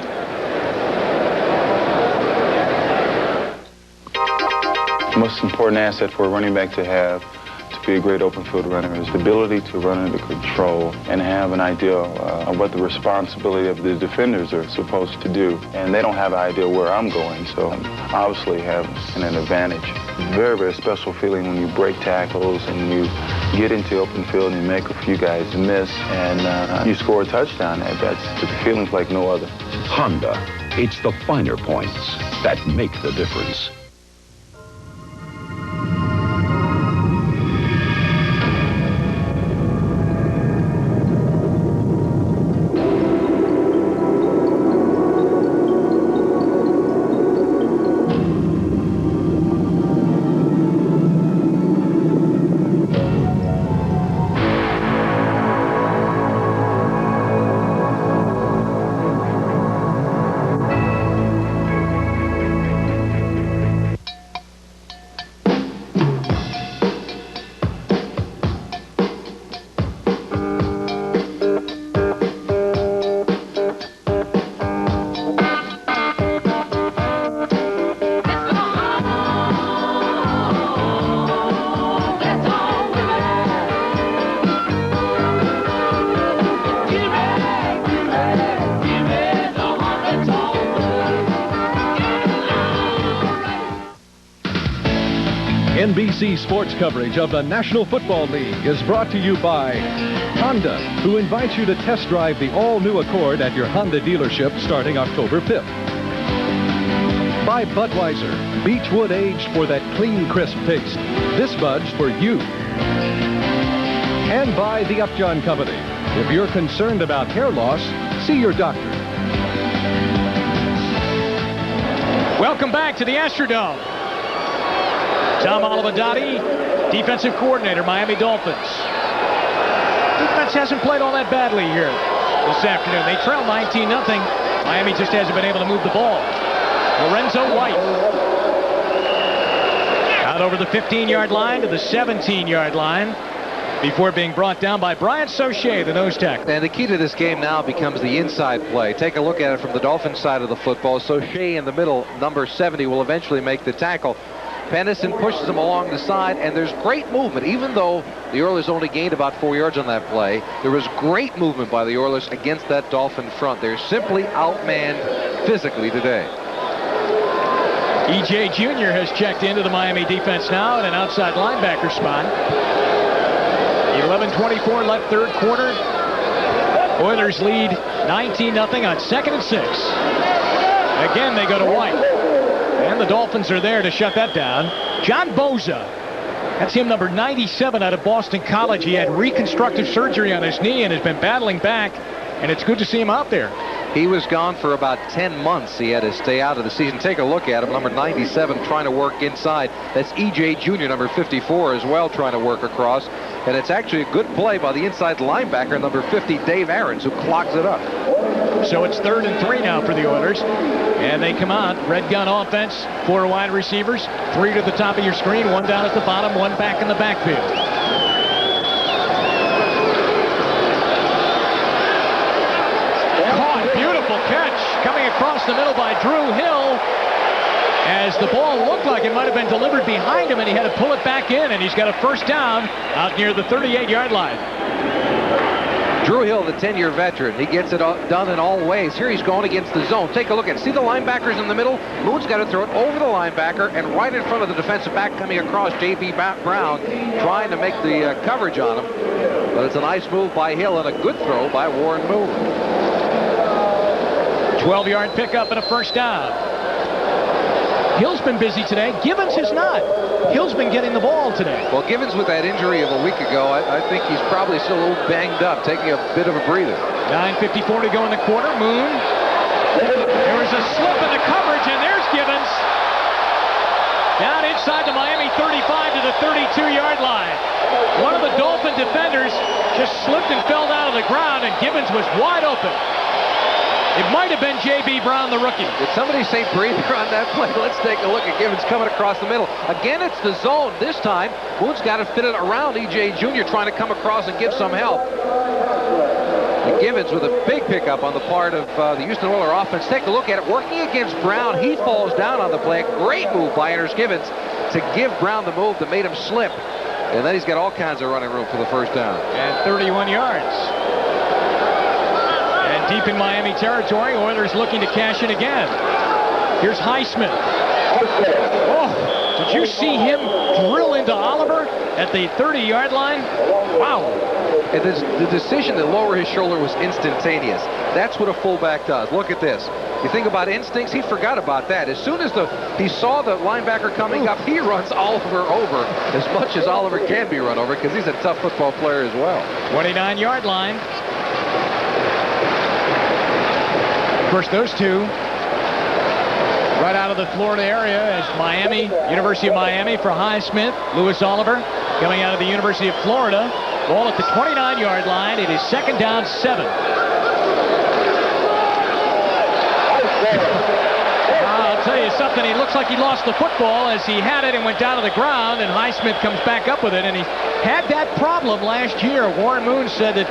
Most important asset for a running back to have, to to be a great open field runner is the ability to run under control and have an idea of what the responsibility of the defenders are supposed to do. And they don't have an idea where I'm going, so obviously have an advantage. Very, very special feeling when you break tackles and you get into open field and you make a few guys miss and you score a touchdown. That's the feeling's like no other. Honda. It's the finer points that make the difference. NBC sports coverage of the National Football League is brought to you by Honda, who invites you to test drive the all-new Accord at your Honda dealership starting October 5th. By Budweiser, Beechwood aged for that clean, crisp taste. This Bud's for you. And by the Upjohn Company. If you're concerned about hair loss, see your doctor. Welcome back to the Astrodome. Tom Olivadotti, defensive coordinator, Miami Dolphins. Defense hasn't played all that badly here this afternoon. They trail 19-0. Miami just hasn't been able to move the ball. Lorenzo White out over the 15-yard line to the 17-yard line before being brought down by Bryant Sauché, the nose tackle. And the key to this game now becomes the inside play. Take a look at it from the Dolphins side of the football. Sauché in the middle, number 70, will eventually make the tackle. Pennison pushes him along the side, and there's great movement. Even though the Oilers only gained about 4 yards on that play, there was great movement by the Oilers against that Dolphin front. They're simply outmanned physically today. E.J. Jr. has checked into the Miami defense now in an outside linebacker spot. 11:24 left third quarter. Oilers lead 19-0 on 2nd and 6. Again, they go to White. And the Dolphins are there to shut that down. John Boza. That's him, number 97 out of Boston College. He had reconstructive surgery on his knee and has been battling back. And it's good to see him out there. He was gone for about 10 months. He had to stay out of the season. Take a look at him, number 97, trying to work inside. That's E.J. Jr., number 54, as well, trying to work across. And it's actually a good play by the inside linebacker, number 50, Dave Aarons, who clogs it up. So it's 3rd and 3 now for the Oilers. And they come out, red gun offense, 4 wide receivers, 3 to the top of your screen, 1 down at the bottom, 1 back in the backfield. Caught, beautiful catch, coming across the middle by Drew Hill, as the ball looked like it might have been delivered behind him, and he had to pull it back in, and he's got a first down out near the 38-yard line. Drew Hill, the 10-year veteran, he gets it done in all ways. Here he's going against the zone. Take a look at it. See the linebackers in the middle? Moon's got to throw it over the linebacker and right in front of the defensive back coming across, J.B. Brown, trying to make the coverage on him. But it's a nice move by Hill and a good throw by Warren Moon. 12-yard pickup and a first down. Hill's been busy today. Givens has not. Hill's been getting the ball today. Well, Givens with that injury of a week ago, I think he's probably still a little banged up, taking a bit of a breather. 9:54 to go in the quarter. Moon. There was a slip in the coverage, and there's Givens. Down inside the Miami 35 to the 32-yard line. One of the Dolphin defenders just slipped and fell down to the ground, and Givens was wide open. It might have been J.B. Brown, the rookie. Did somebody say breather on that play? Let's take a look at Givens coming across the middle. Again, it's the zone. This time, Moon's got to fit it around E.J. Jr. trying to come across and give some help. And Givens with a big pickup on the part of the Houston Oilers offense. Take a look at it. Working against Brown, he falls down on the play. Great move by Ernest Givens to give Brown the move that made him slip. And then he's got all kinds of running room for the first down. And 31 yards. And deep in Miami territory, Oilers looking to cash in again. Here's Highsmith. Oh, did you see him drill into Oliver at the 30-yard line? Wow. And the decision to lower his shoulder was instantaneous. That's what a fullback does. Look at this. You think about instincts, he forgot about that. As soon as he saw the linebacker coming up, he runs Oliver over as much as Oliver can be run over because he's a tough football player as well. 29-yard line. Of course, those two right out of the Florida area as Miami, University of Miami for Highsmith. Lewis Oliver coming out of the University of Florida. Ball at the 29-yard line. It is 2nd down, 7. I'll tell you something. He looks like he lost the football as he had it and went down to the ground, and Highsmith comes back up with it, and he had that problem last year. Warren Moon said that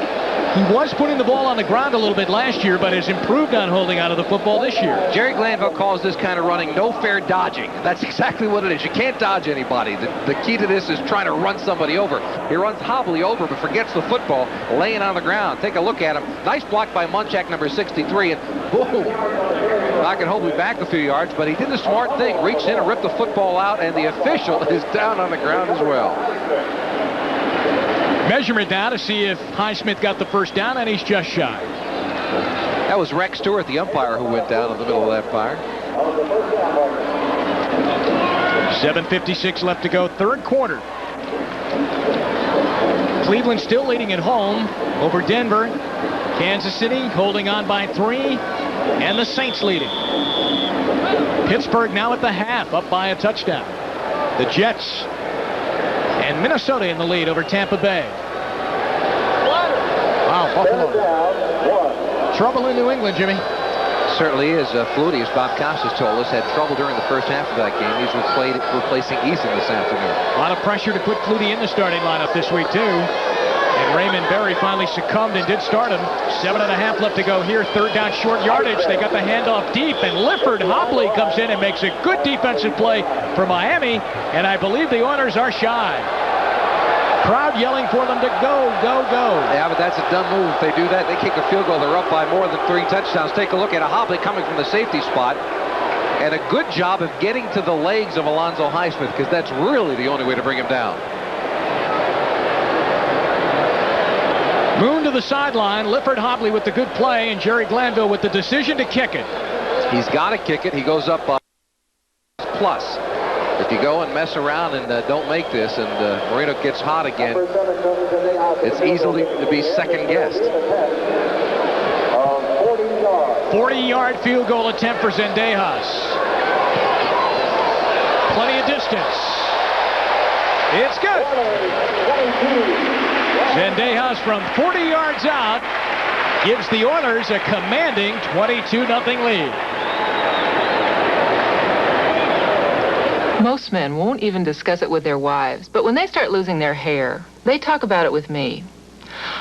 he was putting the ball on the ground a little bit last year, but has improved on holding onto the football this year. Jerry Glanville calls this kind of running no fair dodging. That's exactly what it is. You can't dodge anybody. The key to this is trying to run somebody over. He runs Hobley over, but forgets the football, laying on the ground. Take a look at him. Nice block by Munchak, number 63, and boom. Knocking Hobley back a few yards, but he did the smart thing. Reached in and ripped the football out, and the official is down on the ground as well. Measurement now to see if Highsmith got the first down, and he's just shy. That was Rex Stewart, the umpire, who went down in the middle of that fire. 7:56 left to go, third quarter. Cleveland still leading at home over Denver. Kansas City holding on by 3, and the Saints leading. Pittsburgh now at the half, up by a touchdown. The Jets and Minnesota in the lead over Tampa Bay. Wow, Buffalo. Trouble in New England, Jimmy. Certainly is. Flutie, as Bob Costas told us, had trouble during the first half of that game. He's replacing Eason this afternoon. A lot of pressure to put Flutie in the starting lineup this week, too. And Raymond Berry finally succumbed and did start him. 7.5 left to go here. Third down, short yardage. They got the handoff deep, and Lifford Hobley comes in and makes a good defensive play for Miami. And I believe the Oilers are shy. Crowd yelling for them to go, go, go. Yeah, but that's a dumb move. If they do that, they kick a field goal. They're up by more than 3 touchdowns. Take a look at a Hobley coming from the safety spot. And a good job of getting to the legs of Alonzo Highsmith, because that's really the only way to bring him down. Moon to the sideline. Lifford Hobley with the good play, and Jerry Glanville with the decision to kick it. He's got to kick it. He goes up plus. If you go and mess around and don't make this, and Moreno gets hot again, it's easily to be second-guessed. 40-yard field goal attempt for Zendejas. Plenty of distance. It's good. Zendejas from 40 yards out gives the Oilers a commanding 22-0 lead. Most men won't even discuss it with their wives, but when they start losing their hair, they talk about it with me.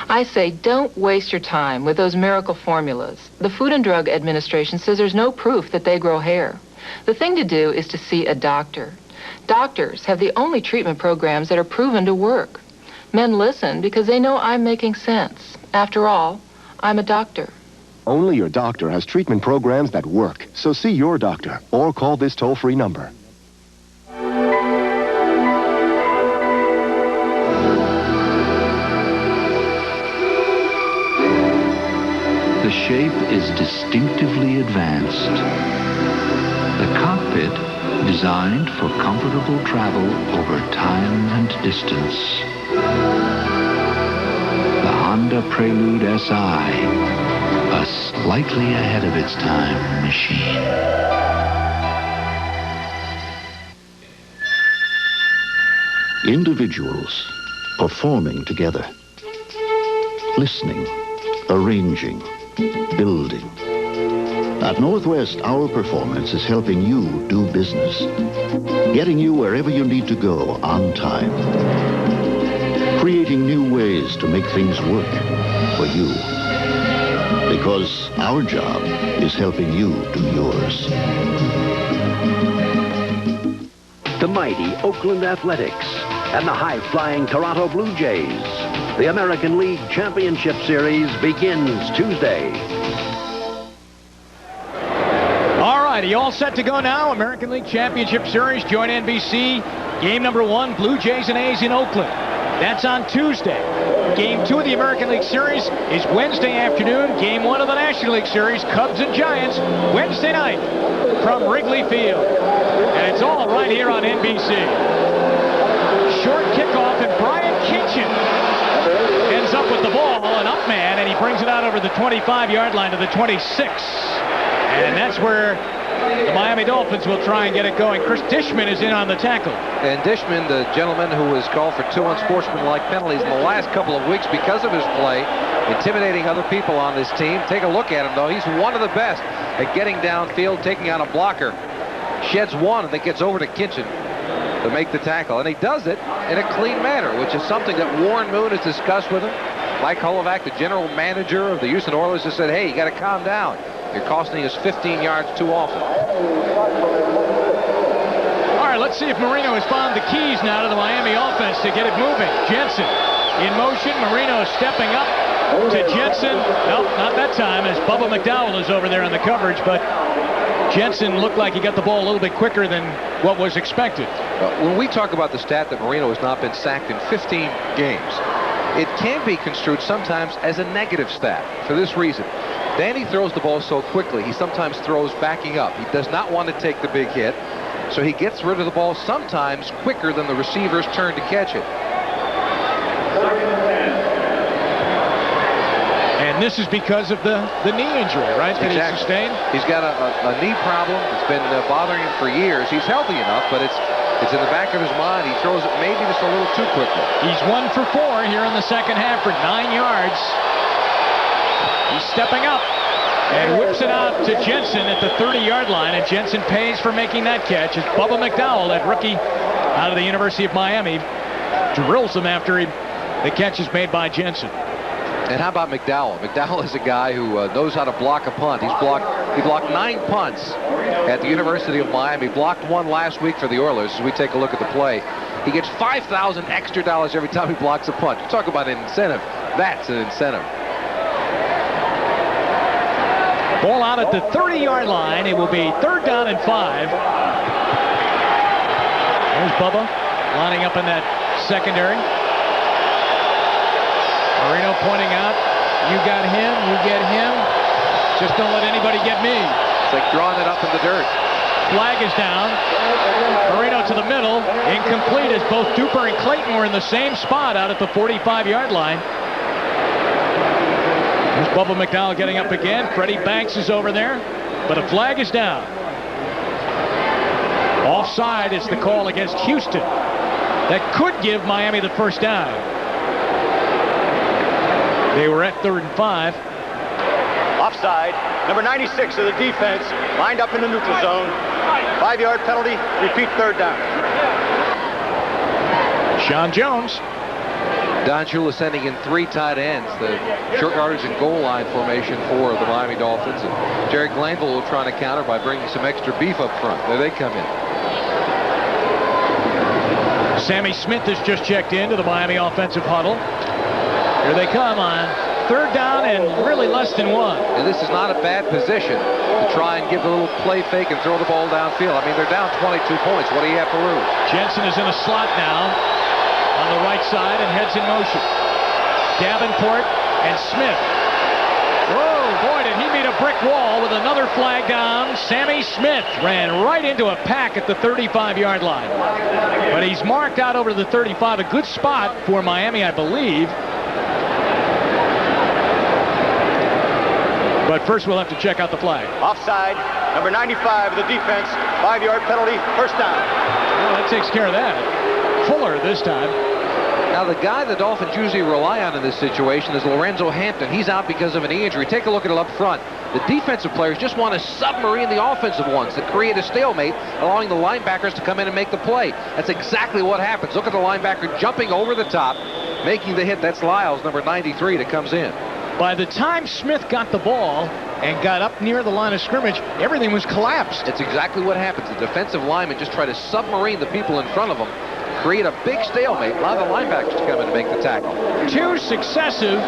I say, don't waste your time with those miracle formulas. The Food and Drug Administration says there's no proof that they grow hair. The thing to do is to see a doctor. Doctors have the only treatment programs that are proven to work. Men listen because they know I'm making sense. After all, I'm a doctor. Only your doctor has treatment programs that work. So see your doctor or call this toll-free number. The shape is distinctively advanced. The cockpit designed for comfortable travel over time and distance. The Honda Prelude SI, a slightly ahead of its time machine. Individuals performing together, listening, arranging, building. At Northwest, our performance is helping you do business, getting you wherever you need to go on time, creating new ways to make things work for you. Because our job is helping you do yours. The mighty Oakland Athletics, and the high-flying Toronto Blue Jays. The American League Championship Series begins Tuesday. All right, you all set to go now? American League Championship Series, join NBC. Game number 1, Blue Jays and A's in Oakland. That's on Tuesday. Game 2 of the American League Series is Wednesday afternoon. Game 1 of the National League Series, Cubs and Giants, Wednesday night from Wrigley Field. And it's all right here on NBC. Short kickoff, and Brian Kitchen ends up with the ball, an up man, and he brings it out over the 25-yard line to the 26. And that's where the Miami Dolphins will try and get it going. Chris Dishman is in on the tackle. And Dishman, the gentleman who was called for 2 unsportsmanlike penalties in the last couple of weeks because of his play, intimidating other people on this team. Take a look at him, though. He's one of the best at getting downfield, taking on a blocker. Sheds one, and then gets over to Kitchen to make the tackle. And he does it in a clean manner, which is something that Warren Moon has discussed with him. Mike Holovac, the general manager of the Houston Oilers, has said, hey, you got to calm down. You're costing us 15 yards too often. All right, let's see if Marino has found the keys now to the Miami offense to get it moving. Jensen in motion. Marino stepping up to Jensen. Nope, not that time, as Bubba McDowell is over there on the coverage, but Jensen looked like he got the ball a little bit quicker than what was expected. When we talk about the stat that Marino has not been sacked in 15 games, it can be construed sometimes as a negative stat for this reason. Danny throws the ball so quickly, he sometimes throws backing up. He does not want to take the big hit, so he gets rid of the ball sometimes quicker than the receiver's turn to catch it. And this is because of the knee injury, right, that he sustained? He's got a knee problem. It's been bothering him for years. He's healthy enough, but it's in the back of his mind. He throws it maybe just a little too quickly. He's 1 for 4 here in the second half for 9 yards. He's stepping up and whips it out to Jensen at the 30-yard line, and Jensen pays for making that catch. It's Bubba McDowell, that rookie out of the University of Miami, drills him after the catch is made by Jensen. And how about McDowell? McDowell is a guy who knows how to block a punt. He blocked 9 punts at the University of Miami. Blocked 1 last week for the Oilers. As we take a look at the play, he gets $5,000 extra every time he blocks a punt. You talk about an incentive. That's an incentive. Ball out at the 30-yard line. It will be 3rd down and 5. There's Bubba lining up in that secondary. Marino pointing out, you got him, you get him. Just don't let anybody get me. It's like drawing it up in the dirt. Flag is down. Marino to the middle. Incomplete, as both Duper and Clayton were in the same spot out at the 45-yard line. There's Bubba McDowell getting up again. Freddie Banks is over there, but a flag is down. Offside is the call against Houston. That could give Miami the first down. They were at 3rd and 5. Offside. Number 96 of the defense lined up in the neutral zone. 5-yard penalty. Repeat 3rd down. Sean Jones. Don Shula sending in 3 tight ends, the short yardage and goal line formation for the Miami Dolphins. And Jerry Glanville will try to counter by bringing some extra beef up front. There they come in. Sammy Smith has just checked into the Miami offensive huddle. Here they come on 3rd down and really less than 1. And this is not a bad position to try and give a little play fake and throw the ball downfield. I mean, they're down 22 points. What do you have to lose? Jensen is in a slot now on the right side and heads in motion. Davenport and Smith. Whoa, boy, did he meet a brick wall with another flag down. Sammy Smith ran right into a pack at the 35-yard line. But he's marked out over the 35. A good spot for Miami, I believe. But first we'll have to check out the flag. Offside, number 95 of the defense, 5-yard penalty, first down. Well, that takes care of that. Fuller this time. Now, the guy the Dolphins usually rely on in this situation is Lorenzo Hampton. He's out because of an knee injury. Take a look at it up front. The defensive players just want to submarine the offensive ones to create a stalemate, allowing the linebackers to come in and make the play. That's exactly what happens. Look at the linebacker jumping over the top, making the hit. That's Lyles, number 93, that comes in. By the time Smith got the ball and got up near the line of scrimmage, everything was collapsed. It's exactly what happens. The defensive linemen just try to submarine the people in front of them, create a big stalemate. Allow the linebackers to come in and make the tackle. 2 successive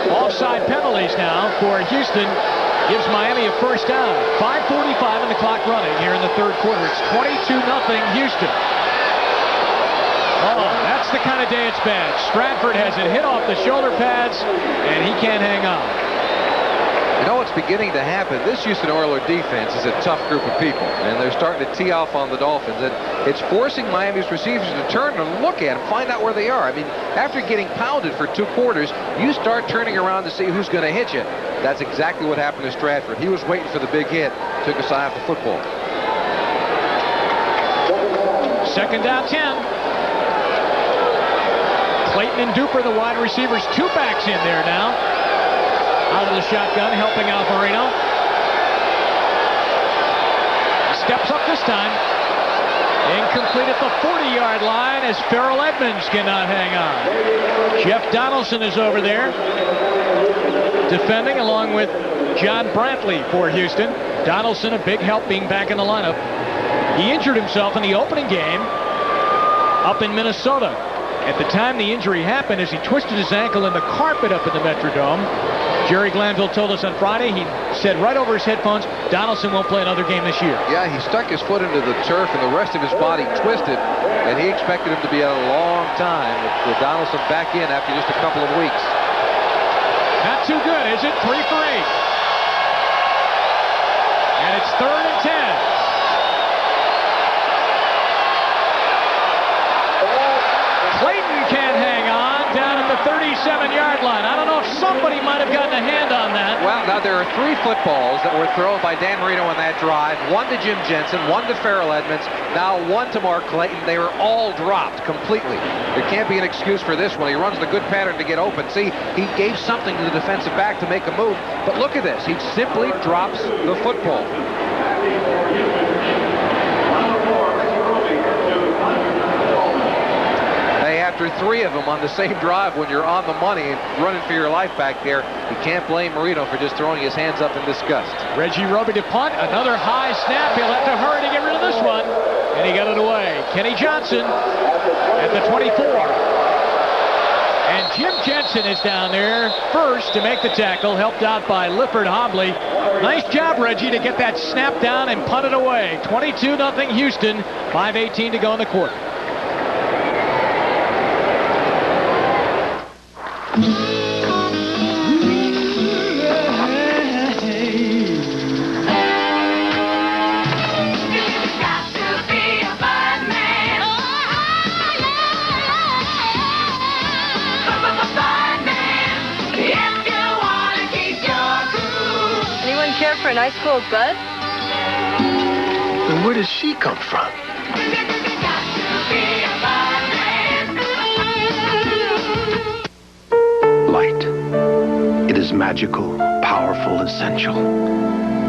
offside penalties now for Houston. Gives Miami a first down. 5:45 and the clock running here in the third quarter. It's 22-0 Houston. Oh, that's the kind of day it's bad. Stratford has it hit off the shoulder pads, and he can't hang on. You know what's beginning to happen? This Houston Oilers defense is a tough group of people, and they're starting to tee off on the Dolphins, and it's forcing Miami's receivers to turn and look at them, find out where they are. I mean, after getting pounded for 2 quarters, you start turning around to see who's going to hit you. That's exactly what happened to Stratford. He was waiting for the big hit, took his eye off the football. Second down 10. Clayton and Duper, the wide receivers, 2 backs in there now. Out of the shotgun, helping out Marino. Steps up this time. Incomplete at the 40-yard line as Farrell Edmonds cannot hang on. Jeff Donaldson is over there, defending along with John Brantley for Houston. Donaldson, a big help being back in the lineup. He injured himself in the opening game up in Minnesota. At the time the injury happened, as he twisted his ankle in the carpet up in the Metrodome. Jerry Glanville told us on Friday, he said right over his headphones, Donaldson won't play another game this year. Yeah, he stuck his foot into the turf and the rest of his body twisted, and he expected him to be out a long time with Donaldson back in after just a couple of weeks. Not too good, is it? 3 for 8. And it's 3rd and 10. Clayton can't hang on down at the 37-yard line. I don't know if somebody might have gotten a hand on that. Well, now there are 3 footballs that were thrown by Dan Marino on that drive. 1 to Jim Jensen, 1 to Farrell Edmonds, now 1 to Mark Clayton. They were all dropped completely. There can't be an excuse for this one. He runs the good pattern to get open. See, he gave something to the defensive back to make a move. But look at this. He simply drops the football. After 3 of them on the same drive, when you're on the money and running for your life back there, you can't blame Marino for just throwing his hands up in disgust. Reggie Roby to punt. Another high snap. He'll have to hurry to get rid of this one. And he got it away. Kenny Johnson at the 24. And Jim Jensen is down there first to make the tackle, helped out by Lifford Hobley. Nice job, Reggie, to get that snap down and punt it away. 22-0 Houston. 5:18 to go in the quarter. For an ice cold bud? And where does she come from? Light. It is magical, powerful, essential.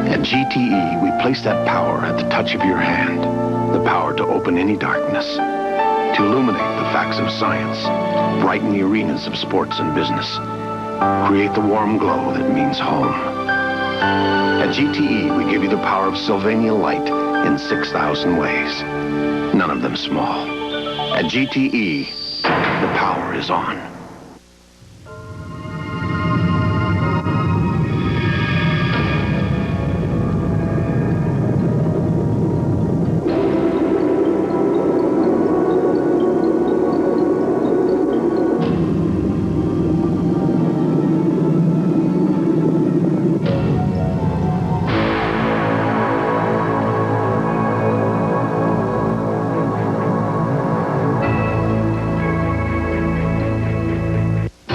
At GTE, we place that power at the touch of your hand. The power to open any darkness, to illuminate the facts of science, brighten the arenas of sports and business, create the warm glow that means home. At GTE, we give you the power of Sylvania light in 6,000 ways, none of them small. At GTE, the power is on.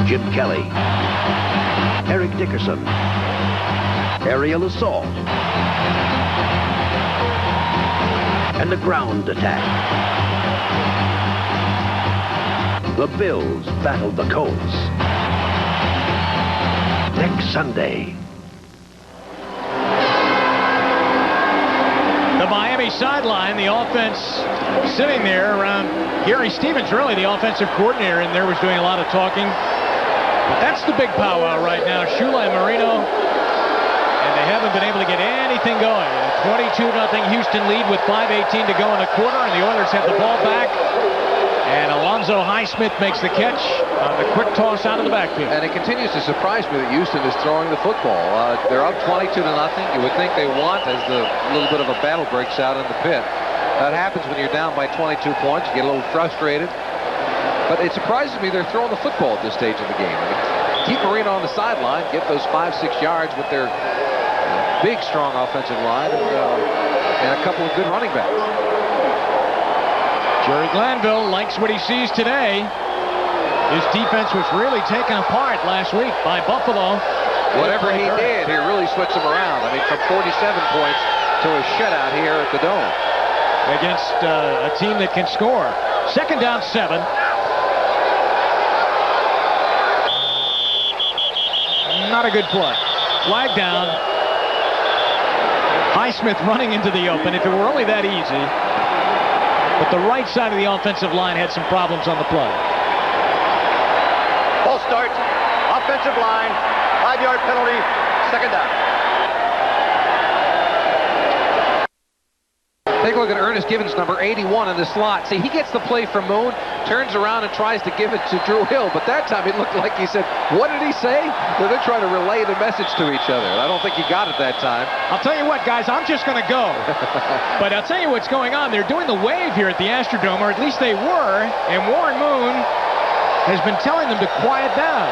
Jim Kelly, Eric Dickerson, aerial assault, and the ground attack. The Bills battled the Colts. Next Sunday. The Miami sideline, the offense sitting there around Gary Stevens, really the offensive coordinator, and there was doing a lot of talking. But that's the big powwow right now, Shula and Marino, and they haven't been able to get anything going. A 22-0 Houston lead with 5:18 to go in the quarter, and the Oilers have the ball back And Alonzo Highsmith makes the catch on the quick toss out of the backfield. And it continues to surprise me that Houston is throwing the football. They're up 22-0. You would think they want as the little bit of a battle breaks out in the pit. That happens when you're down by 22 points. You get a little frustrated. But it surprises me they're throwing the football at this stage of the game. I mean, keep Marino on the sideline, get those 5-6 yards with their big, strong offensive line, and a couple of good running backs. Jerry Glanville likes what he sees today. His defense was really taken apart last week by Buffalo. Whatever he did, he really switched them around. I mean, from 47 points to a shutout here at the Dome. Against a team that can score. 2nd down, 7. Not a good play. Flag down. Highsmith running into the open. If it were only that easy. But the right side of the offensive line had some problems on the play. Ball start. Offensive line. 5-yard penalty. 2nd down. Take a look at Ernest Givens, number 81 in the slot. See, he gets the play from Moon, turns around and tries to give it to Drew Hill, but that time it looked like he said, what did he say? So they're trying to relay the message to each other. I don't think he got it that time. I'll tell you what, guys, I'm just going to go. But I'll tell you what's going on. They're doing the wave here at the Astrodome, or at least they were, and Warren Moon has been telling them to quiet down.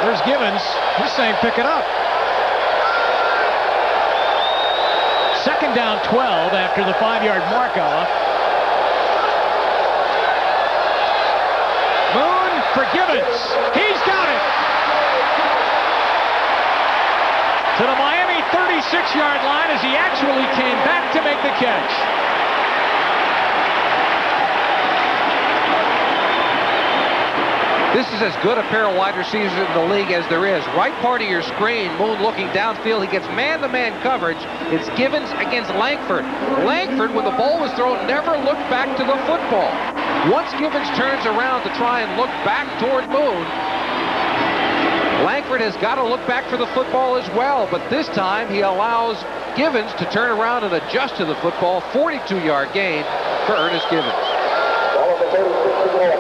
There's Givens. He's saying pick it up. 2nd down, 12 after the 5-yard mark off. Moon for Givens. He's got it. To the Miami 36-yard line as he actually came back to make the catch. This is as good a pair of wide receivers in the league as there is. Right part of your screen, Moon looking downfield. He gets man-to-man coverage. It's Givens against Langford. Langford, when the ball was thrown, never looked back to the football. Once Givens turns around to try and look back toward Moon, Langford has got to look back for the football as well. But this time, he allows Givens to turn around and adjust to the football. 42-yard gain for Ernest Givens.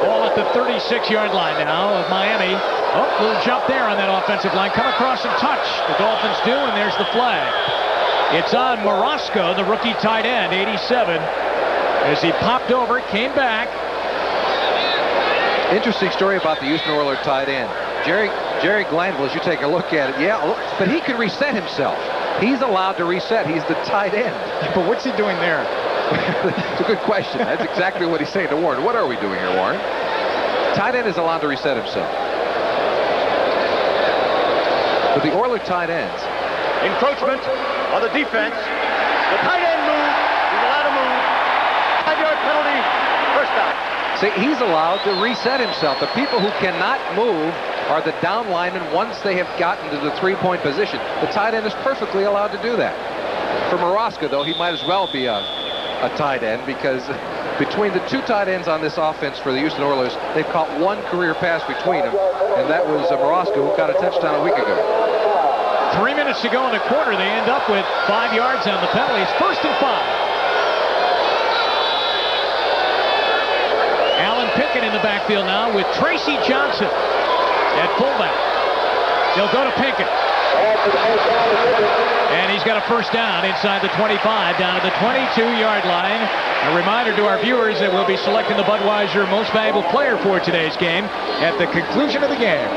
Ball at the 36-yard line now of Miami. Oh, little jump there on that offensive line. Come across and touch. The Dolphins do, and there's the flag. It's on Morosco, the rookie tight end, 87. As he popped over, came back. Interesting story about the Houston Oilers tight end. Jerry Glanville, as you take a look at it, but he can reset himself. He's allowed to reset. He's the tight end. But what's he doing there? It's a good question. That's exactly what he's saying to Warren. What are we doing here, Warren? Tight end is allowed to reset himself. But the Oilers tight ends. Encroachment on the defense. The tight end move. He's allowed to move. 5-yard penalty. 1st down. See, he's allowed to reset himself. The people who cannot move are the down linemen once they have gotten to the 3-point position. The tight end is perfectly allowed to do that. For Morosco, though, he might as well be a tight end because between the 2 tight ends on this offense for the Houston Oilers, they've caught 1 career pass between them, and that was Morosco, who got a touchdown a week ago. 3 minutes to go in the quarter. They end up with 5 yards on the penalty. It's 1st and 5. Alan Pickett in the backfield now with Tracy Johnson at fullback. They'll go to Pickett. And he's got a 1st down inside the 25, down to the 22-yard line. A reminder to our viewers that we'll be selecting the Budweiser Most Valuable Player for today's game at the conclusion of the game.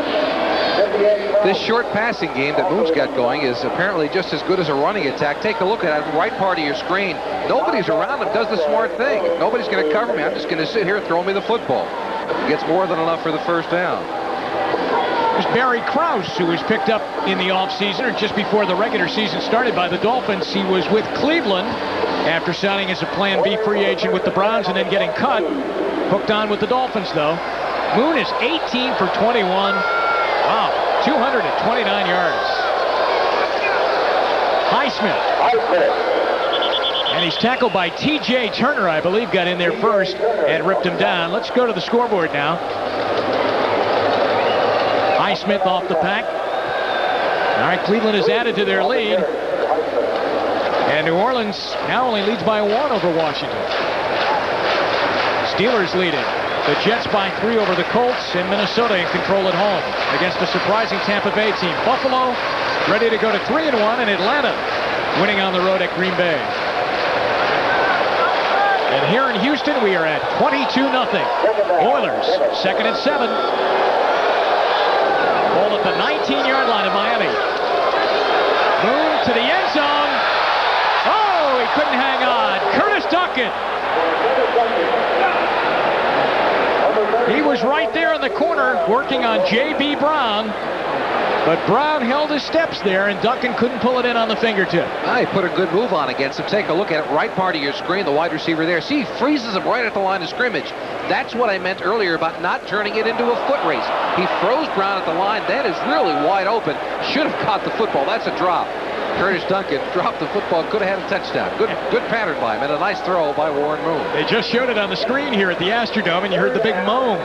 This short passing game that Moon's got going is apparently just as good as a running attack. Take a look at it, right part of your screen. Nobody's around him, does the smart thing. If nobody's going to cover me, I'm just going to sit here and throw me the football. He gets more than enough for the 1st down. There's Barry Krause, who was picked up in the offseason, or just before the regular season started by the Dolphins. He was with Cleveland after signing as a Plan B free agent with the Browns and then getting cut. Hooked on with the Dolphins, though. Moon is 18 for 21. Wow, 229 yards. Highsmith. And he's tackled by T.J. Turner, I believe, got in there first and ripped him down. Let's go to the scoreboard now. Highsmith off the pack. All right, Cleveland has added to their lead. And New Orleans now only leads by 1 over Washington. Steelers lead it. The Jets by 3 over the Colts, and Minnesota in control at home against a surprising Tampa Bay team. Buffalo ready to go to 3-1, and Atlanta winning on the road at Green Bay. And here in Houston, we are at 22-0. Oilers, 2nd and 7. Ball at the 19-yard line of Miami. Moon to the end zone. Oh, he couldn't hang on. Curtis Duncan. He was right there in the corner working on J.B. Brown. But Brown held his steps there, and Duncan couldn't pull it in on the fingertip. He put a good move on against him. Take a look at it. Right part of your screen, the wide receiver there. See, he freezes him right at the line of scrimmage. That's what I meant earlier about not turning it into a foot race. He froze Brown at the line. That is really wide open. Should have caught the football. That's a drop. Curtis Duncan dropped the football. Could have had a touchdown. Good pattern by him, and a nice throw by Warren Moon. They just showed it on the screen here at the Astrodome, and you heard the big moan.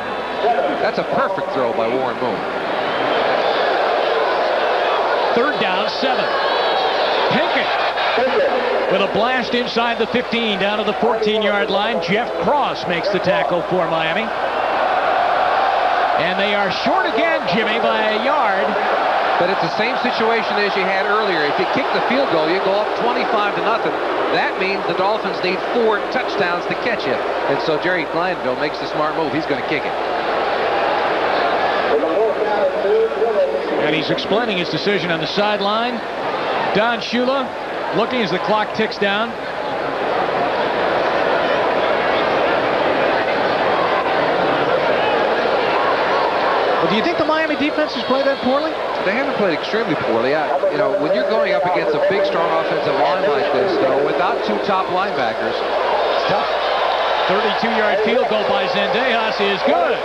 That's a perfect throw by Warren Moon. 3rd down, 7. Pinkett with a blast inside the 15 down to the 14-yard line. Jeff Cross makes the tackle for Miami. And they are short again, Jimmy, by a yard. But it's the same situation as you had earlier. If you kick the field goal, you go up 25-0. That means the Dolphins need 4 touchdowns to catch it. And so Jerry Glanville makes the smart move. He's going to kick it. And he's explaining his decision on the sideline. Don Shula looking as the clock ticks down. Well, do you think the Miami defense has played that poorly? They haven't played extremely poorly. You know, when you're going up against a big, strong offensive line like this, though, without 2 top linebackers, it's tough. 32-yard field goal by Zendejas is good.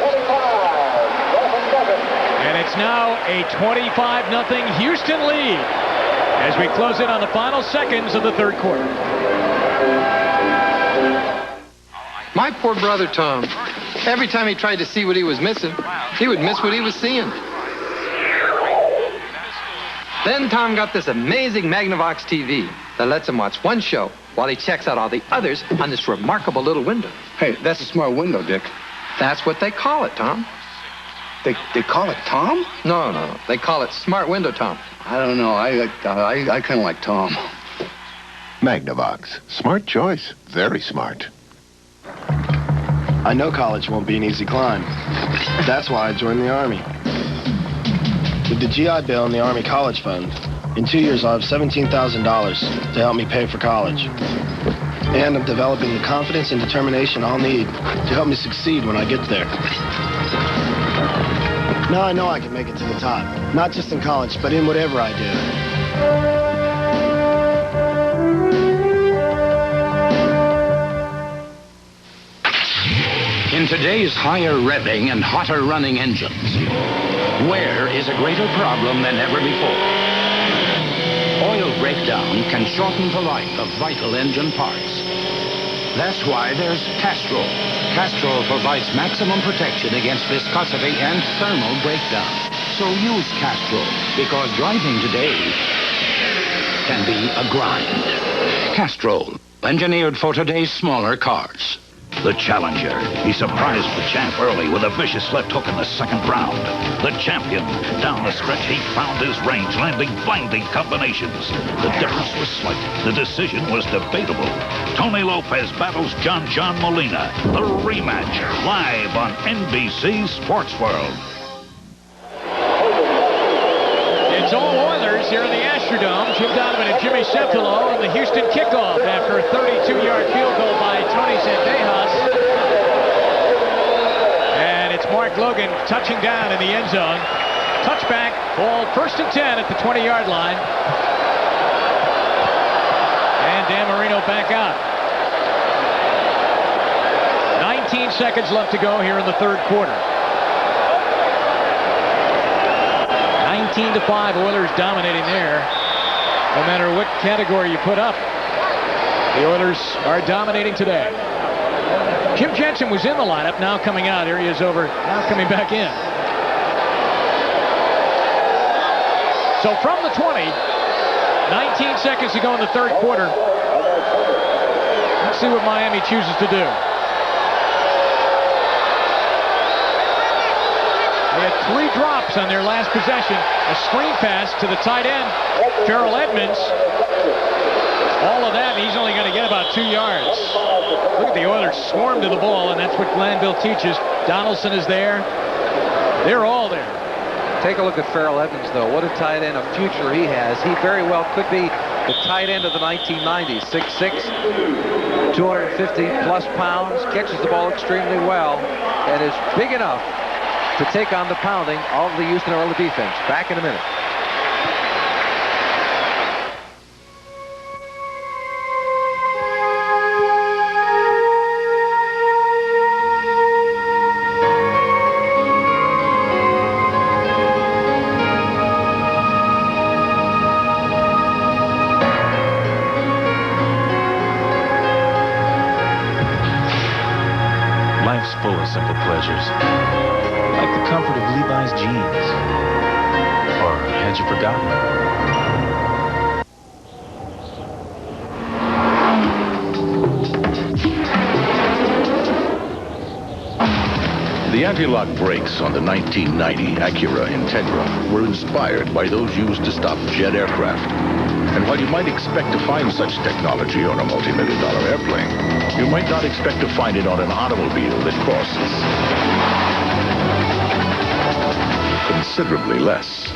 And it's now a 25-0 Houston lead as we close in on the final seconds of the 3rd quarter. My poor brother Tom, every time he tried to see what he was missing, he would miss what he was seeing. Then Tom got this amazing Magnavox TV that lets him watch one show while he checks out all the others on this remarkable little window. Hey, that's a smart window, Dick. That's what they call it, Tom. They call it Tom? No. They call it Smart Window, Tom. I don't know. I kind of like Tom. Magnavox. Smart choice. Very smart. I know college won't be an easy climb. That's why I joined the Army. With the GI Bill and the Army College Fund, in 2 years I'll have $17,000 to help me pay for college. And I'm developing the confidence and determination I'll need to help me succeed when I get there. Now I know I can make it to the top, not just in college, but in whatever I do. In today's higher revving and hotter running engines, wear is a greater problem than ever before. Oil breakdown can shorten the life of vital engine parts. That's why there's Castrol. Castrol provides maximum protection against viscosity and thermal breakdown. So use Castrol, because driving today can be a grind. Castrol, engineered for today's smaller cars. The challenger. He surprised the champ early with a vicious left hook in the 2nd round. The champion. Down the stretch, he found his range, landing blinding combinations. The difference was slight. The decision was debatable. Tony Lopez battles John Molina. The rematch, live on NBC Sports World. It's all Oilers here in the Astrodome. Jim Donovan and Jimmy Sempolo in the Houston kickoff after a 32-yard field goal by Tony Zendejas. And it's Mark Logan touching down in the end zone. Touchback, ball 1st and 10 at the 20-yard line. And Dan Marino back out. 19 seconds left to go here in the 3rd quarter. 19-5, Oilers dominating there. No matter what category you put up, the Oilers are dominating today. Jim Jensen was in the lineup, now coming out. Here he is over, now coming back in. So from the 20, 19 seconds to go in the 3rd quarter. Let's see what Miami chooses to do. had 3 drops on their last possession. A screen pass to the tight end, Farrell Edmonds. All of that, and he's only going to get about 2 yards. Look at the Oilers swarm to the ball, and that's what Glanville teaches. Donaldson is there. They're all there. Take a look at Farrell Edmonds, though. What a tight end of future he has. He very well could be the tight end of the 1990s. 6'6", 250-plus pounds, catches the ball extremely well, and is big enough to take on the pounding of the Houston Oilers defense. Back in a minute. Life's full of simple pleasures, like the comfort of Levi's jeans. Or had you forgotten? The anti-lock brakes on the 1990 Acura Integra were inspired by those used to stop jet aircraft. And while you might expect to find such technology on a multi-million-dollar airplane, you might not expect to find it on an automobile that costs considerably less.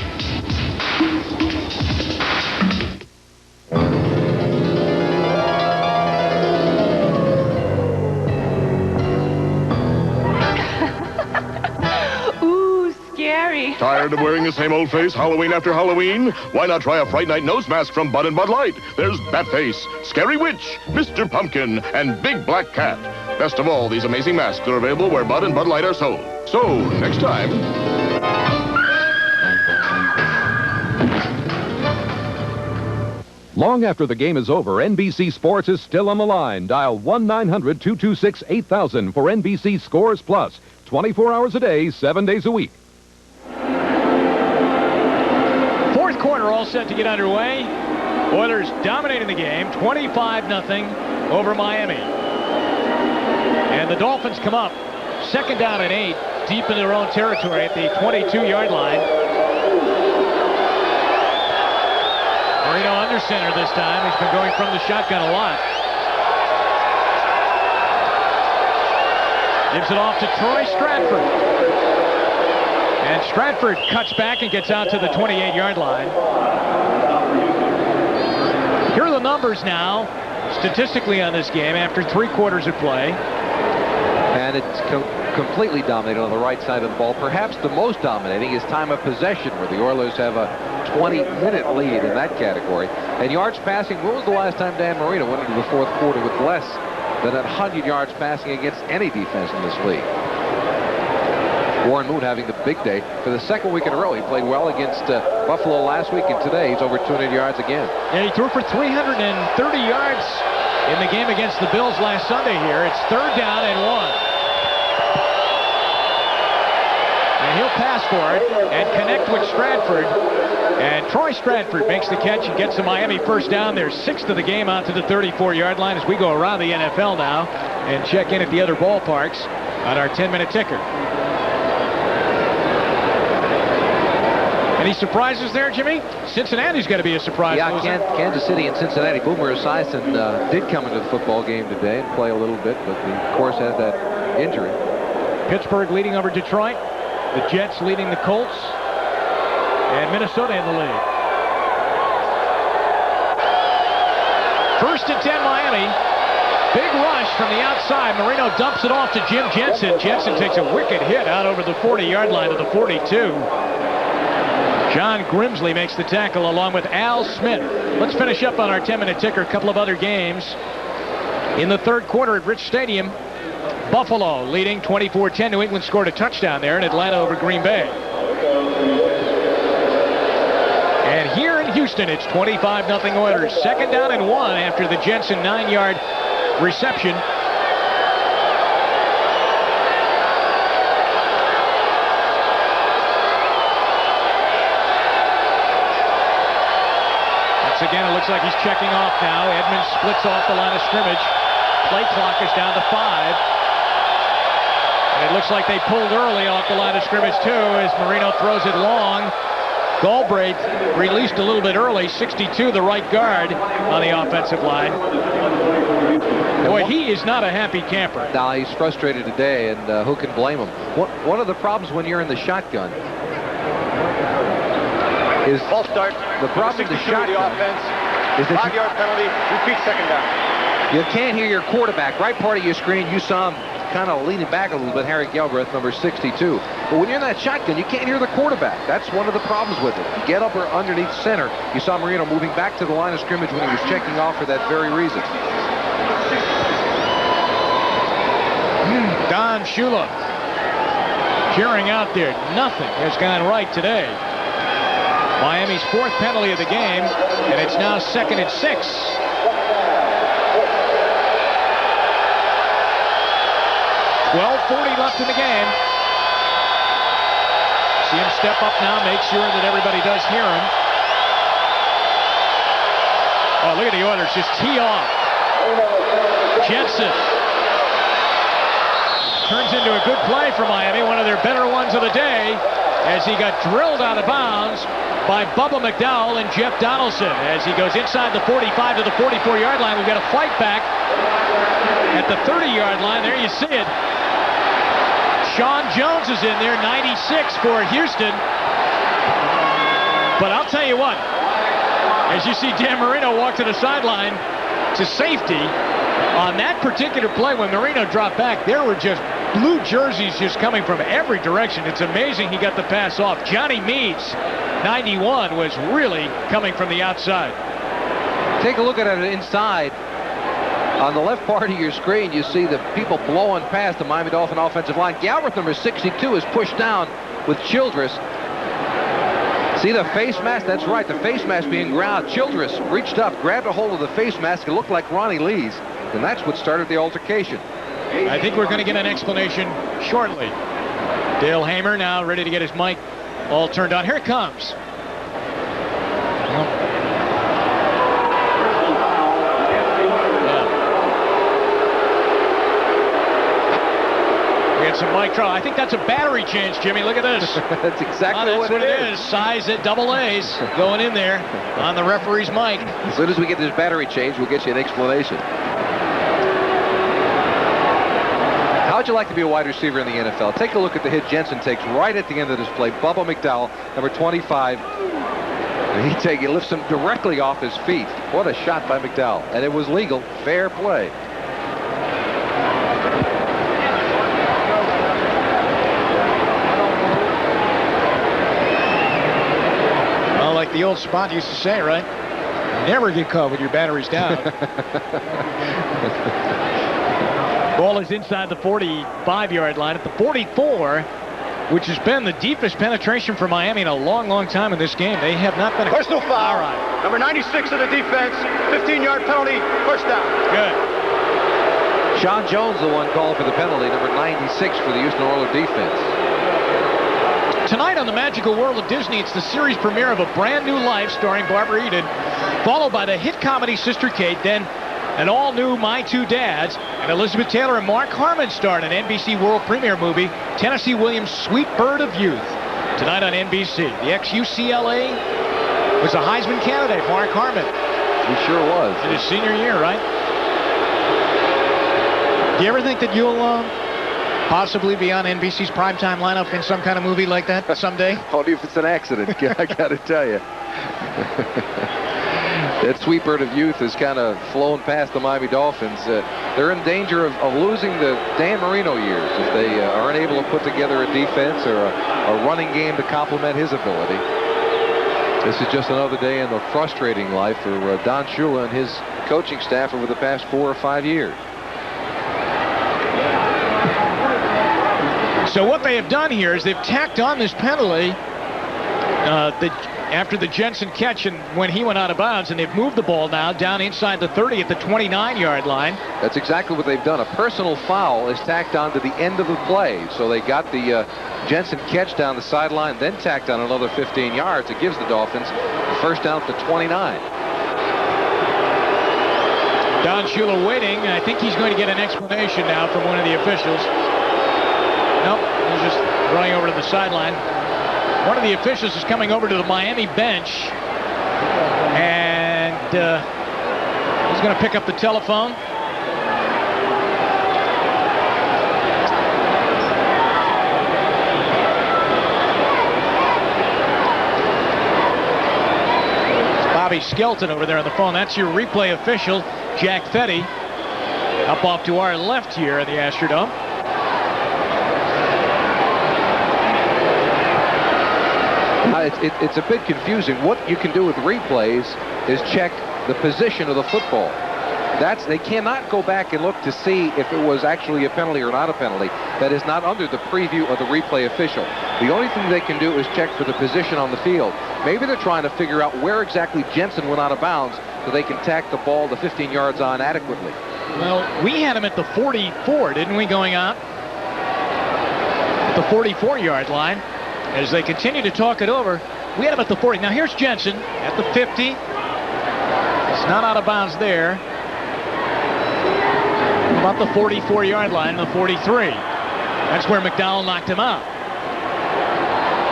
Tired of wearing the same old face Halloween after Halloween? Why not try a Fright Night nose mask from Bud and Bud Light? There's Batface, Scary Witch, Mr. Pumpkin, and Big Black Cat. Best of all, these amazing masks are available where Bud and Bud Light are sold. So, next time... Long after the game is over, NBC Sports is still on the line. Dial 1-900-226-8000 for NBC Scores Plus. 24 hours a day, 7 days a week. Fourth quarter all set to get underway. Oilers dominating the game, 25-0 over Miami. And the Dolphins come up, second down and 8, deep in their own territory at the 22-yard line. Marino under center this time. He's been going from the shotgun a lot. Gives it off to Troy Stratford. And Stratford cuts back and gets out to the 28-yard line. Here are the numbers now, statistically on this game, after 3 quarters of play. And it's completely dominated on the right side of the ball. Perhaps the most dominating is time of possession, where the Oilers have a 20-minute lead in that category. And yards passing, when was the last time Dan Marino went into the fourth quarter with less than 100 yards passing against any defense in this league? Warren Moon having the big day for the second week in a row. He played well against Buffalo last week, and today he's over 200 yards again. And he threw for 330 yards in the game against the Bills last Sunday here. It's third down and 1. And he'll pass for it and connect with Stratford. And Troy Stratford makes the catch and gets the Miami first down. They're 6th of the game out to the 34-yard line as we go around the NFL now and check in at the other ballparks on our 10-minute ticker. Any surprises there, Jimmy? Cincinnati's got to be a surprise. Yeah, Kansas City and Cincinnati. Boomer Esiason did come into the football game today and play a little bit, but he, of course, has that injury. Pittsburgh leading over Detroit. The Jets leading the Colts. And Minnesota in the lead. First and 10 Miami. Big rush from the outside. Marino dumps it off to Jim Jensen. Jensen takes a wicked hit out over the 40-yard line to the 42. John Grimsley makes the tackle along with Al Smith. Let's finish up on our 10-minute ticker. A couple of other games. In the third quarter at Rich Stadium, Buffalo leading 24-10. New England scored a touchdown there in Atlanta over Green Bay. And here in Houston, it's 25-0 Oilers. Second down and 1 after the Jensen 9-yard reception. Once again, it looks like he's checking off now. Edmonds splits off the line of scrimmage. Play clock is down to 5. It looks like they pulled early off the line of scrimmage, too, as Marino throws it long. Galbraith released a little bit early, 62, the right guard on the offensive line. Boy, he is not a happy camper. Now, he's frustrated today, and who can blame him? One of the problems when you're in the shotgun is ball start. The problem with the shotgun offense, is that 5-yard penalty, repeat second down. You can't hear your quarterback. Right part of your screen, you saw him kind of leaning back a little bit, Harry Galbraith, number 62. But when you're in that shotgun, you can't hear the quarterback. That's one of the problems with it. You get up or underneath center. You saw Marino moving back to the line of scrimmage when he was checking off for that very reason. Don Shula cheering out there. Nothing has gone right today. Miami's 4th penalty of the game, and it's now 2nd and 6. 12:40 left in the game. See him step up now, make sure that everybody does hear him. Oh, look at the Oilers just tee off. Jensen turns into a good play for Miami, one of their better ones of the day, as he got drilled out of bounds by Bubba McDowell and Jeff Donaldson. As he goes inside the 45 to the 44-yard line, we've got a fight back at the 30-yard line. There you see it. Sean Jones is in there, 96 for Houston. But I'll tell you what, as you see Dan Marino walk to the sideline to safety, on that particular play when Marino dropped back, there were just blue jerseys just coming from every direction. It's amazing he got the pass off. Johnny Meades, 91, was really coming from the outside. Take a look at it inside. On the left part of your screen, you see the people blowing past the Miami Dolphin offensive line. Galbraith, number 62, is pushed down with Childress. See the face mask? That's right, the face mask being ground. Childress reached up, grabbed a hold of the face mask. It looked like Ronnie Lee's, and that's what started the altercation. I think we're going to get an explanation shortly. Dale Hamer now ready to get his mic all turned on. Here it comes. Some mic trouble. I think that's a battery change, Jimmy. Look at this. That's exactly what it is. Size at double A's going in there on the referee's mic. As soon as we get this battery change, we'll get you an explanation. How'd you like to be a wide receiver in the NFL? Take a look at the hit Jensen takes right at the end of this play. Bubba McDowell, number 25. And he lifts him directly off his feet. What a shot by McDowell. And it was legal. Fair play. Like the old Spot used to say, right? Never get caught with your batteries down. Ball is inside the 45-yard line at the 44, which has been the deepest penetration for Miami in a long, long time in this game. They have not been... Personal foul. All right. Number 96 of the defense, 15-yard penalty, first down. Good. Sean Jones, the one called for the penalty, number 96 for the Houston Oilers defense. Tonight on the Magical World of Disney, it's the series premiere of A Brand New Life starring Barbara Eden, followed by the hit comedy Sister Kate, then an all-new My Two Dads, and Elizabeth Taylor and Mark Harmon star in an NBC world premiere movie, Tennessee Williams' Sweet Bird of Youth. Tonight on NBC, the ex-UCLA was a Heisman candidate, Mark Harmon. He sure was. In his senior year, right? Do you ever think that you'll possibly be on NBC's primetime lineup in some kind of movie like that someday? Only if it's an accident, I gotta tell you. That Sweet Bird of Youth has kind of flown past the Miami Dolphins. They're in danger of losing the Dan Marino years if they aren't able to put together a defense or a running game to complement his ability. This is just another day in the frustrating life for Don Shula and his coaching staff over the past 4 or 5 years. So what they have done here is they've tacked on this penalty after the Jensen catch and when he went out of bounds, and they've moved the ball now down inside the 30 at the 29-yard line. That's exactly what they've done. A personal foul is tacked on to the end of the play. So they got the Jensen catch down the sideline, then tacked on another 15 yards. It gives the Dolphins the first down to 29. Don Shula waiting. I think he's going to get an explanation now from one of the officials. just running over to the sideline. One of the officials is coming over to the Miami bench, and he's going to pick up the telephone. Bobby Skelton over there on the phone. That's your replay official, Jack Fetty, up off to our left here in the Astrodome. It's a bit confusing. What you can do with replays is check the position of the football. They cannot go back and look to see if it was actually a penalty or not a penalty. That is not under the preview of the replay official. The only thing they can do is check for the position on the field. Maybe they're trying to figure out where exactly Jensen went out of bounds so they can tack the ball the 15 yards on adequately. Well, we had him at the 44, didn't we, going out? At the 44-yard line. As they continue to talk it over, we had him at the 40. Now here's Jensen at the 50. It's not out of bounds there. About the 44-yard line, the 43. That's where McDowell knocked him out.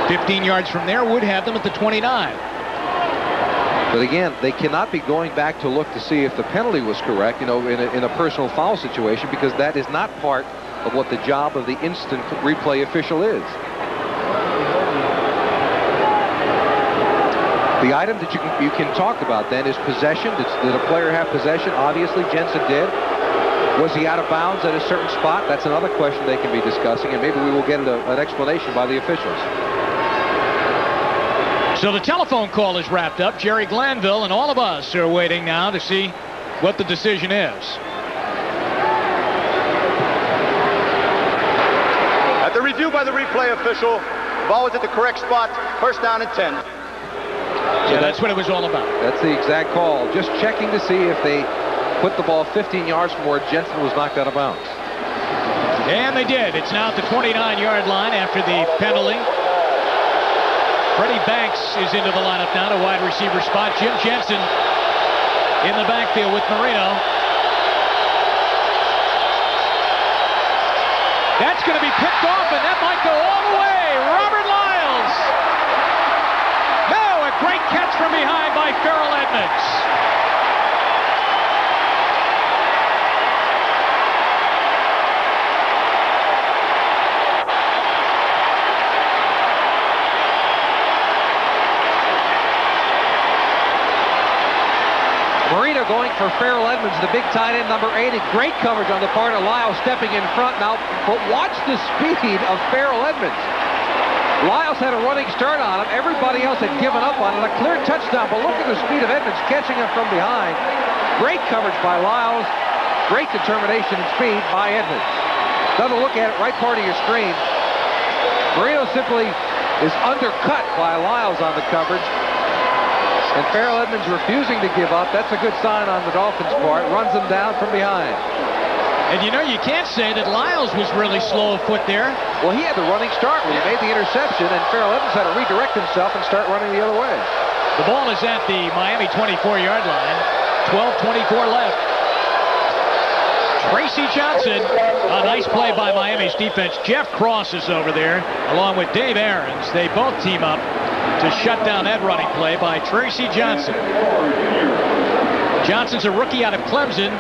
15 yards from there would have them at the 29. But again, they cannot be going back to look to see if the penalty was correct, in a personal foul situation, because that is not part of what the job of the instant replay official is. The item that you can talk about then is possession. Did a player have possession? Obviously, Jensen did. Was he out of bounds at a certain spot? That's another question they can be discussing, and maybe we will get an explanation by the officials. So the telephone call is wrapped up. Jerry Glanville and all of us are waiting now to see what the decision is. At the review by the replay official, the ball was at the correct spot, first down and 10. Yeah, that's what it was all about. That's the exact call. Just checking to see if they put the ball 15 yards from where Jensen was knocked out of bounds. And they did. It's now at the 29-yard line after the penalty. Freddie Banks is into the lineup now to wide receiver spot. Jim Jensen in the backfield with Marino. That's going to be picked off, and that might go all the way. Robert Lyles. No, a great catch from behind by Farrell Edmonds. Marino going for Farrell Edmonds, the big tight end, number 8. Great coverage on the part of Lyles stepping in front now. But watch the speed of Farrell Edmonds. Lyles had a running start on him. Everybody else had given up on it. A clear touchdown, but look at the speed of Edmonds catching him from behind. Great coverage by Lyles. Great determination and speed by Edmonds. Another look at it, right part of your screen. Marino simply is undercut by Lyles on the coverage. And Farrell Edmonds refusing to give up. That's a good sign on the Dolphins' part. Runs them down from behind. And you know, you can't say that Lyles was really slow of foot there. Well, he had the running start when he made the interception, and Farrell Edmonds had to redirect himself and start running the other way. The ball is at the Miami 24-yard line. 12:24 left. Tracy Johnson, a nice play by Miami's defense. Jeff Cross is over there, along with Dave Aarons. They both team up to shut down that running play by Tracy Johnson. Johnson's a rookie out of Clemson.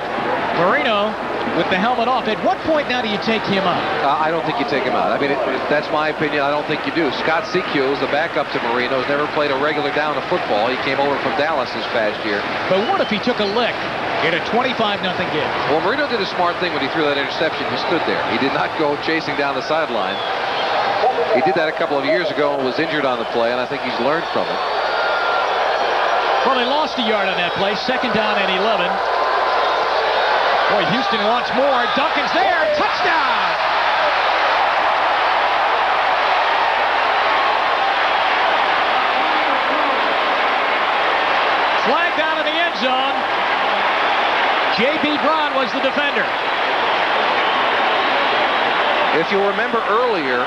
Marino with the helmet off. At what point now do you take him out? I don't think you take him out. I mean, that's my opinion. I don't think you do. Scott Sekiel is the backup to Marino. Has never played a regular down of football. He came over from Dallas this past year. But what if he took a lick in a 25-0 game? Well, Marino did a smart thing when he threw that interception. He stood there. He did not go chasing down the sideline. He did that a couple of years ago and was injured on the play, and I think he's learned from it. Well, they lost a yard on that play. Second down and 11. Boy, Houston wants more. Duncan's there. Touchdown! Flag down in the end zone. J.B. Braun was the defender. If you remember earlier,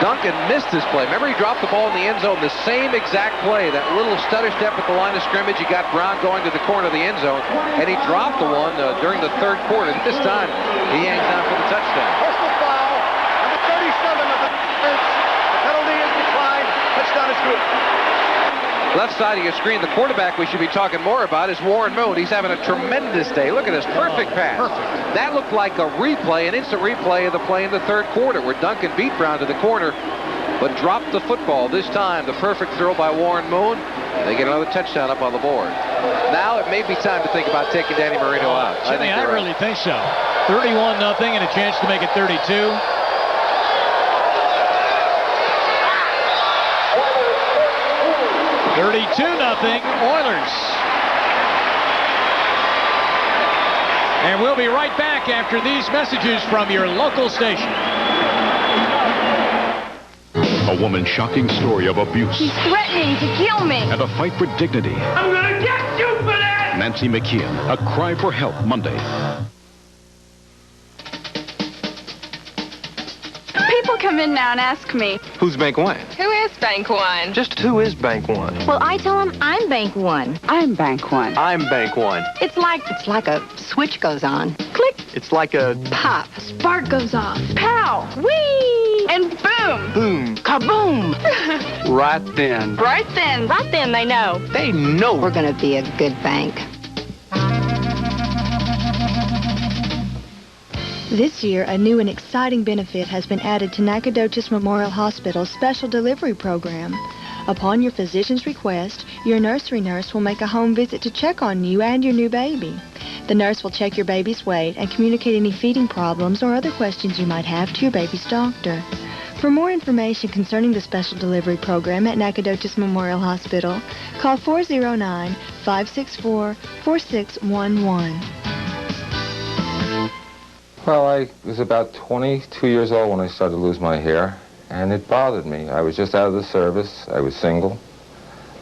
Duncan missed this play. Remember, he dropped the ball in the end zone, the same exact play, that little stutter step at the line of scrimmage. He got Brown going to the corner of the end zone, and he dropped the one during the third quarter. This time, he hangs on for the touchdown. Personal foul, number 37. Left side of your screen, the quarterback we should be talking more about is Warren Moon. He's having a tremendous day. Look at this perfect pass. Perfect. That looked like a replay, an instant replay of the play in the third quarter where Duncan beat Brown to the corner, but dropped the football. This time, the perfect throw by Warren Moon. They get another touchdown up on the board. Now it may be time to think about taking Danny Marino out. Jimmy, I really think so. 31-0 and a chance to make it 32. Oilers. And we'll be right back after these messages from your local station. A woman's shocking story of abuse. He's threatening to kill me. And a fight for dignity. I'm gonna get you for that! Nancy McKeon, a cry for help Monday. People come in now and ask me, Who's Bank One? who is Bank One? Just who is Bank One? Well, I tell them I'm Bank One. I'm Bank One. I'm Bank One. It's like a switch goes on. Click. It's like a Pop. Spark goes off. Pow. Whee! And boom. boom. Kaboom. Right then. Right then they know. They know. We're gonna be a good bank. This year, a new and exciting benefit has been added to Nacogdoches Memorial Hospital's special delivery program. Upon your physician's request, your nursery nurse will make a home visit to check on you and your new baby. The nurse will check your baby's weight and communicate any feeding problems or other questions you might have to your baby's doctor. For more information concerning the special delivery program at Nacogdoches Memorial Hospital, call 409-564-4611. Well, I was about 22 years old when I started to lose my hair, and it bothered me. I was just out of the service. I was single.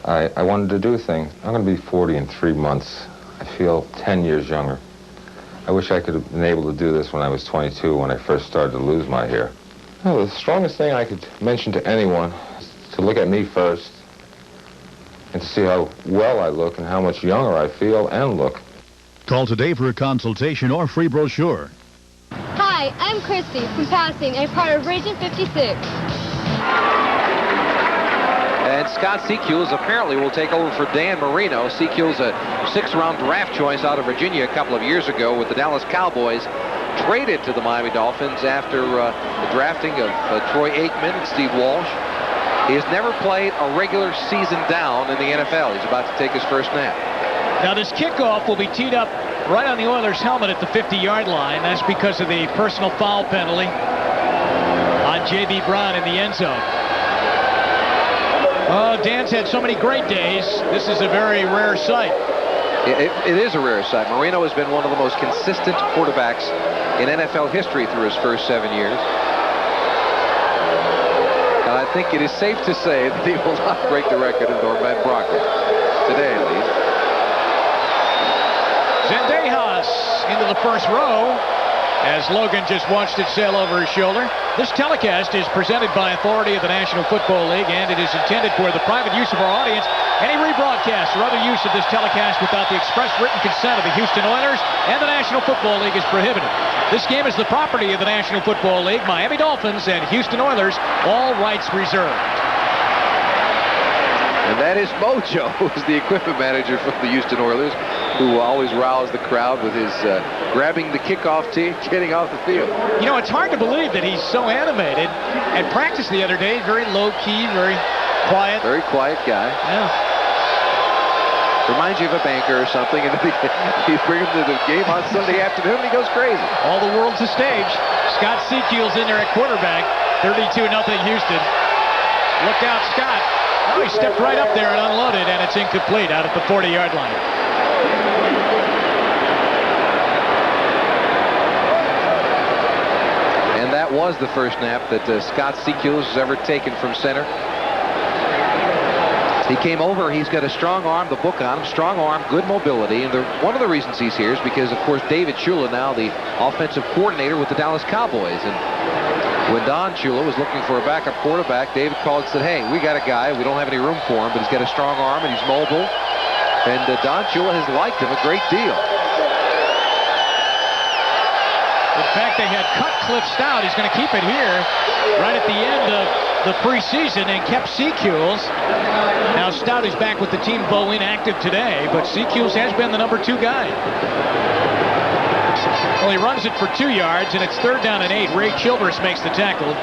I wanted to do things. I'm going to be 40 in 3 months. I feel 10 years younger. I wish I could have been able to do this when I was 22, when I first started to lose my hair. Well, the strongest thing I could mention to anyone is to look at me first and to see how well I look and how much younger I feel and look. Call today for a consultation or free brochure. Hi, I'm Christy from Passing, a part of Region 56. And Scott Secules apparently will take over for Dan Marino. Secules, a 6th-round draft choice out of Virginia a couple of years ago with the Dallas Cowboys, traded to the Miami Dolphins after the drafting of Troy Aikman and Steve Walsh. He has never played a regular season down in the NFL. He's about to take his first snap. Now this kickoff will be teed up right on the Oilers' helmet at the 50-yard line. That's because of the personal foul penalty on J.B. Brown in the end zone. Oh, Dan's had so many great days. This is a very rare sight. It is a rare sight. Marino has been one of the most consistent quarterbacks in NFL history through his first 7 years. And I think it is safe to say that he will not break the record of Norman Brockman. Today, at least. Zendejas into the first row as Logan just watched it sail over his shoulder. This telecast is presented by authority of the National Football League, and it is intended for the private use of our audience. Any rebroadcast or other use of this telecast without the express written consent of the Houston Oilers and the National Football League is prohibited. This game is the property of the National Football League, Miami Dolphins, and Houston Oilers, all rights reserved. And that is Mojo, who's the equipment manager for the Houston Oilers, who always roused the crowd with his grabbing the kickoff tee, getting off the field. You know, it's hard to believe that he's so animated. At practice the other day, very low-key, very quiet. Very quiet guy. Yeah. Reminds you of a banker or something, and you bring him to the game on Sunday afternoon, and he goes crazy. All the world's a stage. Scott Secules in there at quarterback. 32-0 Houston. Look out, Scott. Oh, he stepped right up there and unloaded, and it's incomplete out at the 40-yard line. And that was the first snap that Scott Secules has ever taken from center. He came over. He's got a strong arm, the book on him, strong arm, good mobility. And one of the reasons he's here is because, of course, David Shula, now the offensive coordinator with the Dallas Cowboys. And when Don Shula was looking for a backup quarterback, David called and said, hey, we got a guy. We don't have any room for him, but he's got a strong arm and he's mobile. And Don Shula has liked him a great deal. In fact, they had cut Cliff Stout. He's going to keep it here right at the end of the preseason and kept Seacules. Now Stout is back with the team, though inactive today, but Seacules has been the number 2 guy. Well, he runs it for 2 yards, and it's 3rd down and 8. Ray Childress makes the tackle.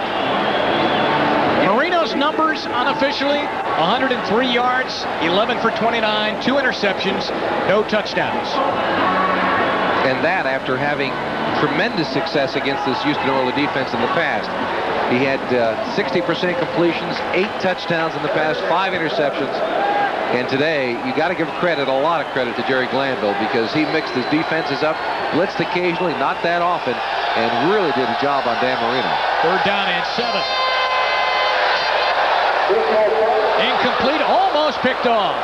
Marino's numbers unofficially: 103 yards, 11 for 29, 2 interceptions, no touchdowns. And that after having tremendous success against this Houston Oilers defense in the past. He had 60% completions, 8 touchdowns in the past, 5 interceptions. And today, you got to give credit, a lot of credit, to Jerry Glanville, because he mixed his defenses up, blitzed occasionally, not that often, and really did a job on Dan Marino. 3rd down and 7. Incomplete, almost picked off.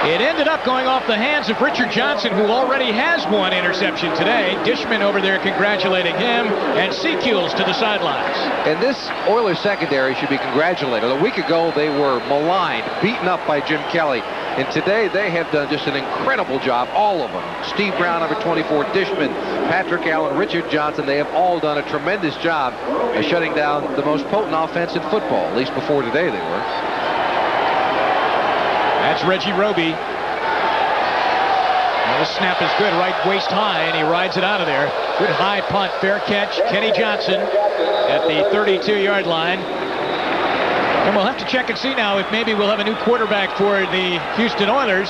It ended up going off the hands of Richard Johnson, who already has 1 interception today. Dishman over there congratulating him, and Seacules to the sidelines. And this Oilers secondary should be congratulated. A week ago, they were maligned, beaten up by Jim Kelly. And today, they have done just an incredible job, all of them. Steve Brown, number 24, Dishman, Patrick Allen, Richard Johnson, they have all done a tremendous job of shutting down the most potent offense in football. At least before today, they were. That's Reggie Roby. And the snap is good, right waist high, and he rides it out of there. Good high punt, fair catch. Kenny Johnson at the 32-yard line. And we'll have to check and see now if maybe we'll have a new quarterback for the Houston Oilers.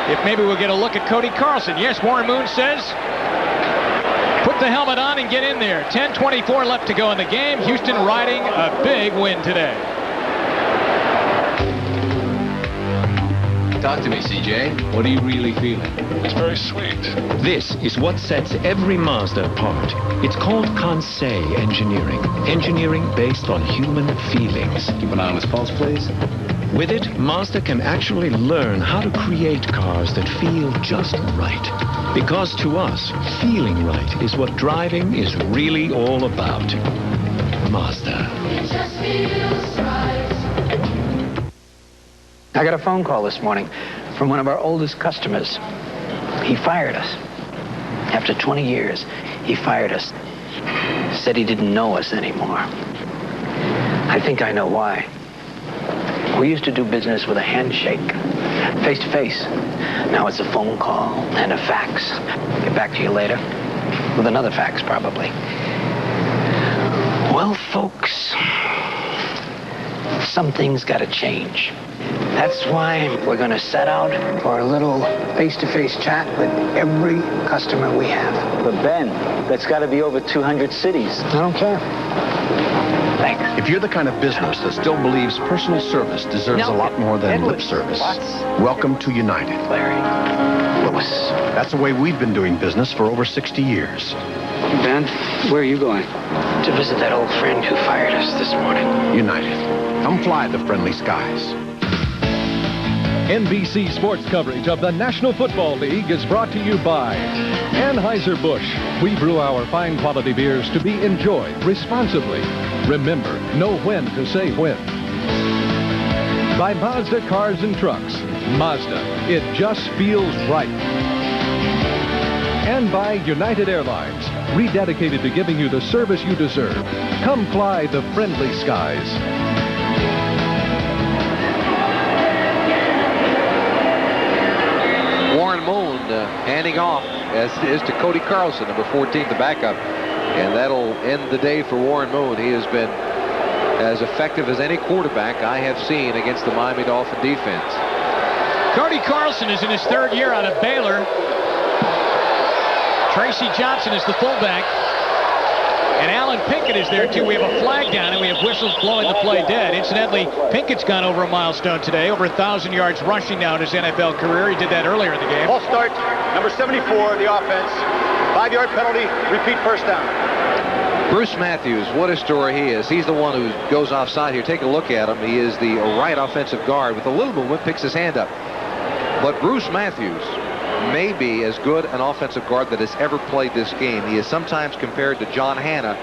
If maybe we'll get a look at Cody Carlson. Yes, Warren Moon says, put the helmet on and get in there. 10:24 left to go in the game. Houston riding a big win today. Talk to me, CJ. What are you really feeling? It's very sweet. This is what sets every Mazda apart. It's called Conseil Engineering. Engineering based on human feelings. Keep an eye on his pulse, please. With it, Mazda can actually learn how to create cars that feel just right. Because to us, feeling right is what driving is really all about. Mazda. It just feels right. I got a phone call this morning from one of our oldest customers. He fired us. After 20 years, he fired us. Said he didn't know us anymore. I think I know why. We used to do business with a handshake, face to face. Now it's a phone call and a fax. Get back to you later. With another fax, probably. Well, folks, something's got to change. That's why we're going to set out for a little face-to-face chat with every customer we have. But Ben, that's got to be over 200 cities. I don't care. Thanks. If you're the kind of business that still believes personal service deserves a lot more than lip service, welcome to United. Larry. Lewis. That's the way we've been doing business for over 60 years. Ben, where are you going? To visit that old friend who fired us this morning. United. Come fly the friendly skies. NBC sports coverage of the National Football League is brought to you by Anheuser-Busch. We brew our fine quality beers to be enjoyed responsibly. Remember, know when to say when. By Mazda Cars and Trucks. Mazda, it just feels right. And by United Airlines, rededicated to giving you the service you deserve. Come fly the friendly skies. Warren Moon handing off, as it is, to Cody Carlson, number 14, the backup. And that'll end the day for Warren Moon. He has been as effective as any quarterback I have seen against the Miami Dolphin defense. Cody Carlson is in his 3rd year out of Baylor. Tracy Johnson is the fullback. And Alan Pinkett is there, too. We have a flag down, and we have whistles blowing the play dead. Incidentally, Pinkett's gone over a milestone today, over 1,000 yards rushing now in his NFL career. He did that earlier in the game. Ball start, number 74, the offense. 5-yard penalty, repeat first down. Bruce Matthews, what a story he is. He's the one who goes offside here. Take a look at him. He is the right offensive guard. With a little movement, picks his hand up. But Bruce Matthews may be as good an offensive guard that has ever played this game. He is sometimes compared to John Hanna,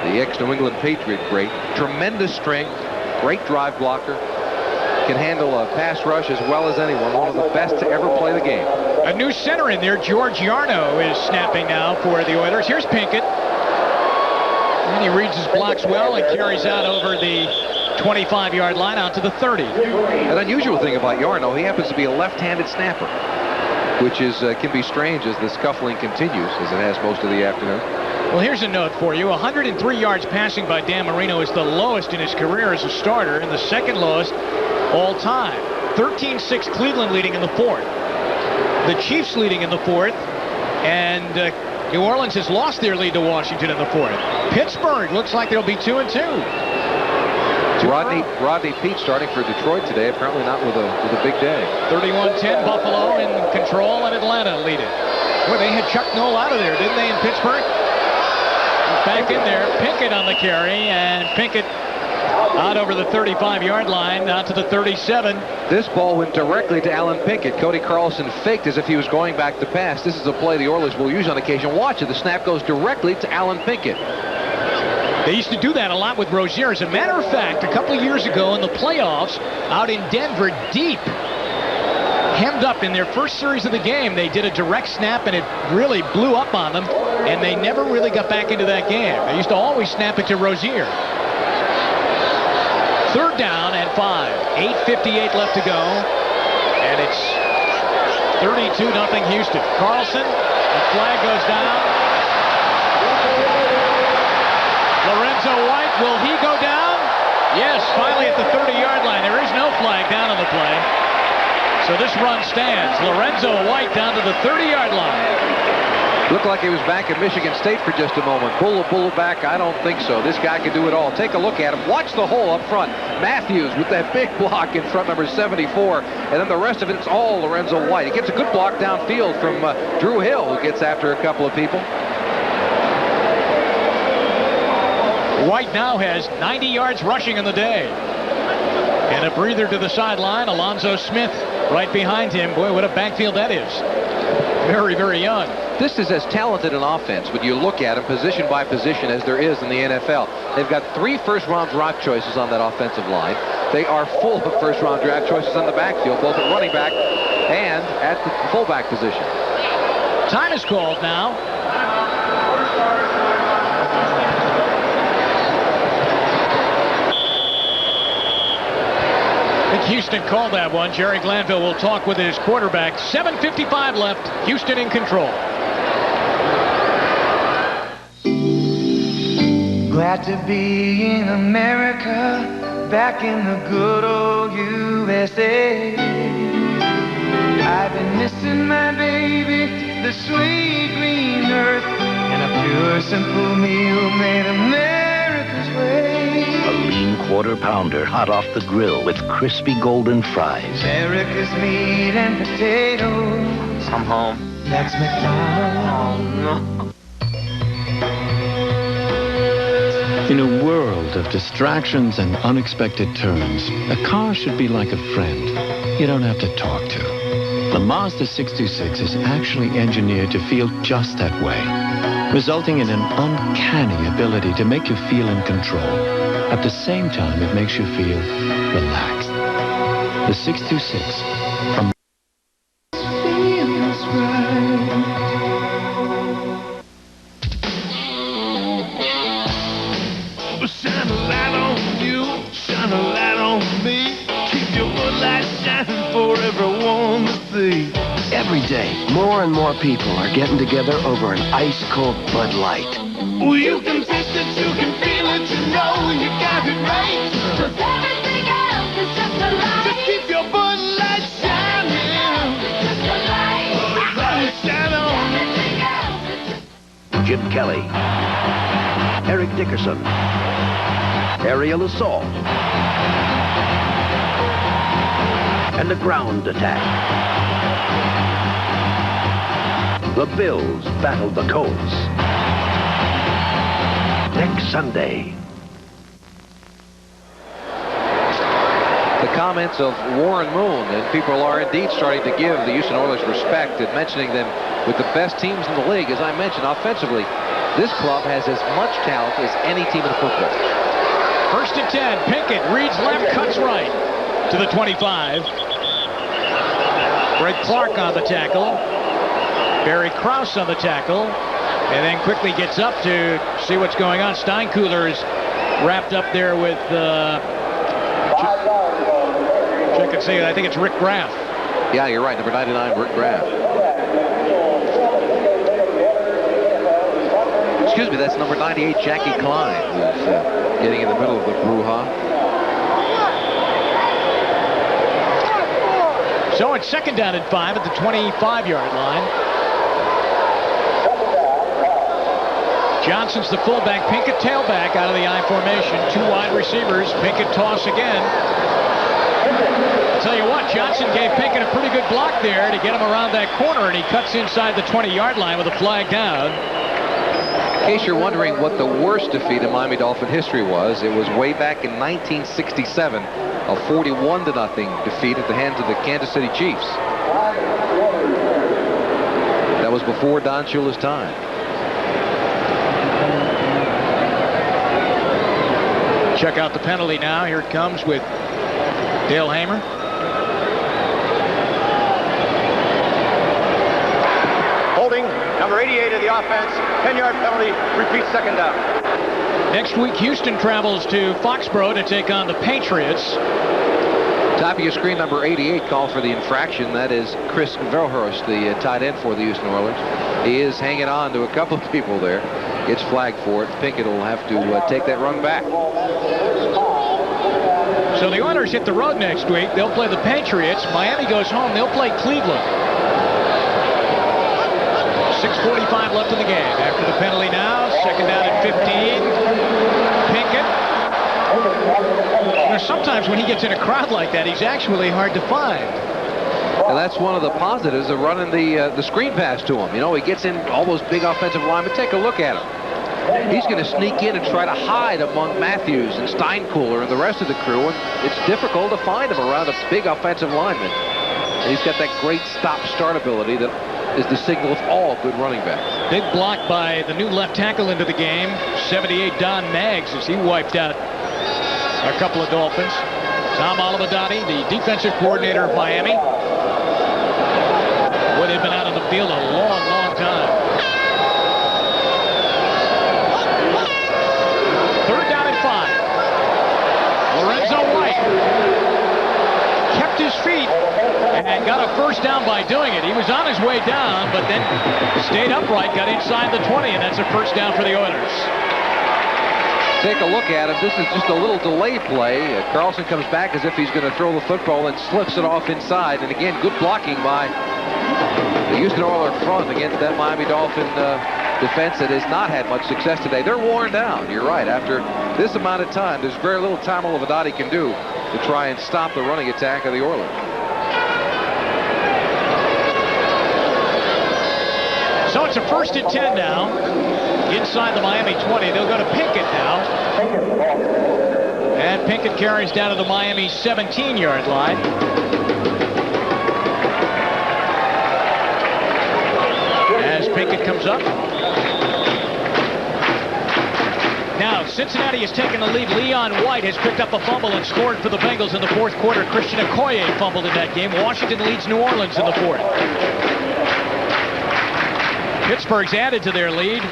the ex-New England Patriot great. Tremendous strength, great drive blocker, can handle a pass rush as well as anyone. One of the best to ever play the game. A new center in there. George Yarno is snapping now for the Oilers. Here's Pinkett. And he reads his blocks well and carries out over the 25-yard line out to the 30. An unusual thing about Yarno, he happens to be a left-handed snapper, which is can be strange as the scuffling continues, as it has most of the afternoon. Well, here's a note for you. 103 yards passing by Dan Marino is the lowest in his career as a starter and the second lowest all time. 13-6 Cleveland leading in the fourth. The Chiefs leading in the fourth. And New Orleans has lost their lead to Washington in the fourth. Pittsburgh looks like they'll be 2-2. Rodney Peete starting for Detroit today, apparently not with a big day. 31-10 Buffalo in control and Atlanta lead it. Boy, they had Chuck Noll out of there, didn't they, in Pittsburgh? Back in there, Pinkett on the carry, and Pinkett out over the 35-yard line, out to the 37. This ball went directly to Alan Pinkett. Cody Carlson faked as if he was going back to pass. This is a play the Oilers will use on occasion. Watch it. The snap goes directly to Alan Pinkett. They used to do that a lot with Rozier. As a matter of fact, a couple of years ago in the playoffs, out in Denver, deep, hemmed up in their first series of the game, they did a direct snap, and it really blew up on them, and they never really got back into that game. They used to always snap it to Rozier. Third down and 5. 8:58 left to go, and it's 32-0 Houston. Carlson, the flag goes down. Lorenzo White, will he go down? Yes, finally at the 30-yard line. There is no flag down on the play. So this run stands. Lorenzo White down to the 30-yard line. Looked like he was back at Michigan State for just a moment. Pull back? I don't think so. This guy can do it all. Take a look at him. Watch the hole up front. Matthews with that big block in front, number 74. And then the rest of it's all Lorenzo White. He gets a good block downfield from Drew Hill, who gets after a couple of people. White now has 90 yards rushing in the day. And a breather to the sideline. Alonzo Smith right behind him. Boy, what a backfield that is. Very, very young. This is as talented an offense when you look at them position by position as there is in the NFL. They've got 3 first-round draft choices on that offensive line. They are full of first-round draft choices on the backfield, both at running back and at the fullback position. Time is called now. I think Houston called that one. Jerry Glanville will talk with his quarterback. 7:55 left. Houston in control. Glad to be in America, back in the good old USA. I've been missing my baby, the sweet green earth, and a pure simple meal made America's way. A lean quarter-pounder hot off the grill with crispy golden fries. America's meat and potatoes. I'm home. That's McDonald's. In a world of distractions and unexpected turns, a car should be like a friend you don't have to talk to. The Mazda 626 is actually engineered to feel just that way, resulting in an uncanny ability to make you feel in control. At the same time, it makes you feel relaxed. The 626 from Feels right. Shine a light on you, shine a light on me. Keep your Bud Light shining for everyone to see. Every day, more and more people are getting together over an ice-cold Bud Light. Well, you can taste it, you can feel it, you know you got it right. 'Cause everything else is just a light. Just keep your Bud Light shining. Just a light. Bud Light shine on. Everything else is just... Jim Kelly, Eric Dickerson, aerial assault, and the ground attack. The Bills battled the Colts. Next Sunday. The comments of Warren Moon, and people are indeed starting to give the Houston Oilers respect and mentioning them with the best teams in the league. As I mentioned, offensively, this club has as much talent as any team in football. 1st and 10. Pinkett reads left, cuts right to the 25. Greg Clark on the tackle. Barry Krause on the tackle. And then quickly gets up to see what's going on. Steinkühler is wrapped up there with, check and see, I think it's Rick Graff. Yeah, you're right, number 99, Rick Graff. Excuse me, that's number 98, Jackie Klein, who's getting in the middle of the brouhaha. So it's 2nd down and 5 at the 25-yard line. Johnson's the fullback. Pinkett tailback out of the I formation. 2 wide receivers. Pinkett toss again. I'll tell you what, Johnson gave Pinkett a pretty good block there to get him around that corner, and he cuts inside the 20-yard line with a flag down. In case you're wondering what the worst defeat in Miami Dolphin history was, it was way back in 1967, a 41-0 defeat at the hands of the Kansas City Chiefs. That was before Don Shula's time. Check out the penalty now. Here it comes with Dale Hamer. Holding, number 88 of the offense, 10-yard penalty, repeat 2nd down. Next week, Houston travels to Foxborough to take on the Patriots. Top of your screen, number 88, called for the infraction. That is Chris Verhurst, the tight end for the Houston Oilers. He is hanging on to a couple of people there. Gets flagged for it. Pinkett will have to take that run back. So the Oilers hit the road next week. They'll play the Patriots. Miami goes home. They'll play Cleveland. 6:45 left in the game. After the penalty now, 2nd down and 15. Pinkett. You know, sometimes when he gets in a crowd like that, he's actually hard to find. And that's one of the positives of running the screen pass to him. You know, he gets in all those big offensive linemen. Take a look at him. He's going to sneak in and try to hide among Matthews and Steinkühler and the rest of the crew, and it's difficult to find him around a big offensive lineman. And he's got that great stop-start ability that is the signal of all good running backs. Big block by the new left tackle into the game, 78 Don Maggs, as he wiped out a couple of Dolphins. Tom Olivadotti, the defensive coordinator of Miami. Boy, they've been out on the field a long, long time. 3rd down and 5. Lorenzo White kept his feet and got a 1st down by doing it. He was on his way down, but then stayed upright, got inside the 20, and that's a 1st down for the Oilers. Take a look at him. This is just a little delay play. Carlson comes back as if he's going to throw the football and slips it off inside. And again, good blocking by the Houston Oilers front against that Miami Dolphin defense that has not had much success today. They're worn down. You're right. After this amount of time, there's very little Tom Olivadotti can do to try and stop the running attack of the Oilers. So it's a 1st and 10 now. Inside the Miami 20. They'll go to Pinkett now. And Pinkett carries down to the Miami 17-yard line. As Pinkett comes up. Now, Cincinnati has taken the lead. Leon White has picked up a fumble and scored for the Bengals in the 4th quarter. Christian Okoye fumbled in that game. Washington leads New Orleans in the 4th. Pittsburgh's added to their lead.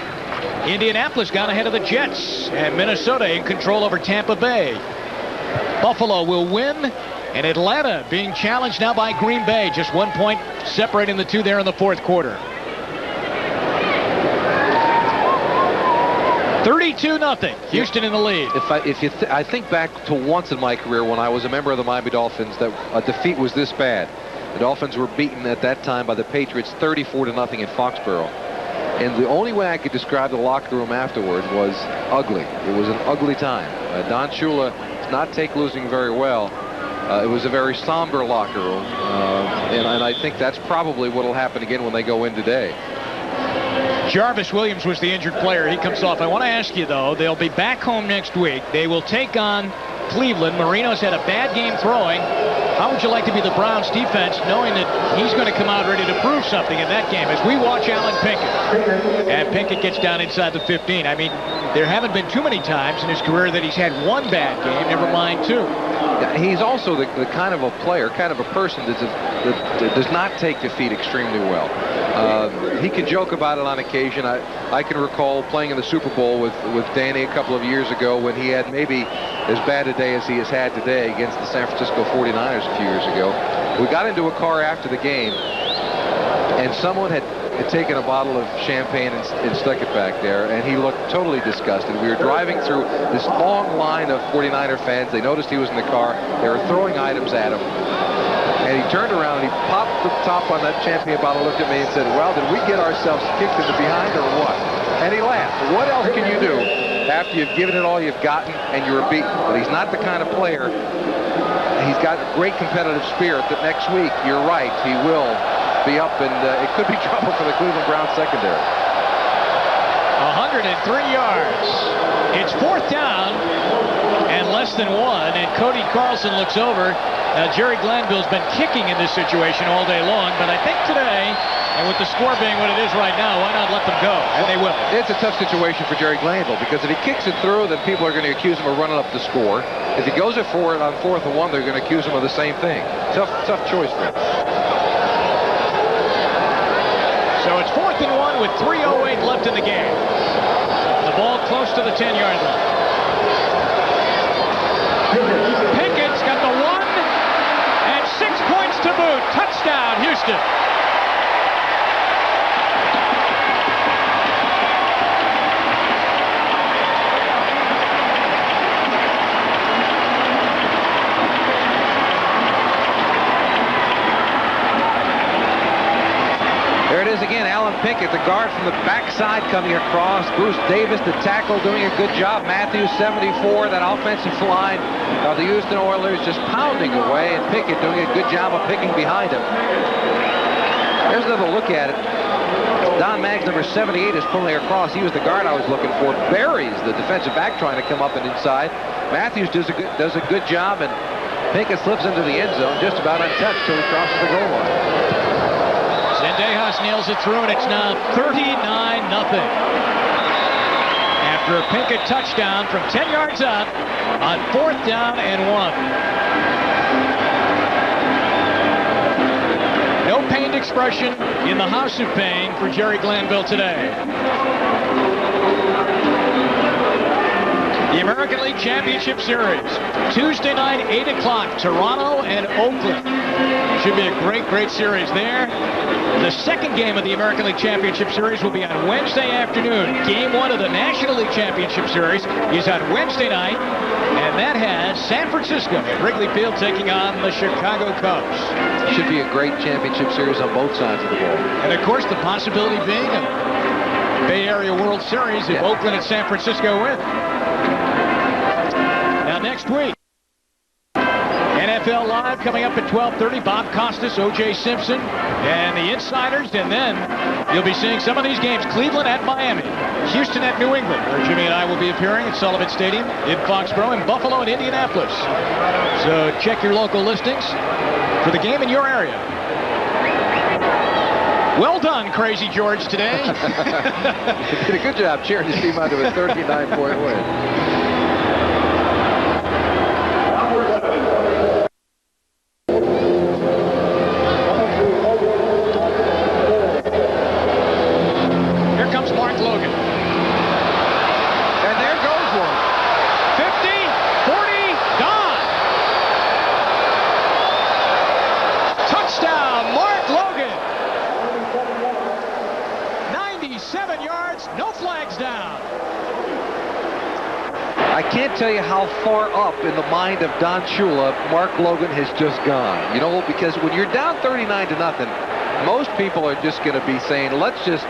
Indianapolis got ahead of the Jets, and Minnesota in control over Tampa Bay. Buffalo will win, and Atlanta being challenged now by Green Bay. Just 1 point separating the two there in the 4th quarter. 32-0. Houston in the lead. I think back to once in my career when I was a member of the Miami Dolphins that a defeat was this bad. The Dolphins were beaten at that time by the Patriots 34-0 in Foxborough. And the only way I could describe the locker room afterwards was ugly. It was an ugly time. Don Shula did not take losing very well. It was a very somber locker room. And I think that's probably what will happen again when they go in today. Jarvis Williams was the injured player. He comes off. I want to ask you, though, they'll be back home next week. They will take on Cleveland. Marino's had a bad game throwing. How would you like to be the Browns defense knowing that he's going to come out ready to prove something in that game as we watch Alan Pinkett? And Pinkett gets down inside the 15. I mean, there haven't been too many times in his career that he's had one bad game, never mind two. Yeah, he's also the kind of a player, kind of a person that does not take defeat extremely well. He can joke about it on occasion. I can recall playing in the Super Bowl with Danny a couple of years ago when he had maybe as bad a day as he has had today against the San Francisco 49ers a few years ago. We got into a car after the game, and someone had taken a bottle of champagne and stuck it back there, and he looked totally disgusted. We were driving through this long line of 49er fans. They noticed he was in the car. They were throwing items at him. And he turned around and he popped the top on that champagne bottle, looked at me and said, "Well, did we get ourselves kicked in the behind or what?" And he laughed. What else can you do after you've given it all you've gotten and you were beaten? But he's not the kind of player. He's got a great competitive spirit that next week, you're right, he will be up, and it could be trouble for the Cleveland Browns secondary. 103 yards. It's 4th down and less than 1, and Cody Carlson looks over. Now, Jerry Glanville's been kicking in this situation all day long, but I think today, and with the score being what it is right now, why not let them go? And they will. It's a tough situation for Jerry Glanville, because if he kicks it through, then people are going to accuse him of running up the score. If he goes it for it on 4th and 1, they're going to accuse him of the same thing. Tough choice for him. So it's 4th and 1 with 3:08 left in the game. The ball close to the 10-yard line. Pickett's got the 1 and 6 points to boot. Touchdown, Houston. Again, Alan Pickett, the guard from the backside coming across. Bruce Davis, the tackle, doing a good job. Matthews, 74, that offensive line of the Houston Oilers just pounding away, and Pickett doing a good job of picking behind him. There's another look at it. Don Maggs, number 78, is pulling across. He was the guard I was looking for. Buries the defensive back trying to come up and inside. Matthews does a good job, and Pickett slips into the end zone just about untouched till he crosses the goal line. Zendejas nails it through, and it's now 39-0. After a Pinkett touchdown from 10 yards out on 4th down and 1. No pained expression in the house of pain for Jerry Glanville today. The American League Championship Series, Tuesday night, 8 o'clock, Toronto and Oakland. Should be a great series there. The second game of the American League Championship Series will be on Wednesday afternoon. Game 1 of the National League Championship Series is on Wednesday night, and that has San Francisco at Wrigley Field taking on the Chicago Cubs. Should be a great championship series on both sides of the ball. And of course, the possibility being a Bay Area World Series if Oakland and San Francisco win. Now next week, NFL Live coming up at 12:30. Bob Costas, O.J. Simpson, and the Insiders. And then you'll be seeing some of these games. Cleveland at Miami. Houston at New England, where Jimmy and I will be appearing at Sullivan Stadium in Foxborough, and Buffalo and Indianapolis. So check your local listings for the game in your area. Well done, Crazy George, today. You did a good job cheering your team onto a 39-point win. I can't tell you how far up in the mind of Don Shula Mark Logan has just gone. You know, because when you're down 39-0, most people are just going to be saying, let's just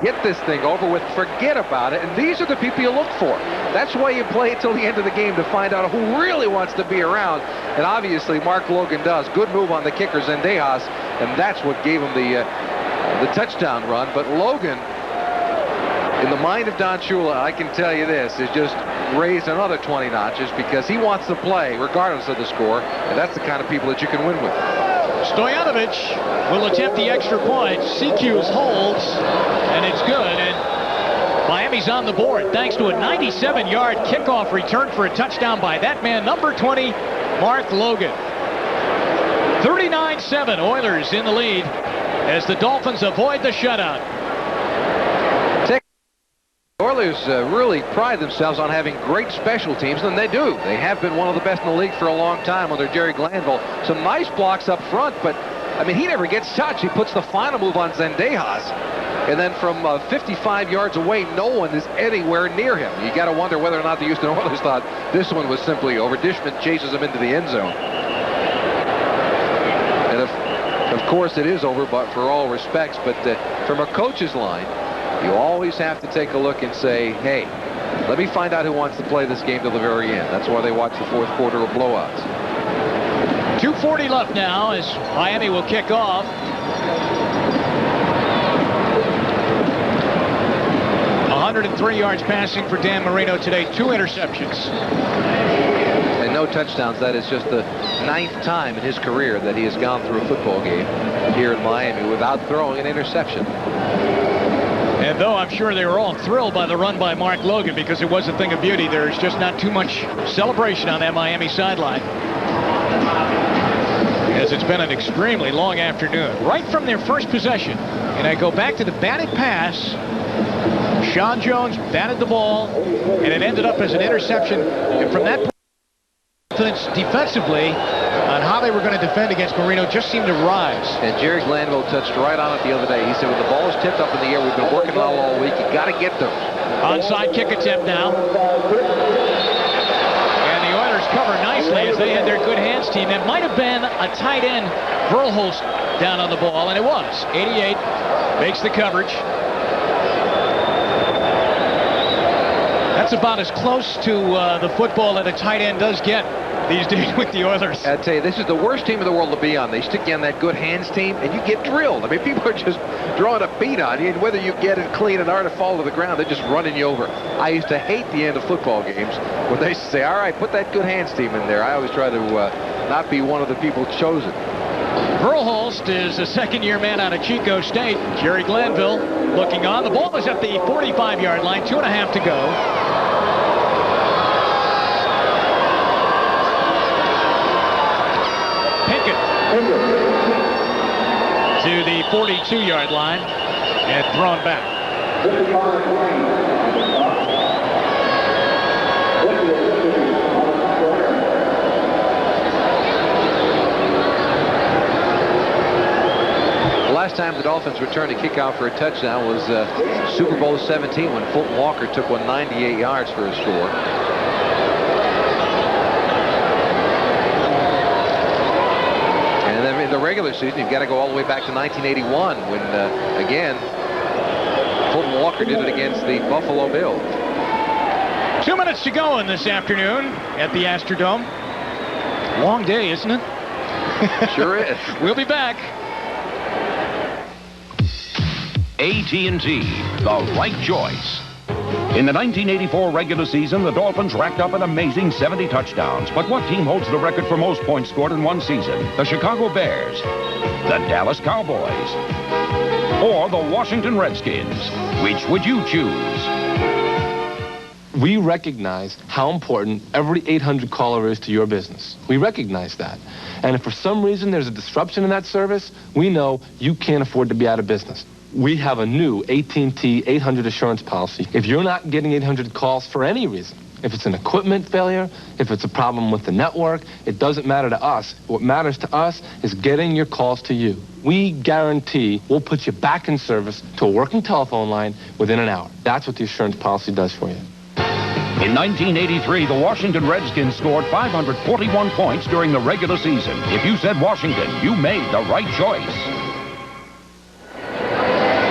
get this thing over with, forget about it. And these are the people you look for. That's why you play it till the end of the game, to find out who really wants to be around. And obviously Mark Logan does. Good move on the kicker, Zendejas, and that's what gave him the touchdown run. But Logan, in the mind of Don Shula, I can tell you this, is just raised another 20 notches, because he wants to play regardless of the score, and that's the kind of people that you can win with. Stoyanovich will attempt the extra point. CQ's holds, and it's good, and Miami's on the board thanks to a 97-yard kickoff return for a touchdown by that man, number 20, Mark Logan. 39-7, Oilers in the lead. as the Dolphins avoid the shutout. The Oilers really pride themselves on having great special teams, and they do. They have been one of the best in the league for a long time under Jerry Glanville. Some nice blocks up front, but, I mean, he never gets touched. He puts the final move on Zendejas. And then from 55 yards away, no one is anywhere near him. You got to wonder whether or not the Houston Oilers thought this one was simply over. Dishman chases him into the end zone. And of course it is over, but for all respects. But from a coach's line, you always have to take a look and say, hey, let me find out who wants to play this game till the very end. That's why they watch the fourth quarter of blowouts. 2:40 left now as Miami will kick off. .103 yards passing for Dan Marino today, 2 interceptions. And no touchdowns. That is just the 9th time in his career that he has gone through a football game here in Miami without throwing an interception. And though I'm sure they were all thrilled by the run by Mark Logan because it was a thing of beauty, there's just not too much celebration on that Miami sideline, as it's been an extremely long afternoon. Right from their first possession, and I go back to the batted pass, Sean Jones batted the ball, and it ended up as an interception. And from that point, defensively on how they were going to defend against Marino just seemed to rise. And Jerry Glanville touched right on it the other day. He said when the ball is tipped up in the air, we've been working on it all week. You got to get those. Onside kick attempt now. And the Oilers cover nicely as they had their good hands team. It might have been a tight end, Verhulst, down on the ball, and it was. 88 makes the coverage. That's about as close to the football that a tight end does get these days with the Oilers. I tell you, this is the worst team in the world to be on. They stick you on that good hands team, and you get drilled. I mean, people are just drawing a beat on you, and whether you get it clean and are to fall to the ground, they're just running you over. I used to hate the end of football games when they say, all right, put that good hands team in there. I always try to not be one of the people chosen. Verhulst is a second-year man out of Chico State. Jerry Glanville looking on. The ball is at the 45-yard line, 2.5 to go. Pinkett to the 42-yard line and thrown back. The last time the Dolphins returned a kickoff for a touchdown was Super Bowl 17 when Fulton Walker took one 98 yards for a score. In the regular season, you've got to go all the way back to 1981 when, again, Fulton Walker did it against the Buffalo Bills. 2 minutes to go in this afternoon at the Astrodome. Long day, isn't it? Sure is. We'll be back. AT&T, the right choice. In the 1984 regular season, the Dolphins racked up an amazing 70 touchdowns. But what team holds the record for most points scored in one season? The Chicago Bears, the Dallas Cowboys, or the Washington Redskins? Which would you choose? We recognize how important every 800 caller is to your business. We recognize that. And if for some reason there's a disruption in that service, we know you can't afford to be out of business. We have a new AT&T 800 assurance policy. If you're not getting 800 calls for any reason, if it's an equipment failure, if it's a problem with the network, it doesn't matter to us. What matters to us is getting your calls to you. We guarantee we'll put you back in service to a working telephone line within an hour. That's what the assurance policy does for you. In 1983, the Washington Redskins scored 541 points during the regular season. If you said Washington, you made the right choice.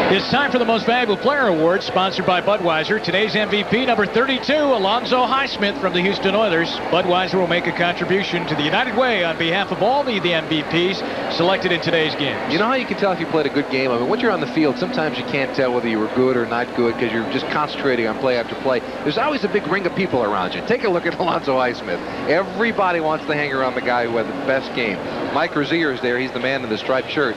It's time for the Most Valuable Player Award, sponsored by Budweiser. Today's MVP, number 32, Alonzo Highsmith from the Houston Oilers. Budweiser will make a contribution to the United Way on behalf of all the MVPs selected in today's game. You know how you can tell if you played a good game? I mean, once you're on the field, sometimes you can't tell whether you were good or not good because you're just concentrating on play after play. There's always a big ring of people around you. Take a look at Alonzo Highsmith. Everybody wants to hang around the guy who had the best game. Mike Rozier is there. He's the man in the striped shirt.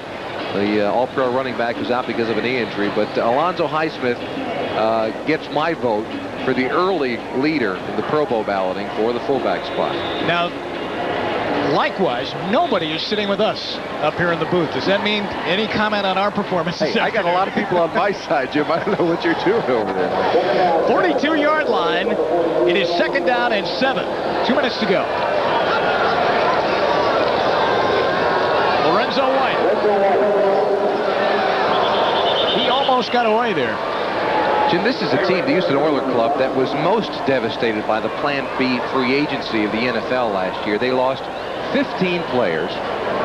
The all-pro running back was out because of a knee injury. But Alonzo Highsmith gets my vote for the early leader in the Pro Bowl balloting for the fullback spot. Now, Likewise, nobody is sitting with us up here in the booth. Does that mean any comment on our performance? Hey, I got a lot of people on my side, Jim. I don't know what you're doing over there. 42-yard line. It is 2nd down and 7. 2 minutes to go. Lorenzo White. He almost got away there. Jim, this is a team, the Houston Oilers club, that was most devastated by the Plan B free agency of the NFL last year. They lost 15 players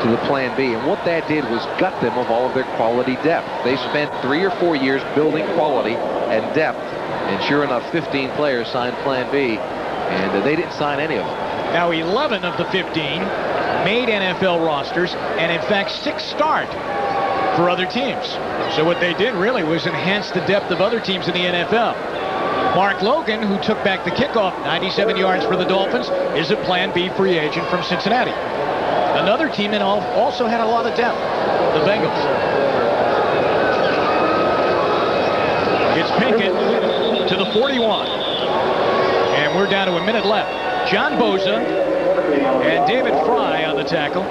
to the Plan B, and what that did was gut them of all of their quality depth. They spent 3 or 4 years building quality and depth, and sure enough, 15 players signed Plan B, and they didn't sign any of them. Now 11 of the 15 made NFL rosters, and in fact 6 start for other teams. So what they did really was enhance the depth of other teams in the NFL. Mark Logan, who took back the kickoff, 97 yards for the Dolphins, is a Plan B free agent from Cincinnati. Another team that also had a lot of depth, the Bengals. It's Pinkett to the 41. And we're down to a minute left. John Bosa and David Fry on the tackle.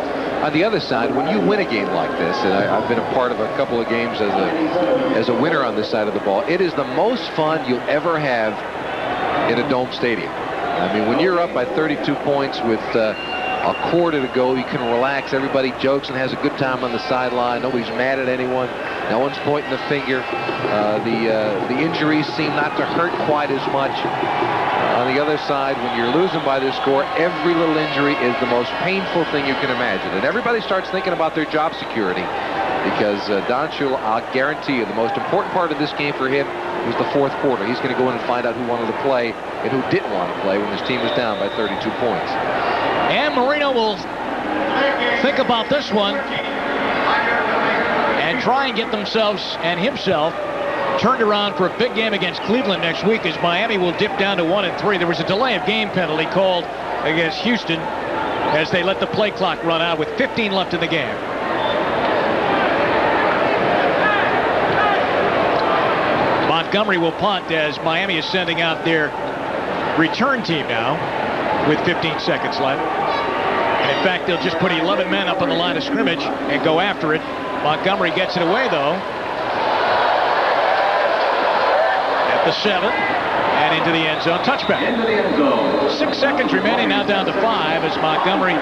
On the other side, when you win a game like this, and I've been a part of a couple of games as a winner on this side of the ball, it is the most fun you'll ever have in a dome stadium. I mean, when you're up by 32 points with a quarter to go, you can relax. Everybody jokes and has a good time on the sideline. Nobody's mad at anyone. No one's pointing the finger. The injuries seem not to hurt quite as much. On the other side, when you're losing by this score, every little injury is the most painful thing you can imagine. And everybody starts thinking about their job security because Don Shula, I'll guarantee you, the most important part of this game for him was the 4th quarter. He's going to go in and find out who wanted to play and who didn't want to play when his team was down by 32 points. And Marino will think about this one and try and get themselves and himself turned around for a big game against Cleveland next week as Miami will dip down to 1-3. There was a delay of game penalty called against Houston as they let the play clock run out with 15 left in the game. Montgomery will punt as Miami is sending out their return team now with 15 seconds left. And in fact, they'll just put 11 men up on the line of scrimmage and go after it. Montgomery gets it away, though. The 7 and into the end zone. Touchback. 6 seconds remaining, now down to 5 as Montgomery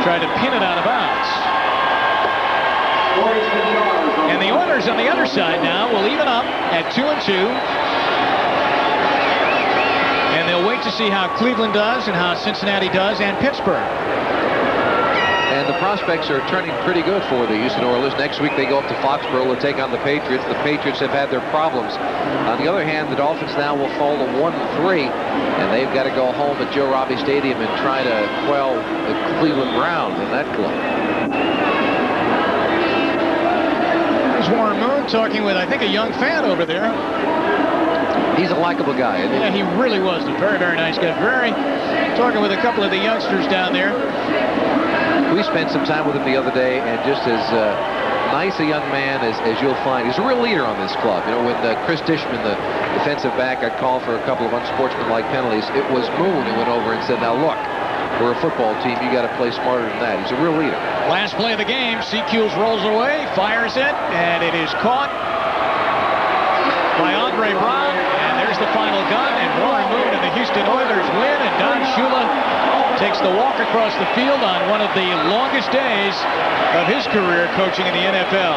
tried to pin it out of bounds. And the Oilers on the other side now will even up at 2-2. And they'll wait to see how Cleveland does and how Cincinnati does and Pittsburgh. And the prospects are turning pretty good for the Houston Oilers. Next week they go up to Foxborough to take on the Patriots. The Patriots have had their problems. On the other hand, the Dolphins now will fall to 1-3, and they've got to go home at Joe Robbie Stadium and try to quell the Cleveland Browns in that club. There's Warren Moon talking with, I think, a young fan over there. He's a likable guy, isn't he? Yeah, he really was. A very, very nice guy. Talking with a couple of the youngsters down there. We spent some time with him the other day, and just as nice a young man as you'll find. He's a real leader on this club. You know, when Chris Dishman, the defensive back, got called for a couple of unsportsmanlike penalties, it was Moon who went over and said, now look, we're a football team. You got to play smarter than that. He's a real leader. Last play of the game, Seacles rolls away, fires it, and it is caught by Andre Brown. And there's the final gun, and Warren Moon and the Houston Oilers win, and Don Shula takes the walk across the field on one of the longest days of his career coaching in the NFL.